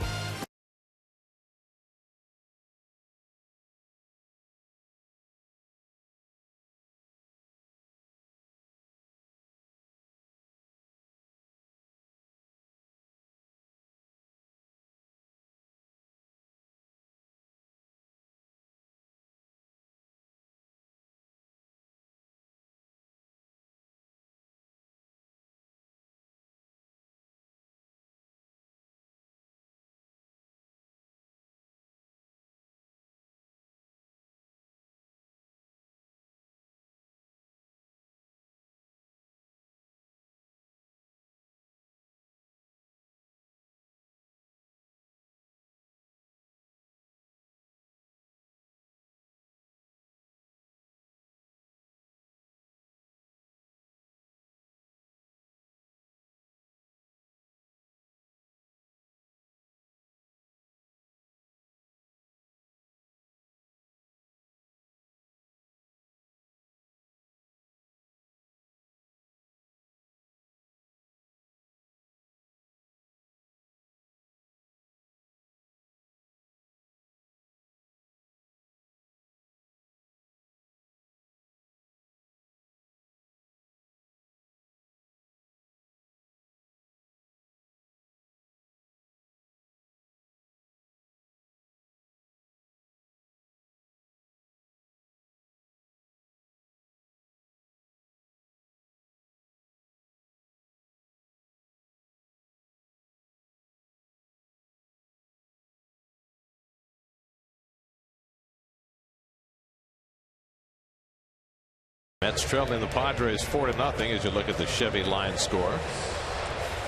Mets trailing the Padres 4-0 as you look at the Chevy line score.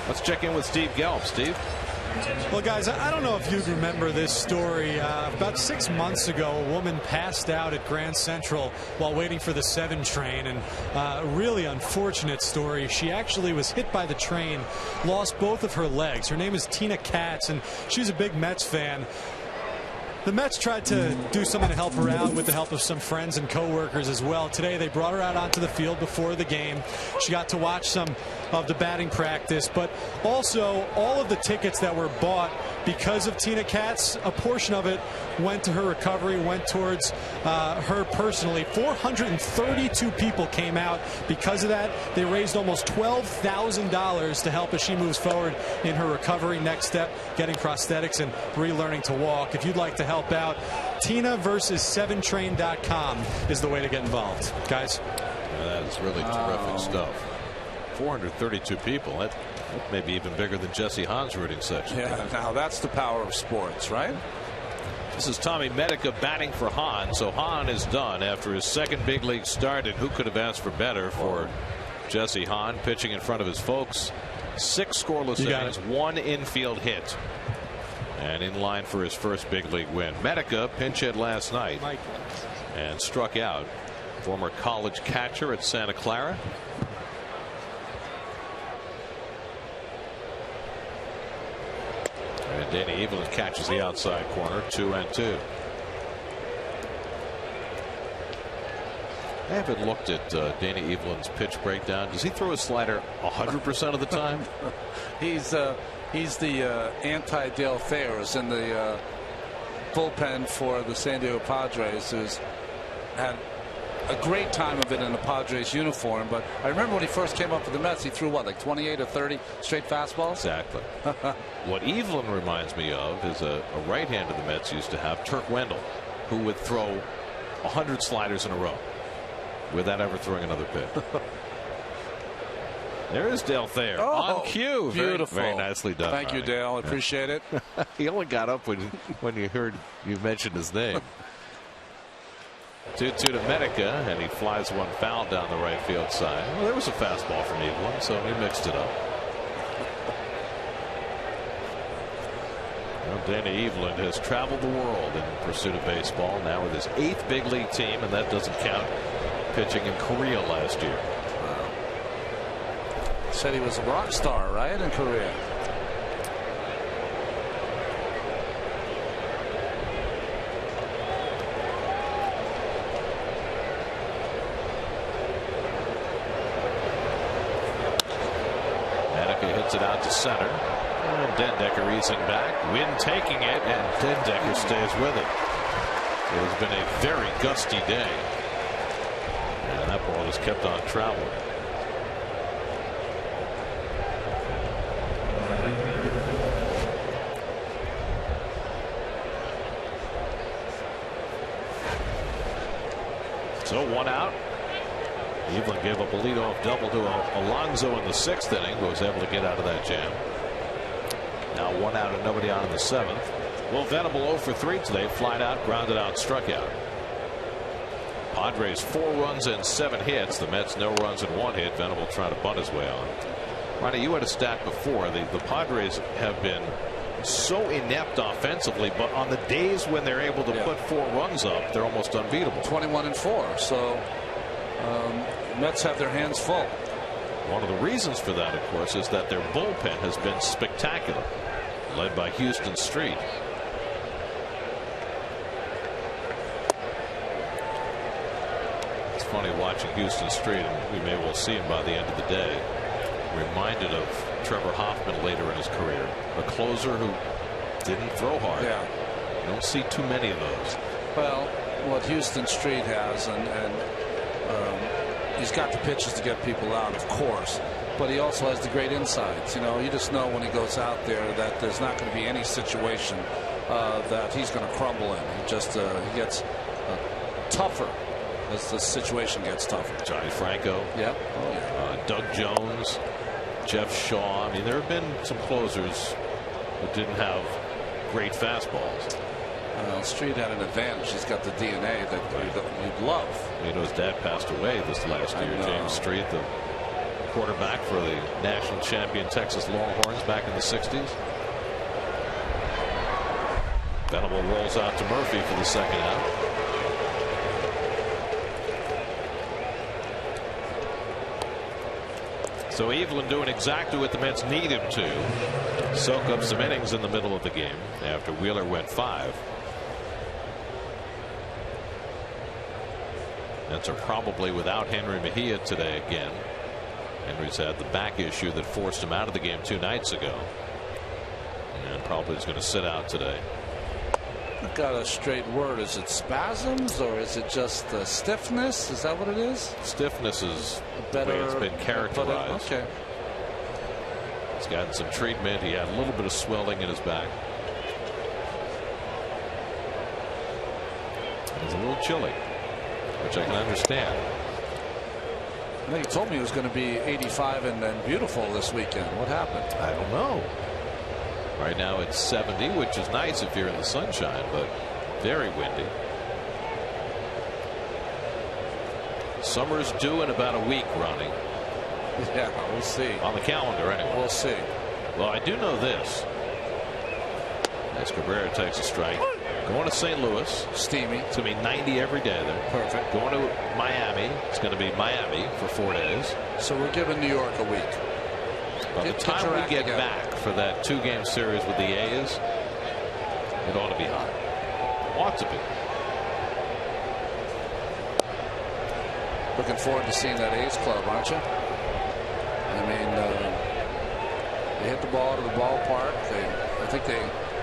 Let's check in with Steve Gelb. Steve. Well, guys, I don't know if you remember this story. About 6 months ago, a woman passed out at Grand Central while waiting for the 7 train, and a really unfortunate story. She actually was hit by the train, lost both of her legs. Her name is Tina Katz, and she's a big Mets fan. The Mets tried to do something to help her out with the help of some friends and coworkers as well. Today they brought her out onto the field before the game. She got to watch some of the batting practice, but also all of the tickets that were bought because of Tina Katz, a portion of it went to her recovery, went towards her personally. 432 people came out because of that. They raised almost $12,000 to help as she moves forward in her recovery. Next step, getting prosthetics and relearning to walk. If you'd like to help out, Tina versus 7train.com is the way to get involved. Guys. Yeah, that is really terrific stuff. 432 people. That may be even bigger than Jesse Hahn's rooting section. Yeah, now that's the power of sports, right? This is Tommy Medica batting for Hahn. So Hahn is done after his second big league start, and who could have asked for better for Jesse Hahn, pitching in front of his folks. 6 scoreless innings, 1 infield hit, and in line for his first big league win. Medica pinch hit last night and struck out. Former college catcher at Santa Clara. And Danny Evelyn catches the outside corner, 2-2. I haven't looked at Danny Evelyn's pitch breakdown. Does he throw his slider 100% of the time? He's the anti-Dale Thayers in the bullpen for the San Diego Padres, who's had a great time of it in the Padres uniform. But I remember when he first came up for the Mets, he threw what, like 28 or 30 straight fastballs? Exactly. What Evelyn reminds me of is a right-hander the Mets used to have, Turk Wendell, who would throw 100 sliders in a row without ever throwing another pitch. There is Dale Thayer on cue. Beautiful. Very nicely done. Thank you, Dale. I appreciate it. He only got up when you heard you mentioned his name. 2-2 to Medica, and he flies one foul down the right field side. Well, there was a fastball from Evelyn, so he mixed it up. Well, Danny Evelyn has traveled the world in pursuit of baseball, now with his 8th big league team, and that doesn't count pitching in Korea last year. Said he was a rock star, right, in Korea. Medica hits it out to center. And Dendecker easing back. Wynn taking it, and Dendecker stays with it. It has been a very gusty day. And that ball is kept on traveling. So 1 out. Evelyn gave up a leadoff double to Alonso in the 6th inning, but was able to get out of that jam. Now 1 out and nobody on in the 7th. Will Venable 0 for 3 today. Flied out, grounded out, struck out. Padres 4 runs and 7 hits. The Mets no runs and 1 hit. Venable trying to bunt his way on. Ronnie, you had a stat before. The Padres have been so inept offensively, but on the days when they're able to put 4 runs up, they're almost unbeatable. 21-4. So Mets have their hands full. One of the reasons for that, of course, is that their bullpen has been spectacular, led by Houston Street. It's funny watching Houston Street, and we may well see him by the end of the day. Reminded of Trevor Hoffman later in his career, a closer who didn't throw hard. Yeah, you don't see too many of those. Well, what Houston Street has, and he's got the pitches to get people out, of course, but he also has the great insides. You know, you just know when he goes out there that there's not going to be any situation that he's going to crumble in. He just he gets tougher as the situation gets tougher. Johnny Franco. Yep. Doug Jones, Jeff Shaw. I mean, there have been some closers who didn't have great fastballs. Street had an advantage. He's got the DNA that you'd love. You know, his dad passed away this last year. James Street, the quarterback for the national champion Texas Longhorns back in the 60s. Venable rolls out to Murphy for the 2nd out. So Evelyn doing exactly what the Mets need him to. Soak up some innings in the middle of the game after Wheeler went 5. Mets are probably without Henry Mejia today again. Henry's had the back issue that forced him out of the game 2 nights ago, and probably is going to sit out today. I've got a straight word. Is it spasms or is it just stiffness? Is that what it is? Stiffness is the way it's been characterized. Okay. He's gotten some treatment. He had a little bit of swelling in his back. It's a little chilly, which I can understand. I think he told me it was going to be 85 and beautiful this weekend. What happened? I don't know. Right now it's 70, which is nice if you're in the sunshine, but very windy. Summer's due in about a week, Ronnie. Yeah, we'll see. On the calendar, anyway. We'll see. Well, I do know this. As Cabrera takes a strike. Going to St. Louis. Steamy. It's going to be 90 every day there. Perfect. Going to Miami. It's going to be Miami for 4 days. So we're giving New York a week. By the time we get back for that 2-game series with the A's, it ought to be hot. Ought to be. Looking forward to seeing that A's club, aren't you? I mean, they hit the ball to the ballpark. I think they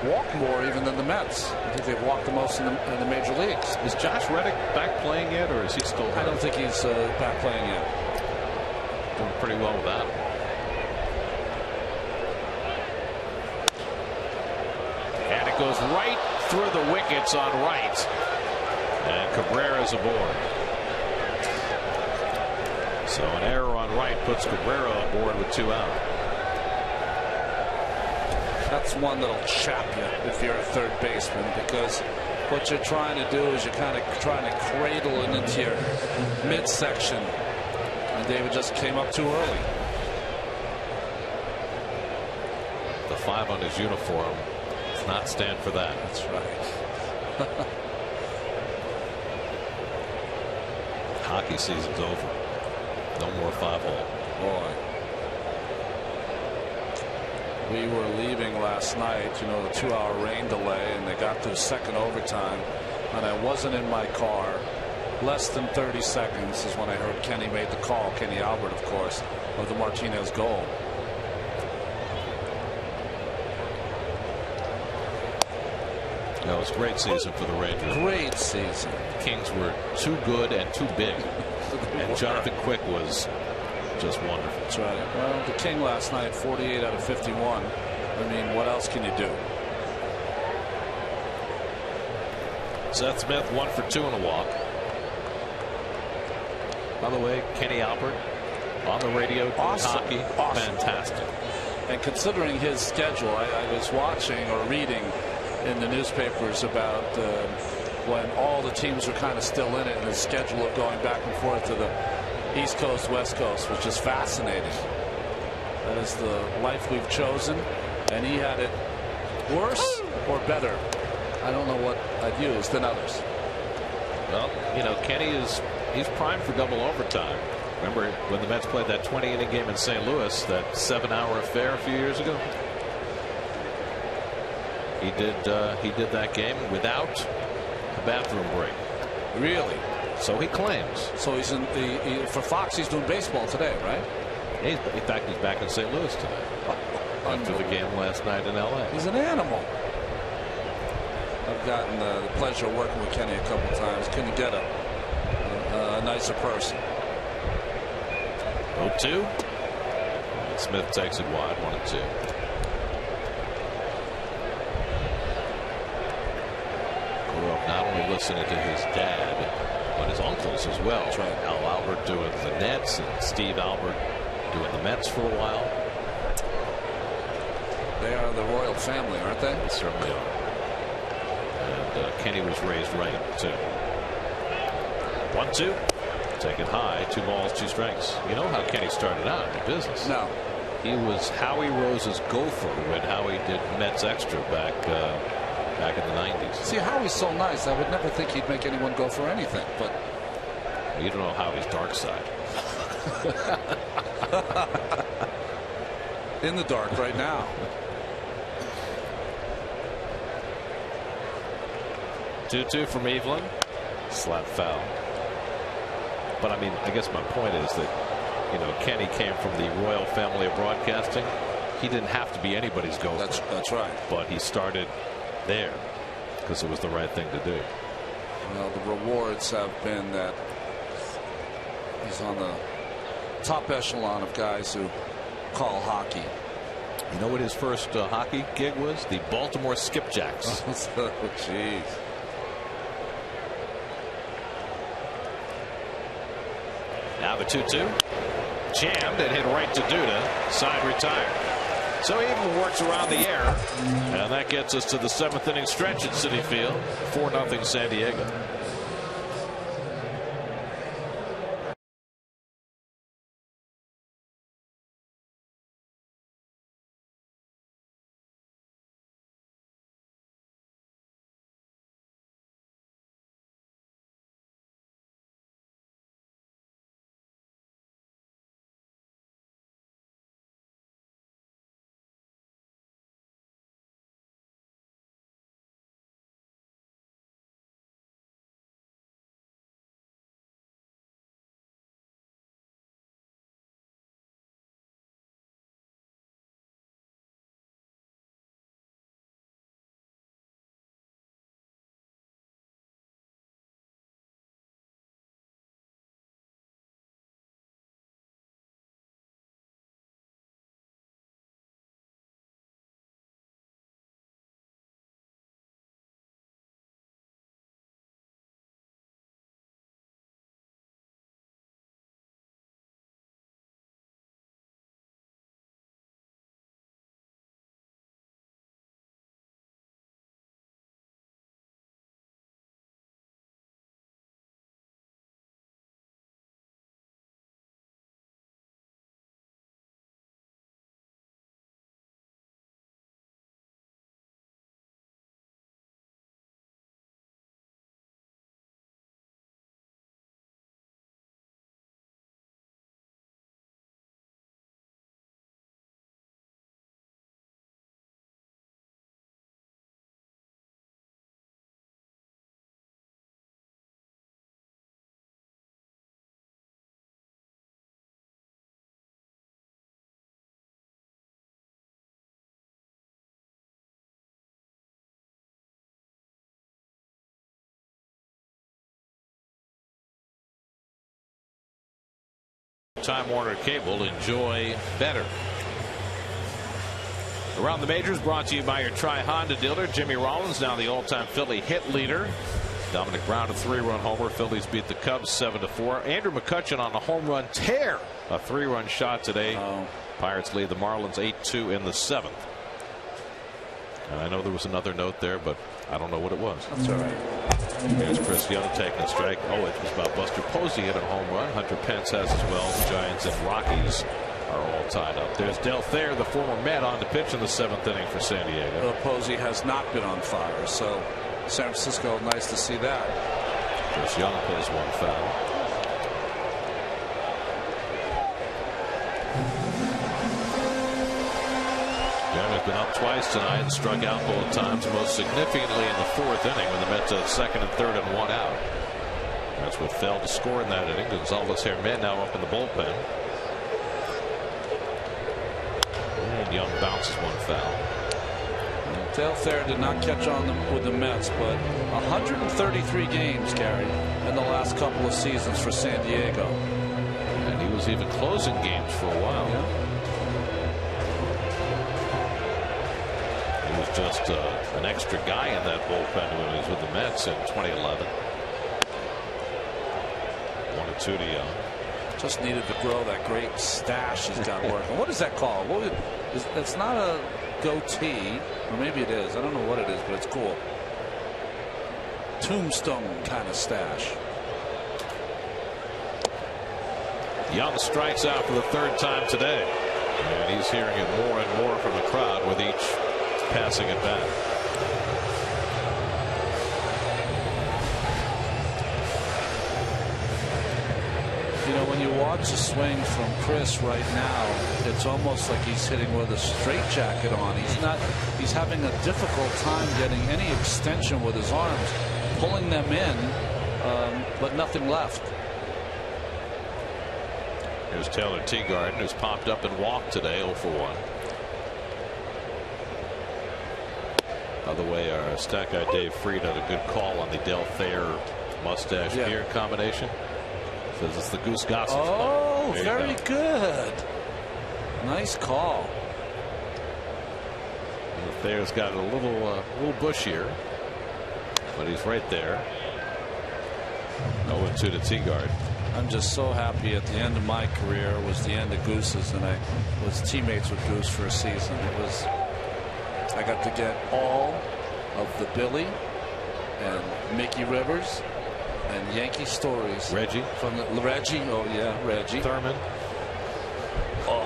walk more even than the Mets. I think they've walked the most in the major leagues. Is Josh Reddick back playing yet, or is he still hurt? I don't think he's back playing yet. Doing pretty well with that. And it goes right through the wickets on right. And Cabrera's aboard. So an error on right puts Cabrera aboard with 2 out. That's one that'll chap you if you're a third baseman, because what you're trying to do is you're kind of trying to cradle it into your midsection, and David just came up too early. The 5 on his uniform does not stand for that. That's right. Hockey season's over. No more 5-hole. Boy. We were leaving last night, you know, the 2-hour rain delay, and they got to second overtime, and I wasn't in my car. Less than 30 seconds is when I heard Kenny made the call, Kenny Albert, of course, of the Martinez goal. That was a great season for the Rangers. Great season. The Kings were too good and too big. And Jonathan Quick was just wonderful. That's right. Well, the King last night, 48 out of 51. I mean, what else can you do? Seth Smith 1 for 2 and a walk. By the way, Kenny Albert on the radio, awesome. hockey, Awesome. fantastic. And considering his schedule, I was watching or reading in the newspapers about when all the teams were kind of still in it, and the schedule of going back and forth to the East Coast, West Coast was just fascinating. That is the life we've chosen, and he had it worse or better. I don't know what I'd use than others. Well, you know, Kenny he's primed for double overtime. Remember when the Mets played that 20-inning game in St. Louis, that 7-hour affair a few years ago? He did that game without a bathroom break. Really? So he claims. So he's for Fox. He's doing baseball today, right? In fact, he's back in St. Louis today. After the game last night in L.A. He's an animal. I've gotten the pleasure of working with Kenny a couple times. Couldn't get a nicer person. 0-2. Smith takes it wide. 1-2. Grew up not only listening to his dad, but his uncles as well. That's right. Al Albert doing the Nets and Steve Albert doing the Mets for a while. They are the royal family, aren't they? They certainly are. And Kenny was raised right, too. 1-2. Take it high. 2 balls, 2 strikes. You know how Kenny started out in the business. No. He was Howie Rose's gopher when Howie did Mets Extra back in the 90s. See, Howie's so nice. I would never think he'd make anyone go for anything, but you don't know Howie's dark side. In the dark right now. 2-2 from Evelyn. Slap foul. But I mean, I guess my point is that, you know, Kenny came from the royal family of broadcasting. He didn't have to be anybody's gopher. That's right. But he started there because it was the right thing to do. Well, the rewards have been that he's on the top echelon of guys who call hockey. You know what his first hockey gig was? The Baltimore Skipjacks. Oh, jeez. Now the 2-2. Jammed and hit right to Duda. Side retired. So he even works around the air. And that gets us to the 7th inning stretch at Citi Field. 4-0 San Diego. Time Warner Cable. Enjoy better. Around the Majors brought to you by your Tri-Honda dealer. Jimmy Rollins now the all-time Philly hit leader. Dominic Brown a 3-run homer. Phillies beat the Cubs 7-4. Andrew McCutchen on a home run tear. A 3-run shot today. Pirates lead the Marlins 8-2 in the 7th. And I know there was another note there, but I don't know what it was. That's all right. Here's Chris Young taking a strike. Oh, it was about Buster Posey hit a home run. Hunter Pence has as well. The Giants and Rockies are all tied up. There's Del Thayer, the former Met, on to pitch in the 7th inning for San Diego. Well, Posey has not been on fire, so San Francisco, nice to see that. Chris Young pulls one foul. Young has been up twice tonight and struck out both times, most significantly in the 4th inning when the Mets had 2nd and 3rd and 1 out. That's what failed to score in that inning. Gonzalez Herman now up in the bullpen. And Young bounces one foul. Del Thayer did not catch on with the Mets, but 133 games, Gary, in the last couple of seasons for San Diego. And he was even closing games for a while. Yeah. He was just an extra guy in that bullpen when he was with the Mets in 2011. 1-2 to Young. Just needed to grow that great stash he's got working. What is that called? It's not a goatee, or maybe it is. I don't know what it is, but it's cool. Tombstone kind of stash. Young strikes out for the 3rd time today, and he's hearing it more and more from the crowd with each passing at bat. You know, when you watch the swing from Chris right now, it's almost like he's hitting with a straitjacket on. He's having a difficult time getting any extension with his arms, pulling them in, but nothing left. Here's Taylor Teagarden, who's popped up and walked today, 0 for 1. By the way, our stat guy Dave Freed had a good call on the Del Thayer mustache beard combination. Says it's the Goose Gossip. Oh, very good. Nice call. And Thayer's got a little bushier, but he's right there. 0-2 to Teagarden. I'm just so happy at the end of my career was the end of Goose's, and I was teammates with Goose for a season. I got to get all of the Billy and Mickey Rivers and Yankee stories. Reggie. From the Reggie. Oh yeah, Reggie. Thurman. Oh.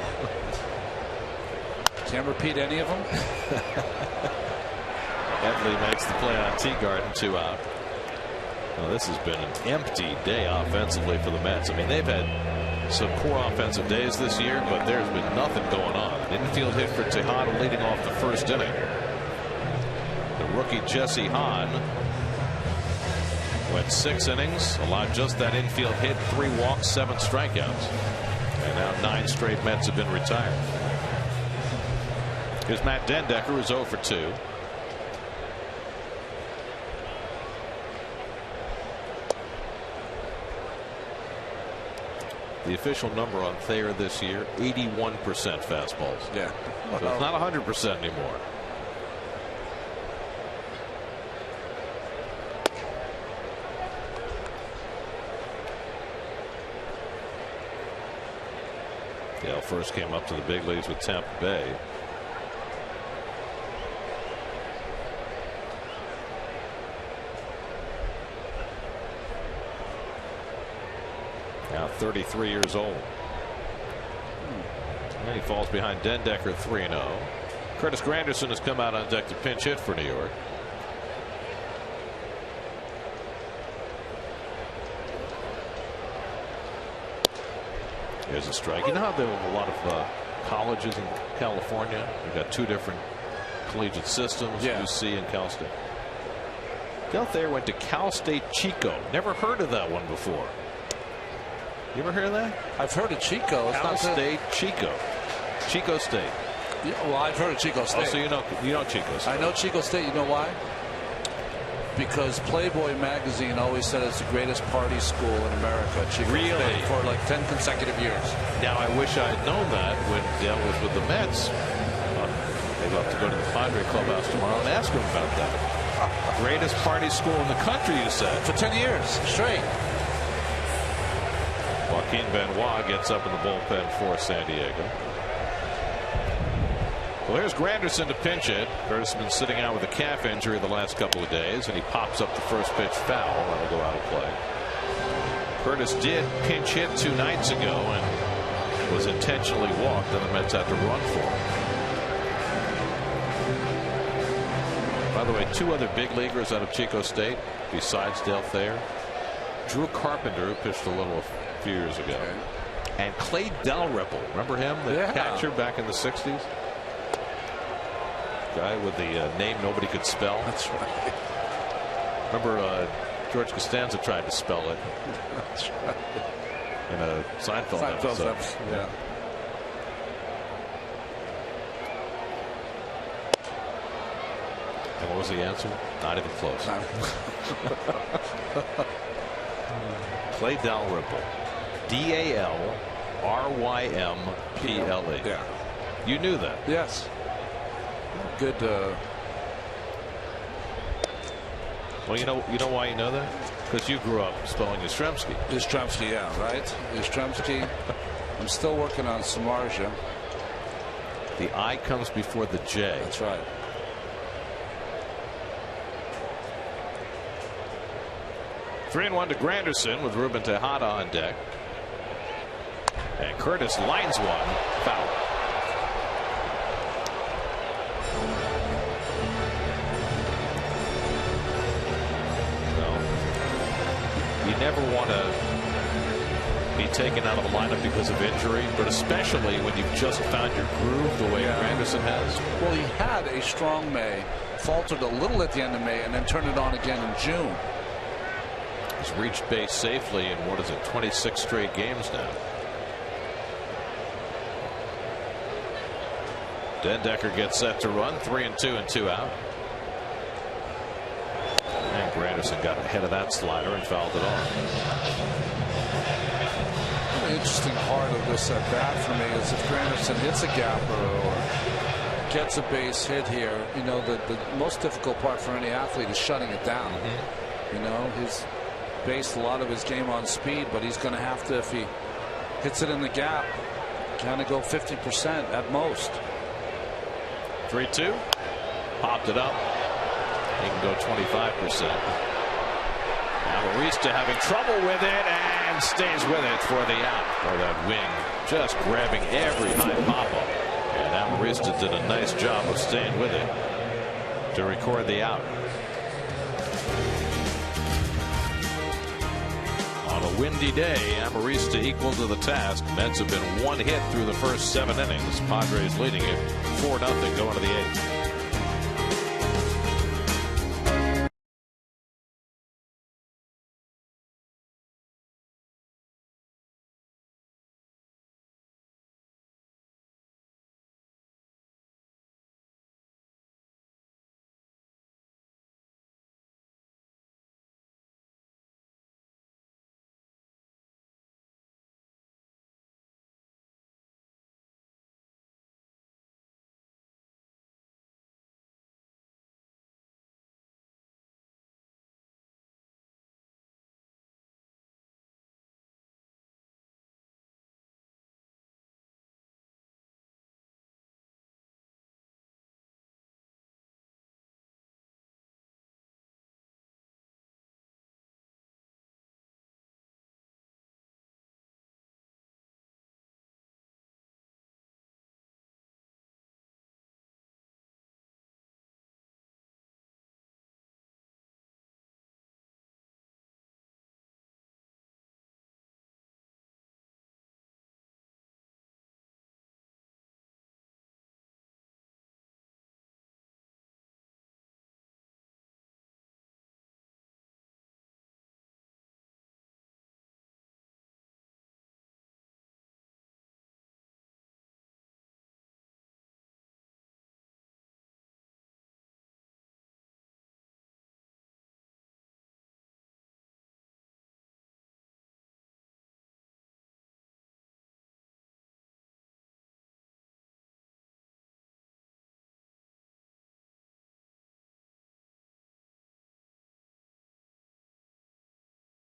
Can't repeat any of them. Headley makes the play on Teagarden, 2 out. Well, this has been an empty day offensively for the Mets. I mean, they've had some poor offensive days this year, but there's been nothing going on. Infield hit for Tejada leading off the first inning. The rookie Jesse Hahn went 6 innings, allowed just that infield hit, 3 walks, 7 strikeouts. And now 9 straight Mets have been retired. Here's Matt Dendecker, who's 0 for 2. The official number on Thayer this year, 81% fastballs. Yeah. So it's not 100% anymore. Dale first came up to the big leagues with Tampa Bay. Now 33 years old. And he falls behind Dendecker 3-0. Curtis Granderson has come out on deck to pinch hit for New York. Here's a strike. You know how there are a lot of colleges in California? We've got 2 different collegiate systems, UC and Cal State. Del Thayer went to Cal State Chico. Never heard of that one before. You ever heard of that? I've heard of Chico. It's Cal State Chico. Chico State. Yeah, well, I've heard of Chico State. Oh, so you know Chico State. I know Chico State. You know why? Because Playboy magazine always said it's the greatest party school in America. Chico State, for like 10 consecutive years. Now I wish I had known that when Dale was with the Mets. Maybe I'll have to go to the Padres clubhouse tomorrow and ask him about that. Greatest party school in the country, you said. For 10 years straight. Joaquin Benoit gets up in the bullpen for San Diego. Well, here's Granderson to pinch it. Curtis has been sitting out with a calf injury the last couple of days, and he pops up the first pitch foul. That'll go out of play. Curtis did pinch hit 2 nights ago and was intentionally walked, and the Mets had to run for him. By the way, 2 other big leaguers out of Chico State besides Del Thayer. Drew Carpenter, who pitched a little a few years ago, and Clay Dalrymple. Remember him, the catcher back in the 60s? Guy with the name nobody could spell. That's right. Remember George Costanza tried to spell it. That's right. In a Seinfeld episode. Yeah. And what was the answer? Not even close. Clay Dalrymple. Dalrymple. Yeah. You knew that? Yes. Good. Well, you know why you know that? Because you grew up spelling Yastrzemski. Yastrzemski, yeah, right. Yastrzemski. I'm still working on Samardzija. The I comes before the J. That's right. Three and 1 to Granderson with Ruben Tejada on deck. And Curtis lines one. Foul. You never want to be taken out of the lineup because of injury, but especially when you've just found your groove the way Granderson has. Well, he had a strong May, faltered a little at the end of May, and then turned it on again in June. He's reached base safely in, 26 straight games now. Dendecker gets set to run. 3-2 and 2 out. And Granderson got ahead of that slider and fouled it off. The interesting part of this at bat for me is if Granderson hits a gapper or gets a base hit here, you know, the most difficult part for any athlete is shutting it down. You know, he's based a lot of his game on speed, but he's going to have to, if he hits it in the gap, kind of go 50% at most. 3-2. Popped it up. He can go 25%. Now Arista having trouble with it and stays with it for the out. Or that wing just grabbing every high pop-up. And Amarista did a nice job of staying with it to record the out. On a windy day, Amarista equal to the task. Mets have been one hit through the first 7 innings. Padres leading it 4-0 going to the 8th.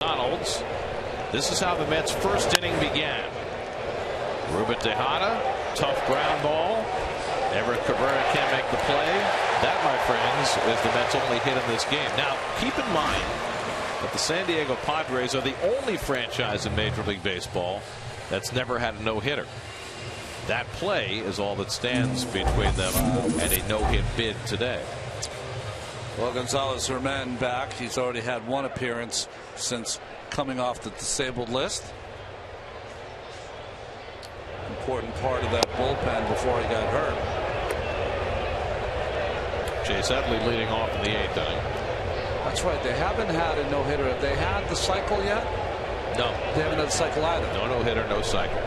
Donalds. This is how the Mets' first inning began. Ruben Tejada, tough ground ball. Everett Cabrera can't make the play. That, my friends, is the Mets' only hit in this game. Now, keep in mind that the San Diego Padres are the only franchise in Major League Baseball that's never had a no-hitter. That play is all that stands between them and a no-hit bid today. Well, Gonzalez Herman back. He's already had one appearance since coming off the disabled list. Important part of that bullpen before he got hurt. Chase Headley leading off in the 8th inning. That's right. They haven't had a no-hitter. Have they had the cycle yet? No. They haven't had the cycle either. No no-hitter, no cycle.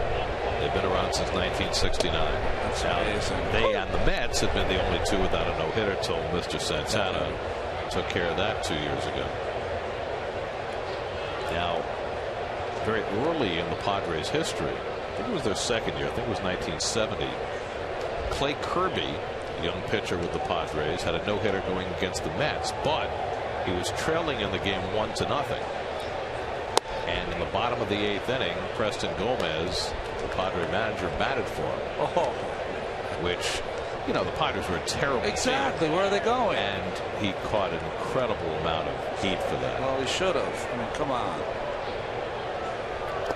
They've been around since 1969. That's amazing. They and the Mets have been the only two without a no-hitter till Mr. Santana took care of that 2 years ago. Now, very early in the Padres' history, I think it was their second year, I think it was 1970, Clay Kirby, a young pitcher with the Padres, had a no-hitter going against the Mets, but he was trailing in the game 1-0. And in the bottom of the 8th inning, Preston Gomez, the Padre manager, batted for him. Oh. Which, you know, the Padres were a terrible Exactly. team. Where are they going? And he caught an incredible amount of heat for that. Well, he should have. I mean, come on.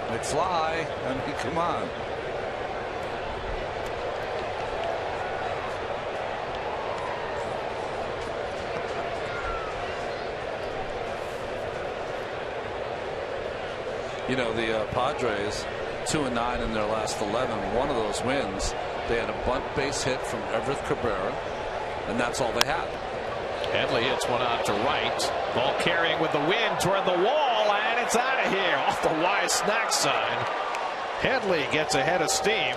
McFly. I mean, come on. You know, the Padres 2-9 in their last 11. One of those wins, they had a bunt base hit from Everett Cabrera, and that's all they had. Headley hits one out to right. Ball carrying with the wind toward the wall, and it's out of here off the Y snack sign. Headley gets ahead of steam.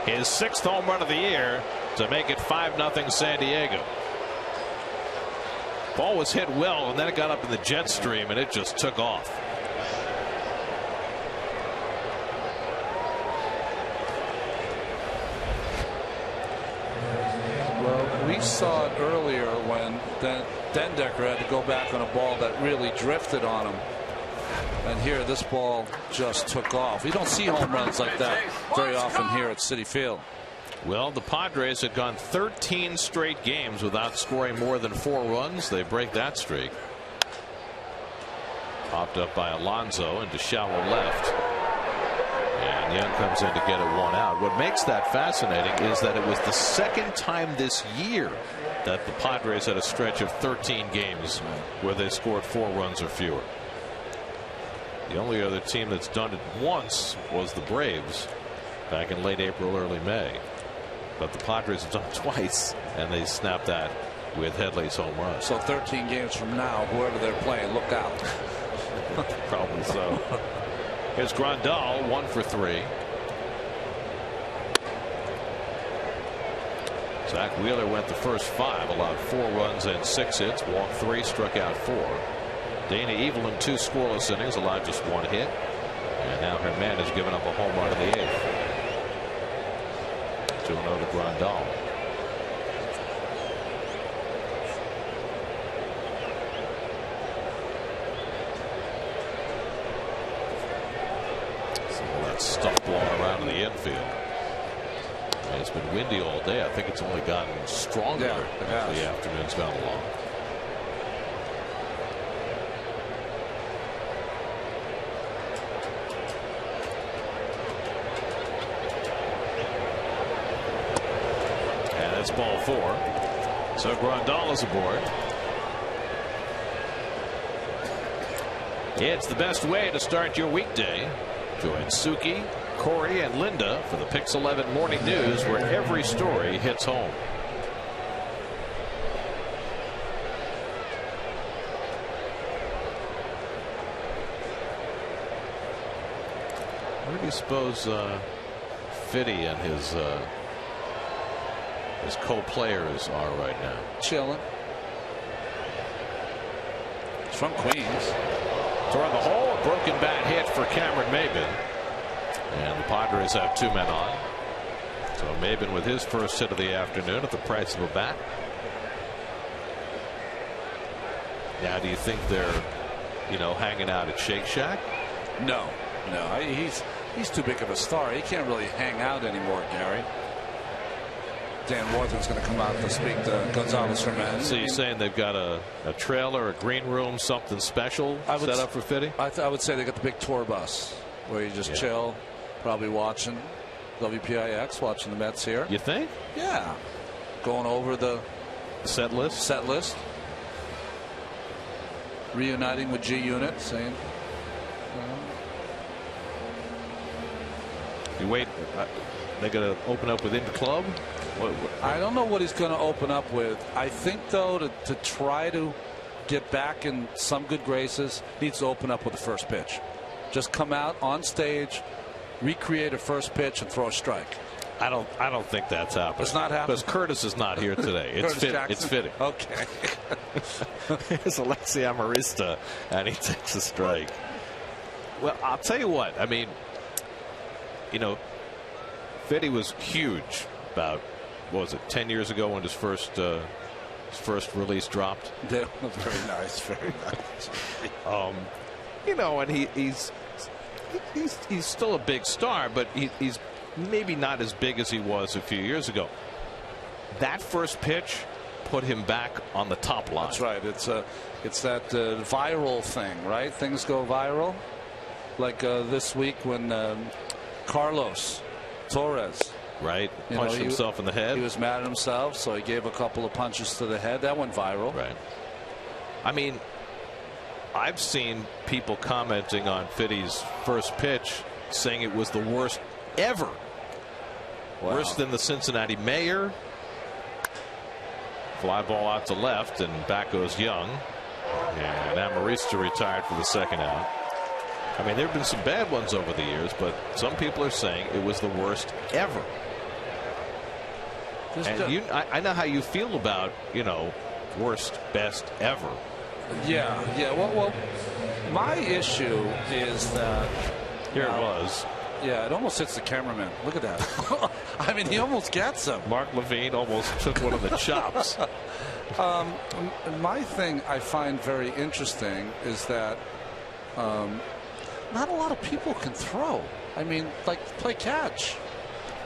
His 6th home run of the year. to make it 5-0 San Diego. Ball was hit well, and then it got up in the jet stream, and it just took off. Well, we saw it earlier when Dendecker had to go back on a ball that really drifted on him. And here, this ball just took off. You don't see home runs like that very often here at Citi Field. Well, the Padres had gone 13 straight games without scoring more than 4 runs. They break that streak. Popped up by Alonso into shallow left. And Young comes in to get it 1 out. What makes that fascinating is that it was the second time this year that the Padres had a stretch of 13 games where they scored 4 runs or fewer. The only other team that's done it once was the Braves back in late April, early May. But the Padres have done it twice, and they snapped that with Headley's home run. So 13 games from now, whoever they're playing, look out. Probably so. Here's Grandal, 1 for 3. Zach Wheeler went the first 5, allowed 4 runs and 6 hits, walked 3, struck out 4. Dana Evelyn 2 scoreless innings, allowed just 1 hit. And now Herman has given up a home run in the 8th. 2-0 to Grandal. Some of that stuff blowing around in the infield. And it's been windy all day. I think it's only gotten stronger as the afternoon's gone along. It's ball 4. So Grandal is aboard. It's the best way to start your weekday. Join Suki, Corey, and Linda for the Pix 11 Morning News, where every story hits home. Where do you suppose Fitty and his co-players are right now? Chilling. It's from Queens. Toward the hole, a broken bat hit for Cameron Maybin. And the Padres have 2 men on. So Maybin with his first hit of the afternoon at the price of a bat. Now, do you think they're, hanging out at Shake Shack? No. He's too big of a star. He can't really hang out anymore, Gary. Dan Wharton's going to come out to speak to Gonzalez Herman. So you're saying they've got a trailer, a green room, something special set up for Fitty? I would say they got the big tour bus where you just chill, probably watching WPIX, watching the Mets here. You think? Yeah. Going over the set list. Reuniting with G Unit, saying. You wait. They're going to open up with In Club? What? I don't know what he's going to open up with. I think, though, to try to get back in some good graces, needs to open up with the first pitch. Just come out on stage, recreate a first pitch, and throw a strike. I don't think that's happening. It's not happening. Because Curtis is not here today. It's Fitty. Okay. Here's Alexi Amarista, and he takes a strike. Well, I'll tell you what. I mean, Fitty was huge about, 10 years ago when his first release dropped. Yeah, very nice, very nice. And he's still a big star, but he's maybe not as big as he was a few years ago. That first pitch put him back on the top line. That's right. It's that viral thing, right? Things go viral. Like this week when Carlos Torres, right, punched himself in the head. He was mad at himself, so he gave a couple of punches to the head. That went viral. Right. I mean, I've seen people commenting on Fitty's first pitch saying it was the worst ever. Wow. Worse than the Cincinnati Mayor. Fly ball out to left, and back goes Young. And Amarista retired for the second out. I mean, there have been some bad ones over the years, but some people are saying it was the worst ever. And I know how you feel about, worst, best ever. Yeah. Well, my issue is that here it was. Yeah, it almost hits the cameraman. Look at that. I mean, he almost gets him. Mark Levine almost took one of the chops. My thing I find very interesting is that not a lot of people can throw. I mean, like play catch.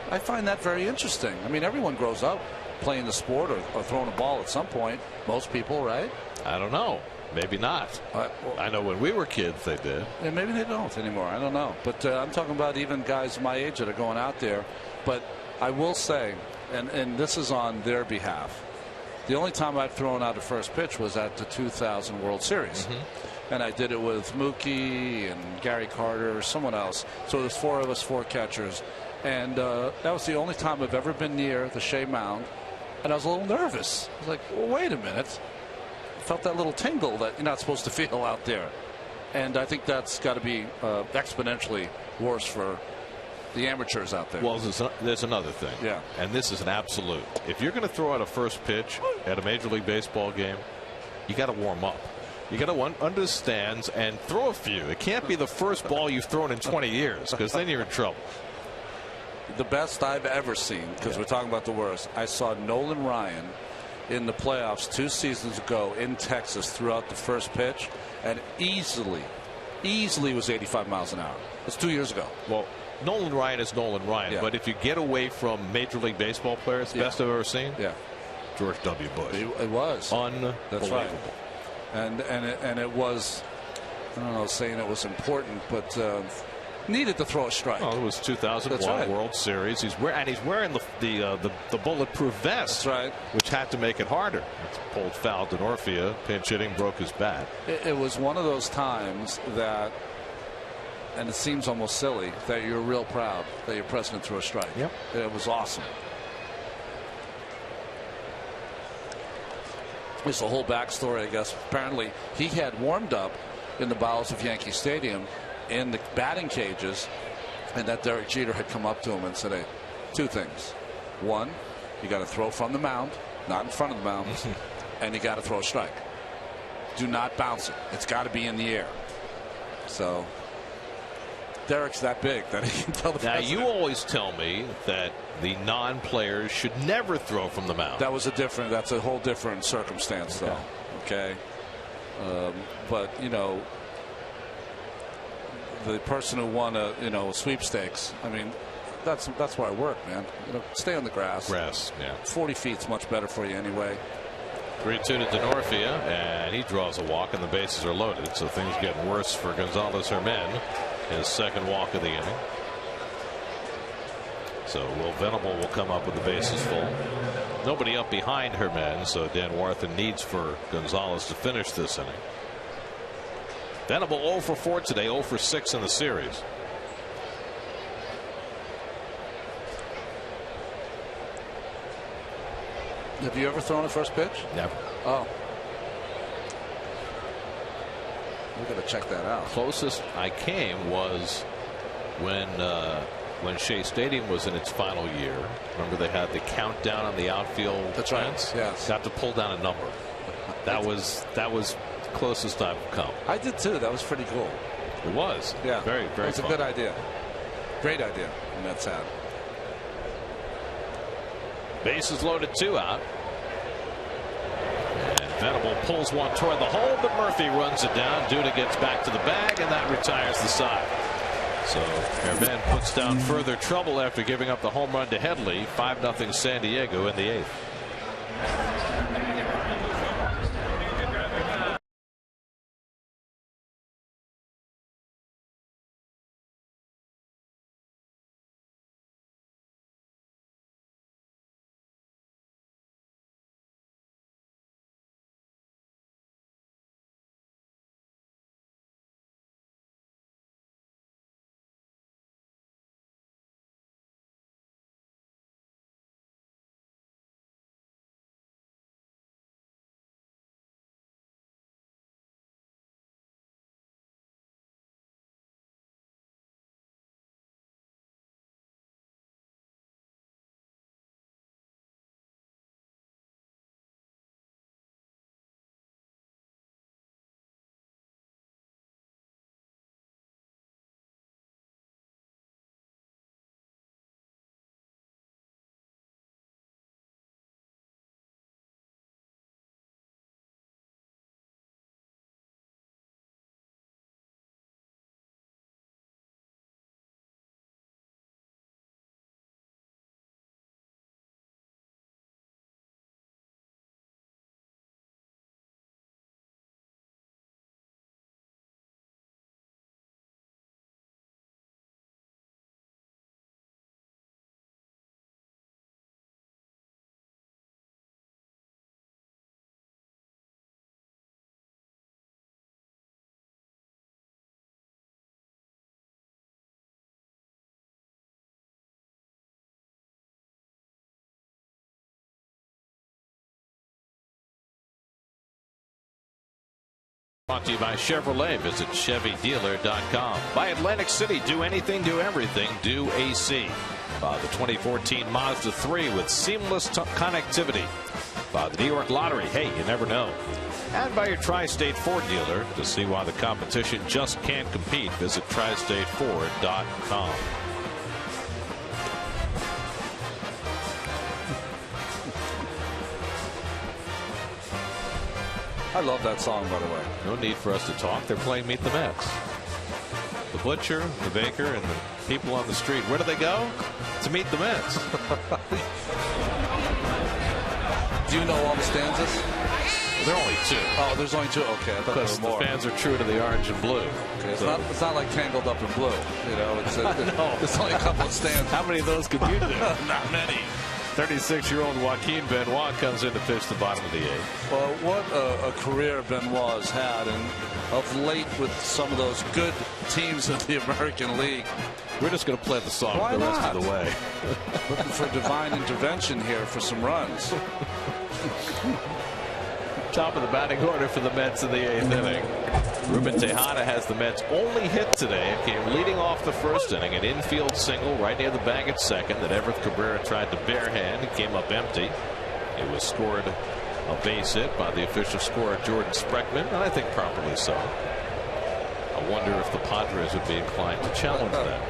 I find that very interesting. I mean, everyone grows up playing the sport or throwing a ball at some point. Most people, right? I don't know. Maybe not. I know when we were kids they did. Yeah, maybe they don't anymore. I don't know. But I'm talking about even guys my age that are going out there. But I will say, and this is on their behalf, the only time I've thrown out a first pitch was at the 2000 World Series. And I did it with Mookie and Gary Carter or someone else. So there's 4 of us, 4 catchers. And that was the only time I've ever been near the Shea Mound. And I was a little nervous. I was like, well, wait a minute. I felt that little tingle that you're not supposed to feel out there. And I think that's got to be exponentially worse for the amateurs out there. Well, there's another thing. Yeah. And this is an absolute. If you're going to throw out a first pitch at a Major League Baseball game, you got to warm up. You got to understand and throw a few. It can't be the first ball you've thrown in 20 years because then you're in trouble. The best I've ever seen, because we're talking about the worst, I saw Nolan Ryan in the playoffs 2 seasons ago in Texas throughout the first pitch and easily was 85 miles an hour. That's 2 years ago. Well, Nolan Ryan is Nolan Ryan, Yeah. but if you get away from Major League Baseball players, the best I've ever seen, George W. Bush. It was unbelievable. That's right. And it was, I don't know, saying it was important, but needed to throw a strike. Oh, it was 2001 World Series. He's wearing the bulletproof vest. That's right. Which had to make it harder. It's pulled foul. Denorfia pinch hitting broke his bat. It was one of those times that, and it seems almost silly, that you're real proud that your president threw a strike. Yep. It was awesome. It's the whole backstory, I guess. Apparently, he had warmed up in the bowels of Yankee Stadium in the batting cages, and that Derek Jeter had come up to him and said, hey, 2 things. 1, you got to throw from the mound, not in front of the mound, and you got to throw a strike. Do not bounce it. It's got to be in the air. So Derek's that big that he can tell the president. You always tell me that the non-players should never throw from the mound. That's a whole different circumstance, though. Okay. But the person who won a sweepstakes, I mean, that's where I work, man. Stay on the grass. 40 feet's much better for you anyway. 3-2 to Denorfia, and he draws a walk, and the bases are loaded. So things get worse for Gonzalez Herman. His second walk of the inning. So Will Venable will come up with the bases full. Nobody up behind Herman, so Dan Warthen needs for Gonzalez to finish this inning. Venable 0 for 4 today, 0 for 6 in the series. Have you ever thrown a first pitch? Never. Oh. We're going to check that out. Closest I came was when Shea Stadium was in its final year. Remember they had the countdown on the outfield. That's right. fence? Yes. Got to pull down a number. That was closest I've come. I did too. That was pretty cool. It was. Yeah. Very, very. It's a good idea. Great idea. And that's sad. Bases loaded, 2 out. And Venable pulls one toward the hole, but Murphy runs it down. Duda gets back to the bag, and that retires the side. So Herman puts down further trouble after giving up the home run to Headley. 5-0 San Diego in the 8th. Brought to you by Chevrolet. Visit ChevyDealer.com. By Atlantic City. Do anything, do everything. Do AC. By the 2014 Mazda 3 with seamless connectivity. By the New York Lottery. Hey, you never know. And by your Tri-State Ford dealer. To see why the competition just can't compete, visit TriStateFord.com. I love that song, by the way. No need for us to talk. They're playing Meet the Mets. The butcher, the baker, and the people on the street. Where do they go? To meet the Mets. Do you know all the stanzas? There are only 2. Oh, there's only 2. Okay, I thought there were more. The fans are true to the orange and blue. Okay, it's not like Tangled Up in Blue. You know, it's only a couple of stanzas. How many of those could you do? Not many. 36-year-old Joaquin Benoit comes in to pitch the bottom of the 8th. Well, what a career Benoit's had, and of late with some of those good teams in the American League. We're just going to play the song Why the rest not? of the way. Looking for divine intervention here for some runs. Top of the batting order for the Mets in the 8th inning. Ruben Tejada has the Mets' only hit today and came leading off the first inning. An infield single right near the bag at second that Everett Cabrera tried to barehand. It came up empty. It was scored a base hit by the official scorer Jordan Spreckman, and I think properly so. I wonder if the Padres would be inclined to challenge that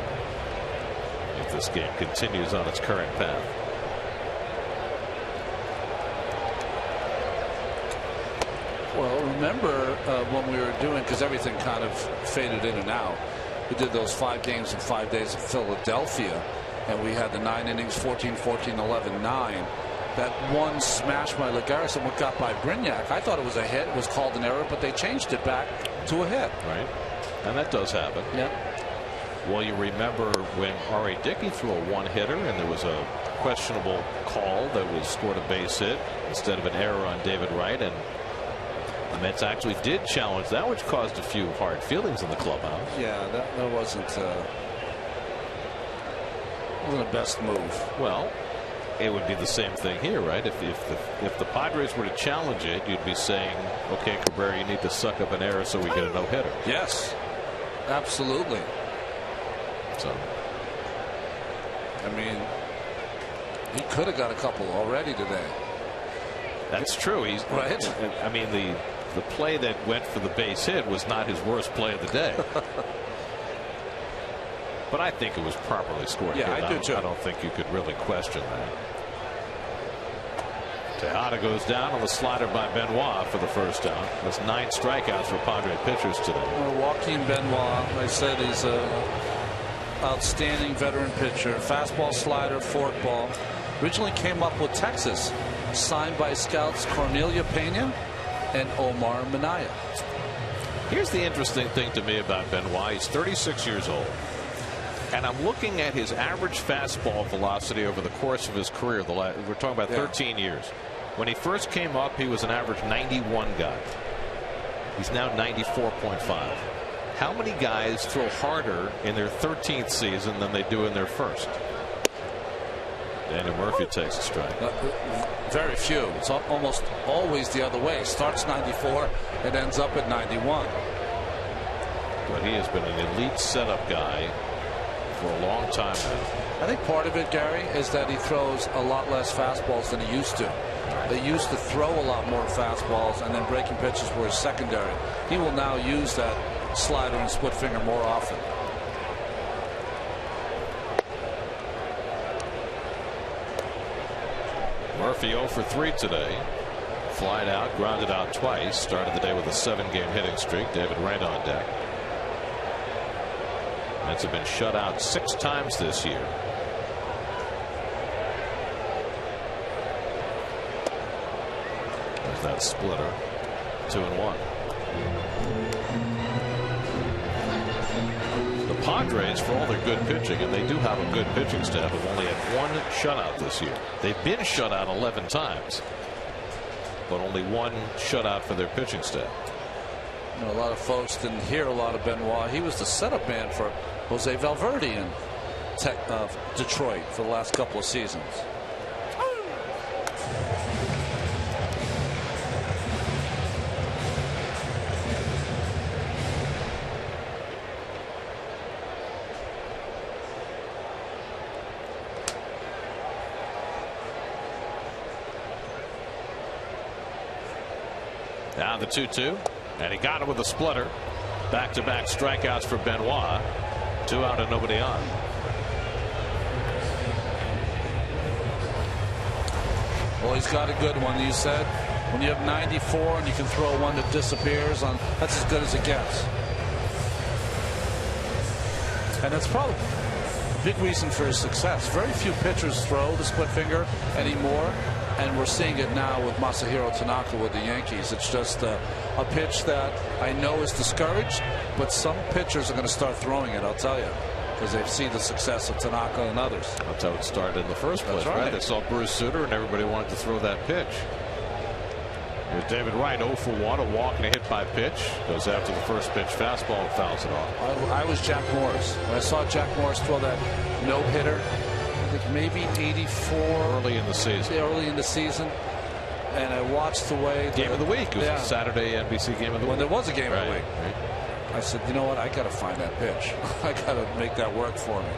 if this game continues on its current path. Well, remember when we were doing, because everything kind of faded in and out, we did those 5 games in 5 days in Philadelphia, and we had the 9 innings, 14, 14, 11, 9. That one smash by Lagares and what got by Brignac, I thought it was a hit. It was called an error, but they changed it back to a hit. Right. And that does happen. Yep. Well, you remember when R.A. Dickey threw a one-hitter and there was a questionable call that was scored a base hit instead of an error on David Wright, and the Mets actually did challenge that, which caused a few hard feelings in the clubhouse. Yeah, that wasn't the best move. Well, it would be the same thing here, right? If the Padres were to challenge it, you'd be saying, okay, Cabrera, you need to suck up an error so we get a no-hitter. Yes, absolutely. So, I mean, he could have got a couple already today. That's true. He's right. I mean, the play that went for the base hit was not his worst play of the day. But I think it was properly scored. Yeah, I do too. I don't think you could really question that. Tejada goes down on the slider by Benoit for the first out. That's 9 strikeouts for Padre pitchers today. Well, Joaquin Benoit, I said, he's a outstanding veteran pitcher. Fastball, slider, forkball. Originally came up with Texas. Signed by scouts Cornelia Pena and Omar Minaya. Here's the interesting thing to me about Benoit. He's 36 years old. And I'm looking at his average fastball velocity over the course of his career. We're talking about 13 years. When he first came up, he was an average 91 guy. He's now 94.5. How many guys throw harder in their 13th season than they do in their first? Daniel Murphy takes a strike. Very few. It's almost always the other way. Starts 94 and ends up at 91. But he has been an elite setup guy for a long time now. I think part of it, Gary, is that he throws a lot less fastballs than he used to. They used to throw a lot more fastballs, and then breaking pitches were his secondary. He will now use that slider and split finger more often. Murphy 0 for 3 today. Flied out, grounded out twice. Started the day with a 7-game hitting streak. David Wright on deck. Mets have been shut out 6 times this year. There's that splitter. 2-1. The Padres, for all their good pitching, and they do have a good pitching staff, have only had 1 shutout this year. They've been shut out 11 times, but only 1 shutout for their pitching staff. You know, a lot of folks didn't hear a lot of Benoit. He was the setup man for Jose Valverde in Detroit for the last couple of seasons. Now the 2-2, and he got it with a splitter. Back-to-back strikeouts for Benoit. 2 out and nobody on. Well, he's got a good one. You said when you have 94 and you can throw one that disappears on, that's as good as it gets. And that's probably a big reason for his success. Very few pitchers throw the split finger anymore, and we're seeing it now with Masahiro Tanaka with the Yankees. It's just a pitch that I know is discouraged, but some pitchers are going to start throwing it, I'll tell you, because they've seen the success of Tanaka and others. That's how it started in the first place, right? They saw Bruce Sutter and everybody wanted to throw that pitch. Here's David Wright, 0 for 1, a walk and a hit by pitch. Goes after the first pitch fastball and fouls it off. I was Jack Morris. When I saw Jack Morris throw that no-hitter, I think maybe 84. Early in the season. Yeah, early in the season. And I watched the way. Game of the week. It was a Saturday NBC game of the week. When there was a game of the week. Right. I said, you know what? I got to find that pitch. I got to make that work for me.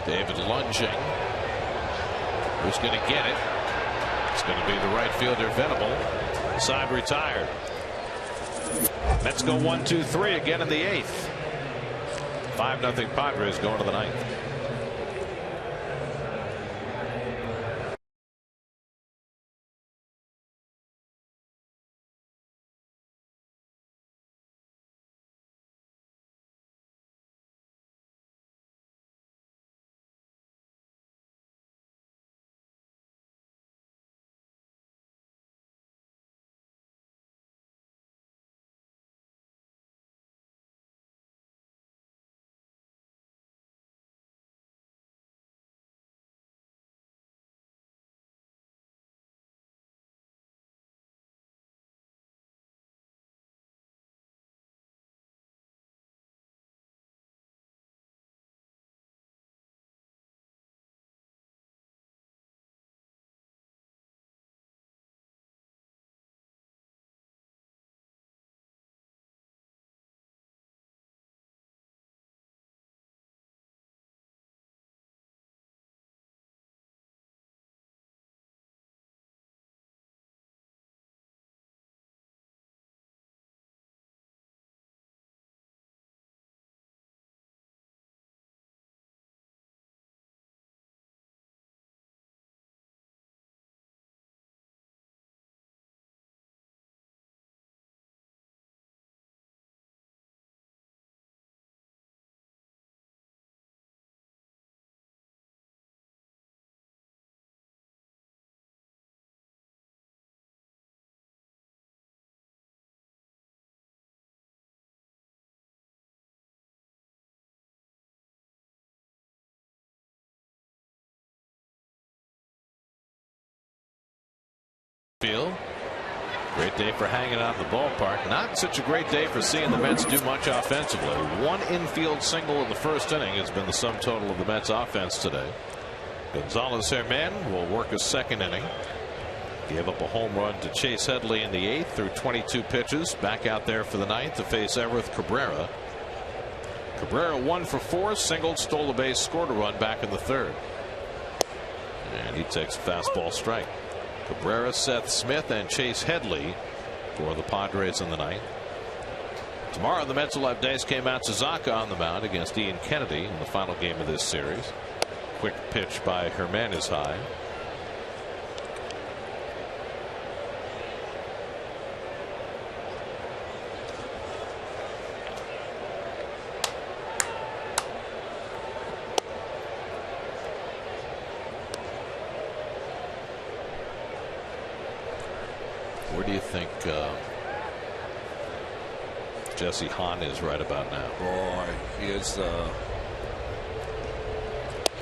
David lunging. Who's going to get it? It's going to be the right fielder, Venable. Side retired. Mets go 1-2-3 again in the 8th. 5-0 Padres going to the 9th. Field. Great day for hanging out in the ballpark. Not such a great day for seeing the Mets do much offensively. One infield single in the first inning has been the sum total of the Mets offense today. Gonzalez Herman will work his second inning. Gave up a home run to Chase Headley in the 8th through 22 pitches. Back out there for the 9th to face Everett Cabrera. Cabrera 1 for 4, singled, stole a base, scored a run back in the 3rd. And he takes a fastball strike. Cabrera, Seth Smith, and Chase Headley for the Padres in the 9th. Tomorrow the Mets will have Daisuke Matsuzaka on the mound against Ian Kennedy in the final game of this series. Quick pitch by Herman is high. Where do you think Jesse Hahn is right about now? Boy, he is.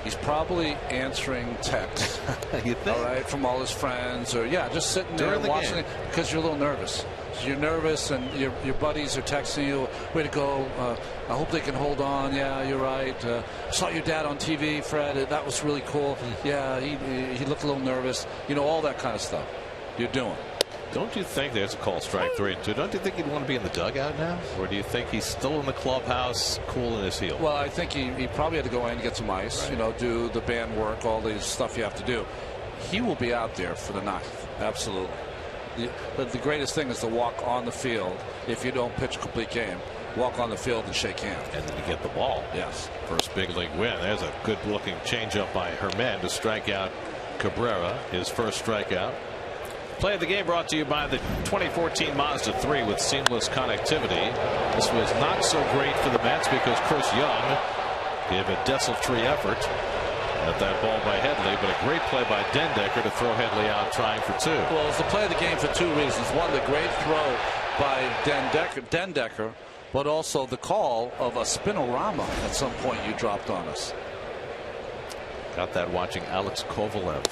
He's probably answering texts. You think? All right, from all his friends, or just sitting there During the watching game. it because you're a little nervous. You're nervous, and your buddies are texting you, "Way to go! I hope they can hold on." Yeah, you're right. I saw your dad on TV, Fred. That was really cool. Yeah, he looked a little nervous. All that kind of stuff you're doing. Don't you think there's a call strike 3 and 2? Don't you think he'd want to be in the dugout now? Or do you think he's still in the clubhouse cooling his heel? Well, I think he probably had to go in and get some ice, right. Do the band work, all the stuff you have to do. he will be out there for the 9th. Absolutely. But the greatest thing is to walk on the field. If you don't pitch a complete game, walk on the field and shake hands. And then you get the ball. Yes. First big league win. There's a good looking changeup by Herman to strike out Cabrera, his first strikeout. Play of the game brought to you by the 2014 Mazda 3 with seamless connectivity. This was not so great for the Mets because Chris Young gave a desultory effort at that ball by Headley, but a great play by Dendecker to throw Headley out trying for 2. Well, it's the play of the game for 2 reasons. One, the great throw by Dendecker, but also the call of a spinorama at some point you dropped on us. Got that watching Alex Kovalev.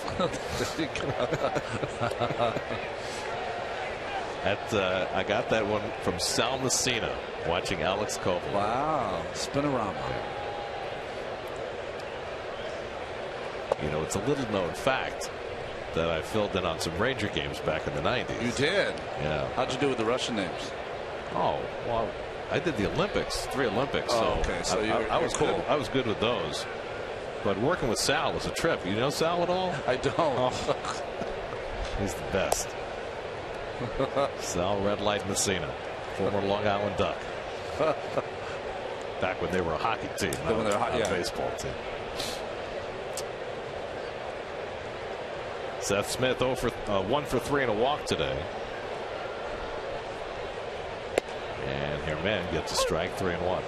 I got that one from Sal Messina watching Alex Kovalev. Wow, spinorama. You know, it's a little known fact that I filled in on some Ranger games back in the 90s. You did? Yeah. How'd you do with the Russian names? Oh, well, I did the Olympics, 3 Olympics. Oh, okay. So I was cool. I was good with those. But working with Sal was a trip. You know Sal at all? I don't. Oh. He's the best. Sal Red Light Messina, former Long Island Duck. Back when they were a hockey team, not a baseball team. Seth Smith 1 for 3 and a walk today. And Herman gets a strike, 3-1.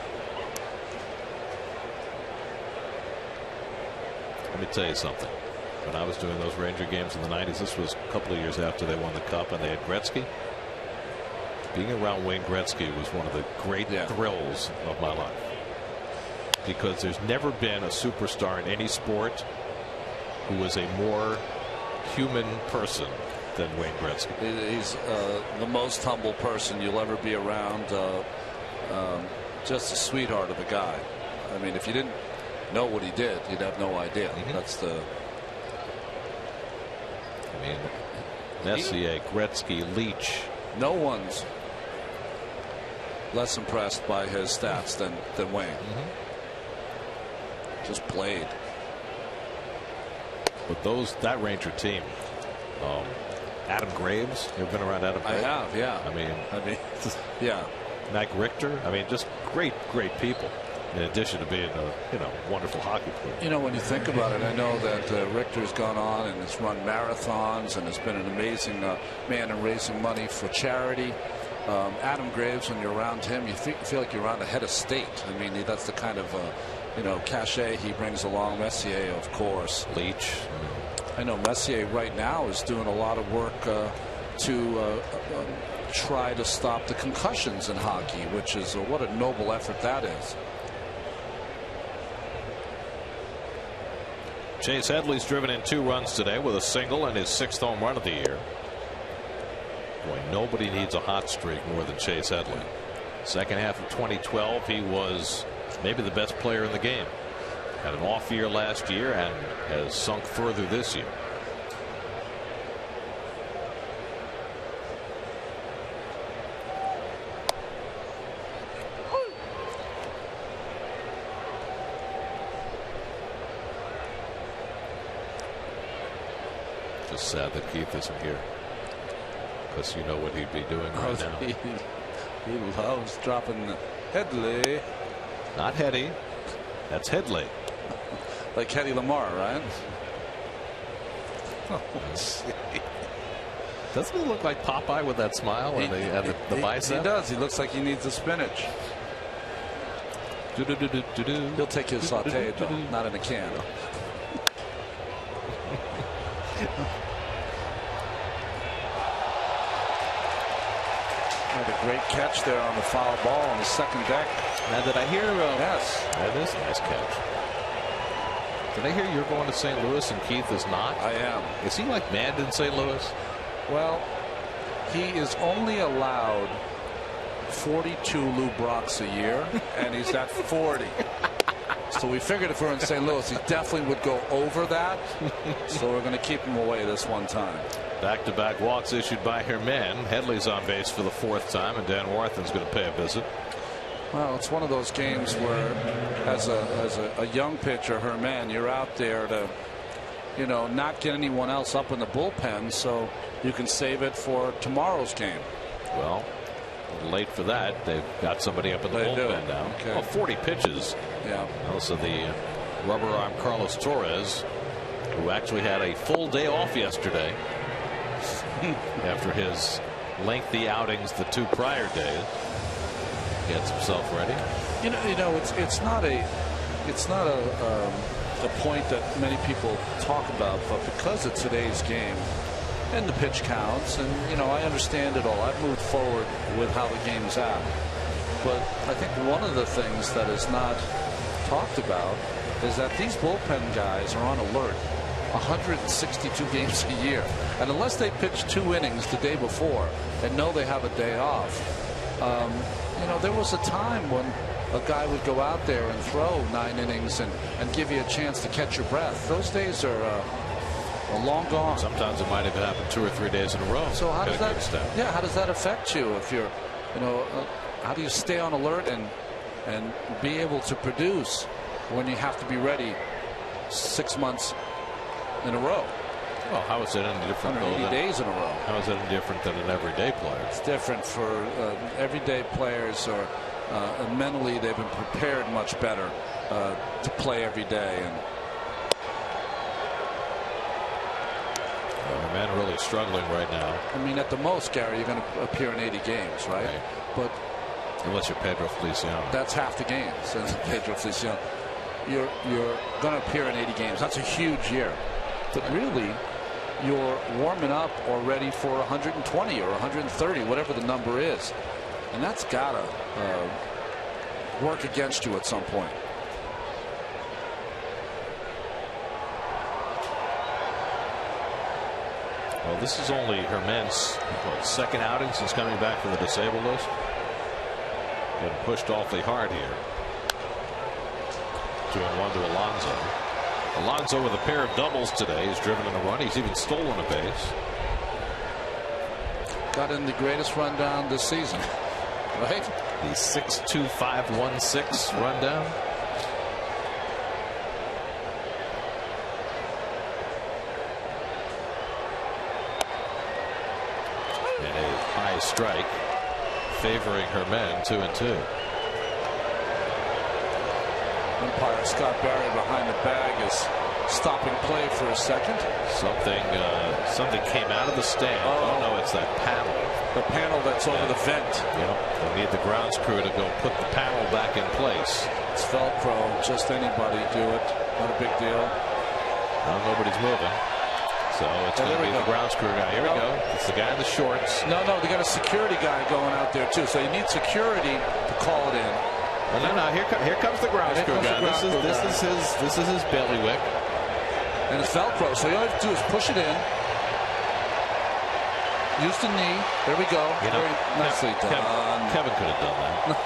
Let me tell you something. When I was doing those Ranger games in the 90s, this was a couple of years after they won the Cup and they had Gretzky. Being around Wayne Gretzky was one of the great thrills of my life. Because there's never been a superstar in any sport who was a more human person than Wayne Gretzky. He's the most humble person you'll ever be around. Just a sweetheart of a guy. I mean, if you didn't know what he did, you'd have no idea. That's the. I mean, Messier, Gretzky, Leach. No one's less impressed by his stats than Wayne. Just played. But that Ranger team, Adam Graves, you ever been around Adam Graves? I have, yeah. I mean, yeah. Mike Richter. I mean, just great people. In addition to being a wonderful hockey player. You know, when you think about it, I know that Richter's gone on and has run marathons and has been an amazing man in raising money for charity. Adam Graves, when you're around him, you feel like you're around a head of state. I mean, that's the kind of cachet he brings along. Messier, of course. Leach. I know Messier right now is doing a lot of work to try to stop the concussions in hockey, which is what a noble effort that is. Chase Headley's driven in 2 runs today with a single and his 6th home run of the year. Boy, nobody needs a hot streak more than Chase Headley. Second half of 2012, he was maybe the best player in the game. Had an off year last year and has sunk further this year. Just sad that Keith isn't here, because you know what he'd be doing right now. He loves dropping Headley. Not Heady. That's Headley. Like Heady Lamar, right? Doesn't he look like Popeye with that smile and the bicep? He does. He looks like he needs the spinach. He'll take his sauteed, though, not in a can. Had a great catch there on the foul ball on the second deck. Now, did I hear? Yes. That is a nice catch. Did I hear you're going to St. Louis and Keith is not? I am. Is he like mad in St. Louis? Well, he is only allowed 42 Lou Brocks a year, and he's at 40. So we figured if we're in St. Louis, he definitely would go over that. So we're going to keep him away this one time. Back-to-back walks issued by Herman. Headley's on base for the 4th time, and Dan Warthen's going to pay a visit. Well, it's one of those games where, as a young pitcher, Herman, you're out there to, not get anyone else up in the bullpen so you can save it for tomorrow's game. Well, late for that. They've got somebody up in the bullpen now. Okay. Well, 40 pitches. Yeah. Also the rubber arm Carlos Torres, who actually had a full day off yesterday after his lengthy outings the 2 prior days. Gets himself ready. It's not a point that many people talk about, but because of today's game and the pitch counts, and I understand it all. I've moved forward with how the game's at, but I think one of the things that is not talked about is that these bullpen guys are on alert 162 games a year, and unless they pitch 2 innings the day before and know they have a day off, there was a time when a guy would go out there and throw 9 innings and give you a chance to catch your breath. Those days are long gone. Sometimes it might even happen 2 or 3 days in a row. So how does that? Yeah, how does that affect you? If you're, how do you stay on alert and be able to produce when you have to be ready 6 months in a row? Well, how is it any different? 180 days in a row. How is it any different than an everyday player? It's different for everyday players, or mentally they've been prepared much better to play every day. And the men are really struggling right now. I mean, at the most, Gary, you're going to appear in 80 games, right? But unless you're Pedro Feliciano, that's half the games. Pedro Feliciano, you're going to appear in 80 games. That's a huge year. But really, you're warming up or ready for 120 or 130, whatever the number is, and that's gotta work against you at some point. Well, this is only Herman's second outing since coming back from the disabled list. Getting pushed awfully hard here. 2-1 to Alonso. Alonso with a pair of doubles today. He's driven in a run. He's even stolen a base. Got in the greatest rundown this season, right? The 6.2516 rundown. And a high strike favoring Herman. 2-2. Umpire Scott Barry behind the bag is stopping play for a second. Something came out of the stand. Oh no, it's that panel. The panel that's over the vent. Yep. They need the grounds crew to go put the panel back in place. It's Velcro. Just anybody do it. Not a big deal. Well, nobody's moving. So it's going to be the grounds crew guy. Here we go. It's the guy in the shorts. No, they got a security guy going out there too. So you need security to call it in. No. Here comes the grounds crew guy. This is his bailiwick. And it's Velcro. So all you have to do is push it in. Use the knee. There we go. Very nicely done. Kevin could have done that.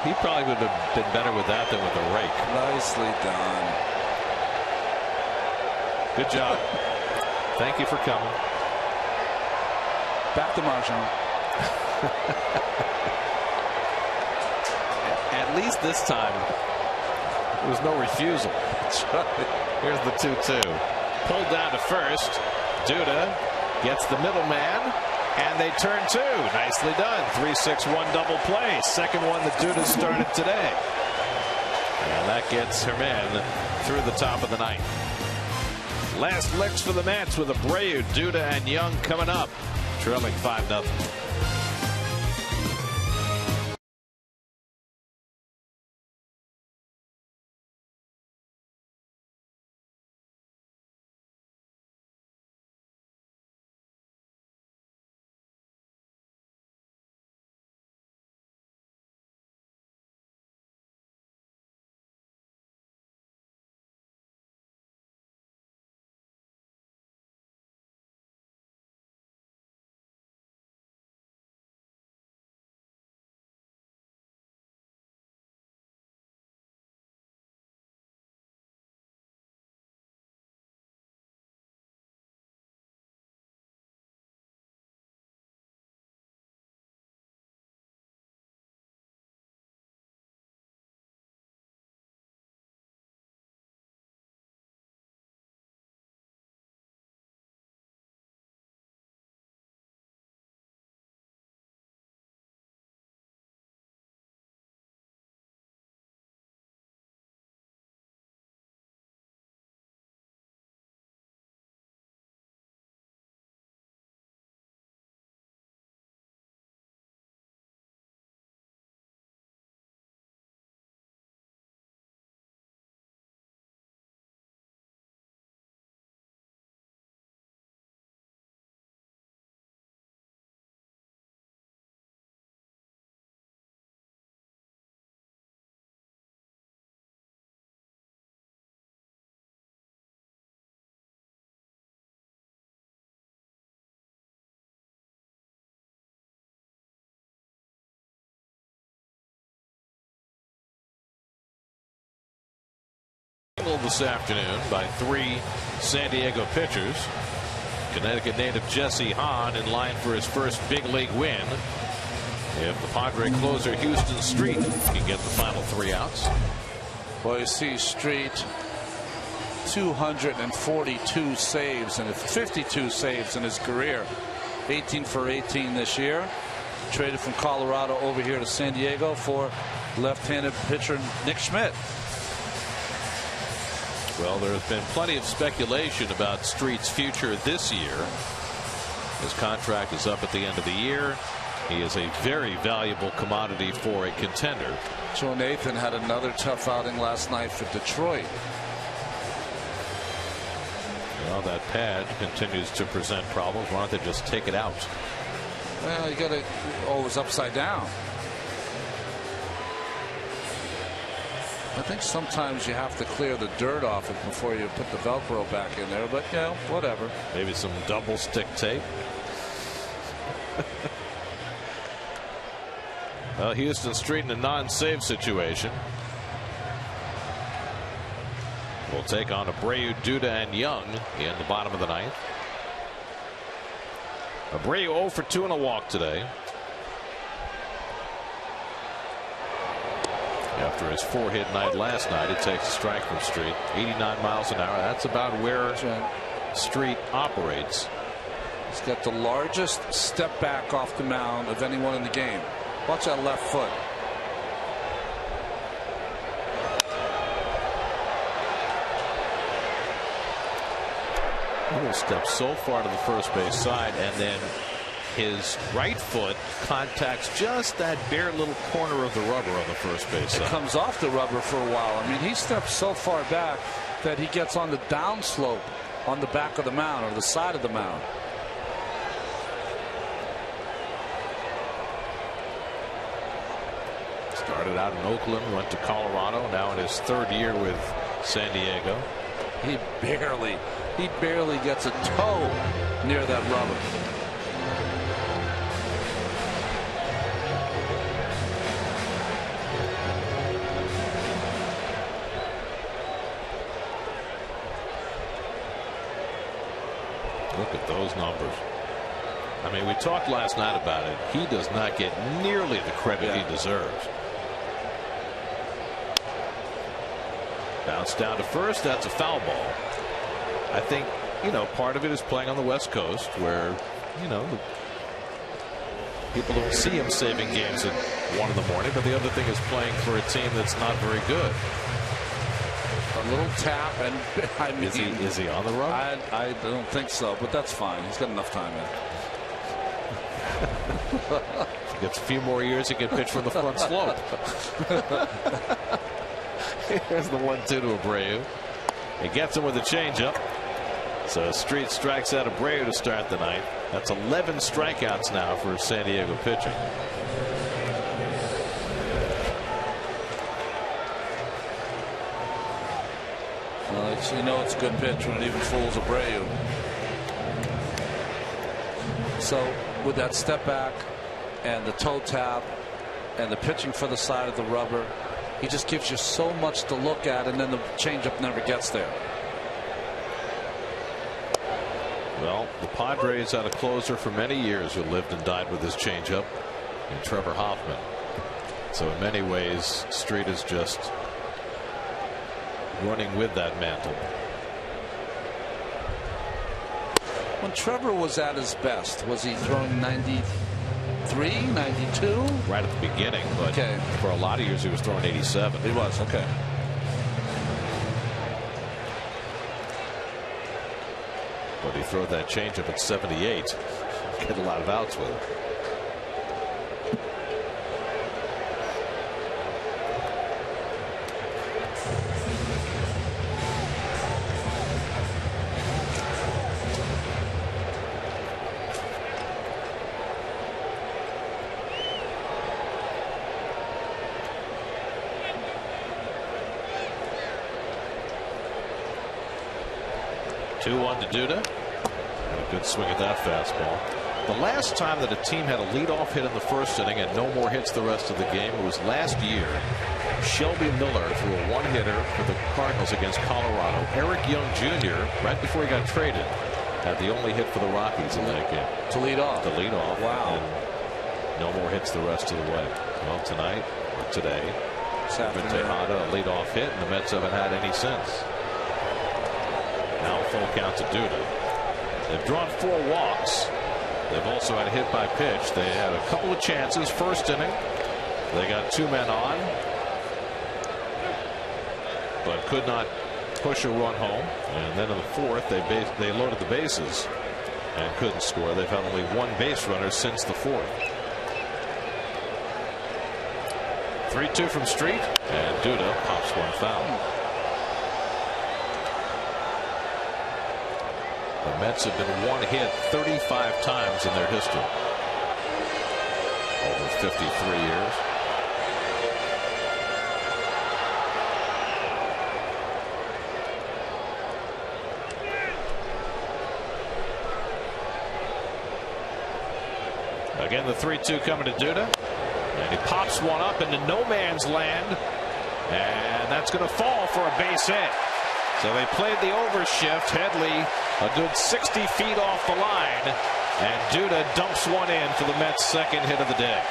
he probably would have been better with that than with a rake. Nicely done. Good job. Thank you for coming. Back to Marjan. At least this time, there was no refusal. Here's the 2-2. Pulled down to first. Duda gets the middleman, and they turn 2. Nicely done. 3-6-1 double play. Second one that Duda started today. And that gets Herman through the top of the 9th. Last licks for the Mets with Abreu, Duda, and Young coming up. Trailing 5-0. This afternoon by 3 San Diego pitchers. Connecticut native Jesse Hahn in line for his first big league win. If the Padre closer Houston Street can get the final 3 outs. Well, you see Street 242 saves and 52 saves in his career. 18 for 18 this year. Traded from Colorado over here to San Diego for left-handed pitcher Nick Schmidt. Well, there's been plenty of speculation about Street's future this year. His contract is up at the end of the year. He is a very valuable commodity for a contender. Joe Nathan had another tough outing last night for Detroit. Well, that pad continues to present problems. Why don't they just take it out? Well, you got to always upside down. I think sometimes you have to clear the dirt off it before you put the Velcro back in there, but yeah, whatever. Maybe some double stick tape. Well, Houston Street in a non-save situation. We'll take on Abreu, Duda, and Young in the bottom of the 9th. Abreu 0 for 2 and a walk today. After his 4-hit night last night, he takes a strike from Street. 89 miles an hour. That's about where Street operates. He's got the largest step back off the mound of anyone in the game. Watch that left foot. He will step so far to the first base side, and then his right foot contacts just that bare little corner of the rubber on the first base side. It comes off the rubber for a while. I mean, he steps so far back that he gets on the downslope on the back of the mound or the side of the mound. Started out in Oakland, went to Colorado, now in his 3rd year with San Diego. He barely gets a toe near that rubber. Look at those numbers. I mean, we talked last night about it. He does not get nearly the credit he deserves. Bounce down to first. That's a foul ball. I think, part of it is playing on the West Coast where, people don't see him saving games at 1 in the morning. But the other thing is playing for a team that's not very good. A little tap, and I mean, is he on the run? I don't think so, but that's fine. He's got enough time in. If he gets a few more years, he can pitch from the front slope. Here's the 1-2 to Abreu. He gets him with a changeup. So Street strikes out Abreu to start the 9th. That's 11 strikeouts now for San Diego pitching. Well, it's a good pitch when it even fools Abreu. So with that step back and the toe tap and the pitching for the side of the rubber, he just gives you so much to look at, and then the changeup never gets there. Well, the Padres had a closer for many years who lived and died with his changeup, and Trevor Hoffman. So in many ways, Street is just running with that mantle. When Trevor was at his best, was he throwing 93, 92? Right at the beginning, but for a lot of years he was throwing 87. He was, okay. But he threw that changeup at 78. Get a lot of outs with it. To Duda. And a good swing at that fastball. The last time that a team had a leadoff hit in the first inning and no more hits the rest of the game, it was last year. Shelby Miller threw a one-hitter for the Cardinals against Colorado. Eric Young Jr., right before he got traded, had the only hit for the Rockies in that game. To lead off. Wow. And no more hits the rest of the way. Well, tonight or today, Tejada, a leadoff hit, and the Mets haven't had any since. Now a full count to Duda. They've drawn 4 walks. They've also had a hit by pitch. They had a couple of chances. First inning, they got 2 men on, but could not push a run home. And then in the 4th, they loaded the bases and couldn't score. They've had only 1 base runner since the 4th. 3-2 from Street, and Duda pops one foul. The Mets have been one hit 35 times in their history. Over 53 years. Again, the 3-2 coming to Duda. And he pops one up into no man's land. And that's going to fall for a base hit. So they played the overshift. Headley a good 60 feet off the line. And Duda dumps one in for the Mets' second hit of the day.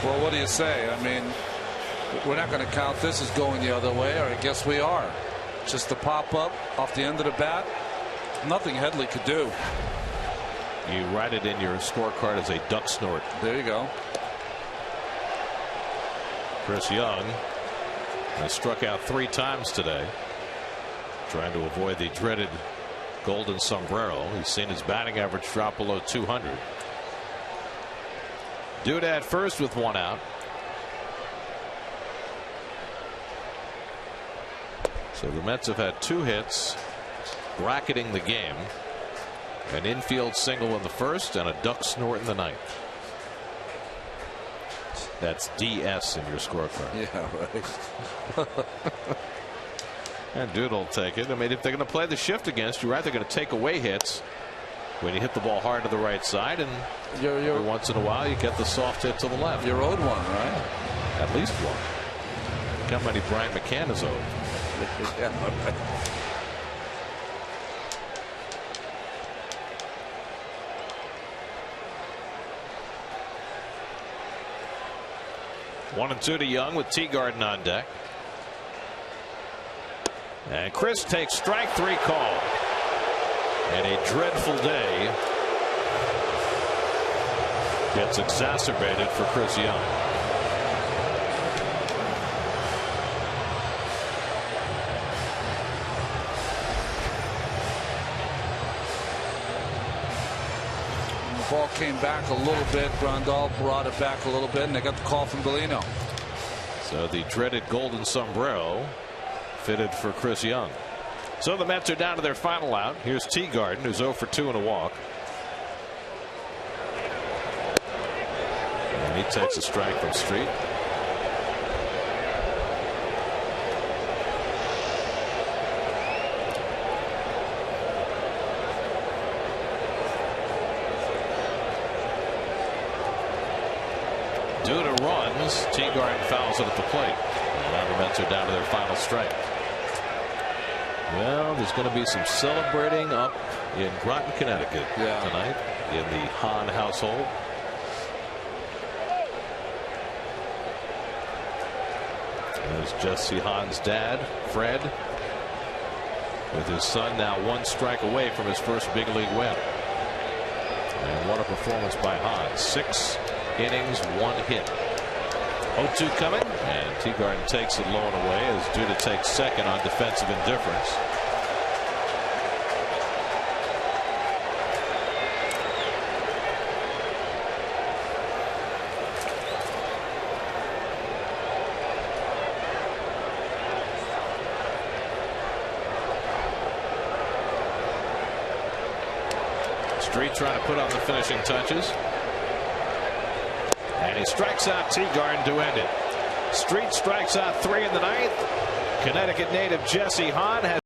Well, what do you say? I mean, we're not going to count this as going the other way, or I guess we are. Just the pop up off the end of the bat. Nothing Headley could do. You write it in your scorecard as a duck snort. There you go. Chris Young has struck out 3 times today, trying to avoid the dreaded golden sombrero. He's seen his batting average drop below 200. Duda at first with 1 out. So the Mets have had 2 hits, bracketing the game. An infield single in the first and a duck snort in the 9th. That's DS in your scorecard. Yeah, right. And Duda will take it. I mean, if they're going to play the shift against you, right, they're going to take away hits when you hit the ball hard to the right side, and every once in a while you get the soft hit to the left. You're owed one, right? At least one. Look how many Brian McCann is owed. Yeah, right. One and 2 to Young with Teagarden on deck. And Chris takes strike 3 call. And a dreadful day gets exacerbated for Chris Young. The ball came back a little bit. Grandal brought it back a little bit, and they got the call from Bellino. So the dreaded golden sombrero fitted for Chris Young. So the Mets are down to their final out. Here's Teagarden, who's 0 for 2 and a walk. And he takes a strike from Street. Duda runs. Teagarden fouls it at the plate. And now the Mets are down to their final strike. Well, there's going to be some celebrating up in Groton, Connecticut tonight in the Hahn household. There's Jesse Hahn's dad, Fred, with his son now 1 strike away from his first big league win. And what a performance by Hahn. 6 innings, 1 hit. 0-2 coming, and Teagarden takes it low and away as Duda takes second on defensive indifference. Street trying to put on the finishing touches. And he strikes out Teagarden to end it. Street strikes out 3 in the ninth. Connecticut native Jesse Hahn has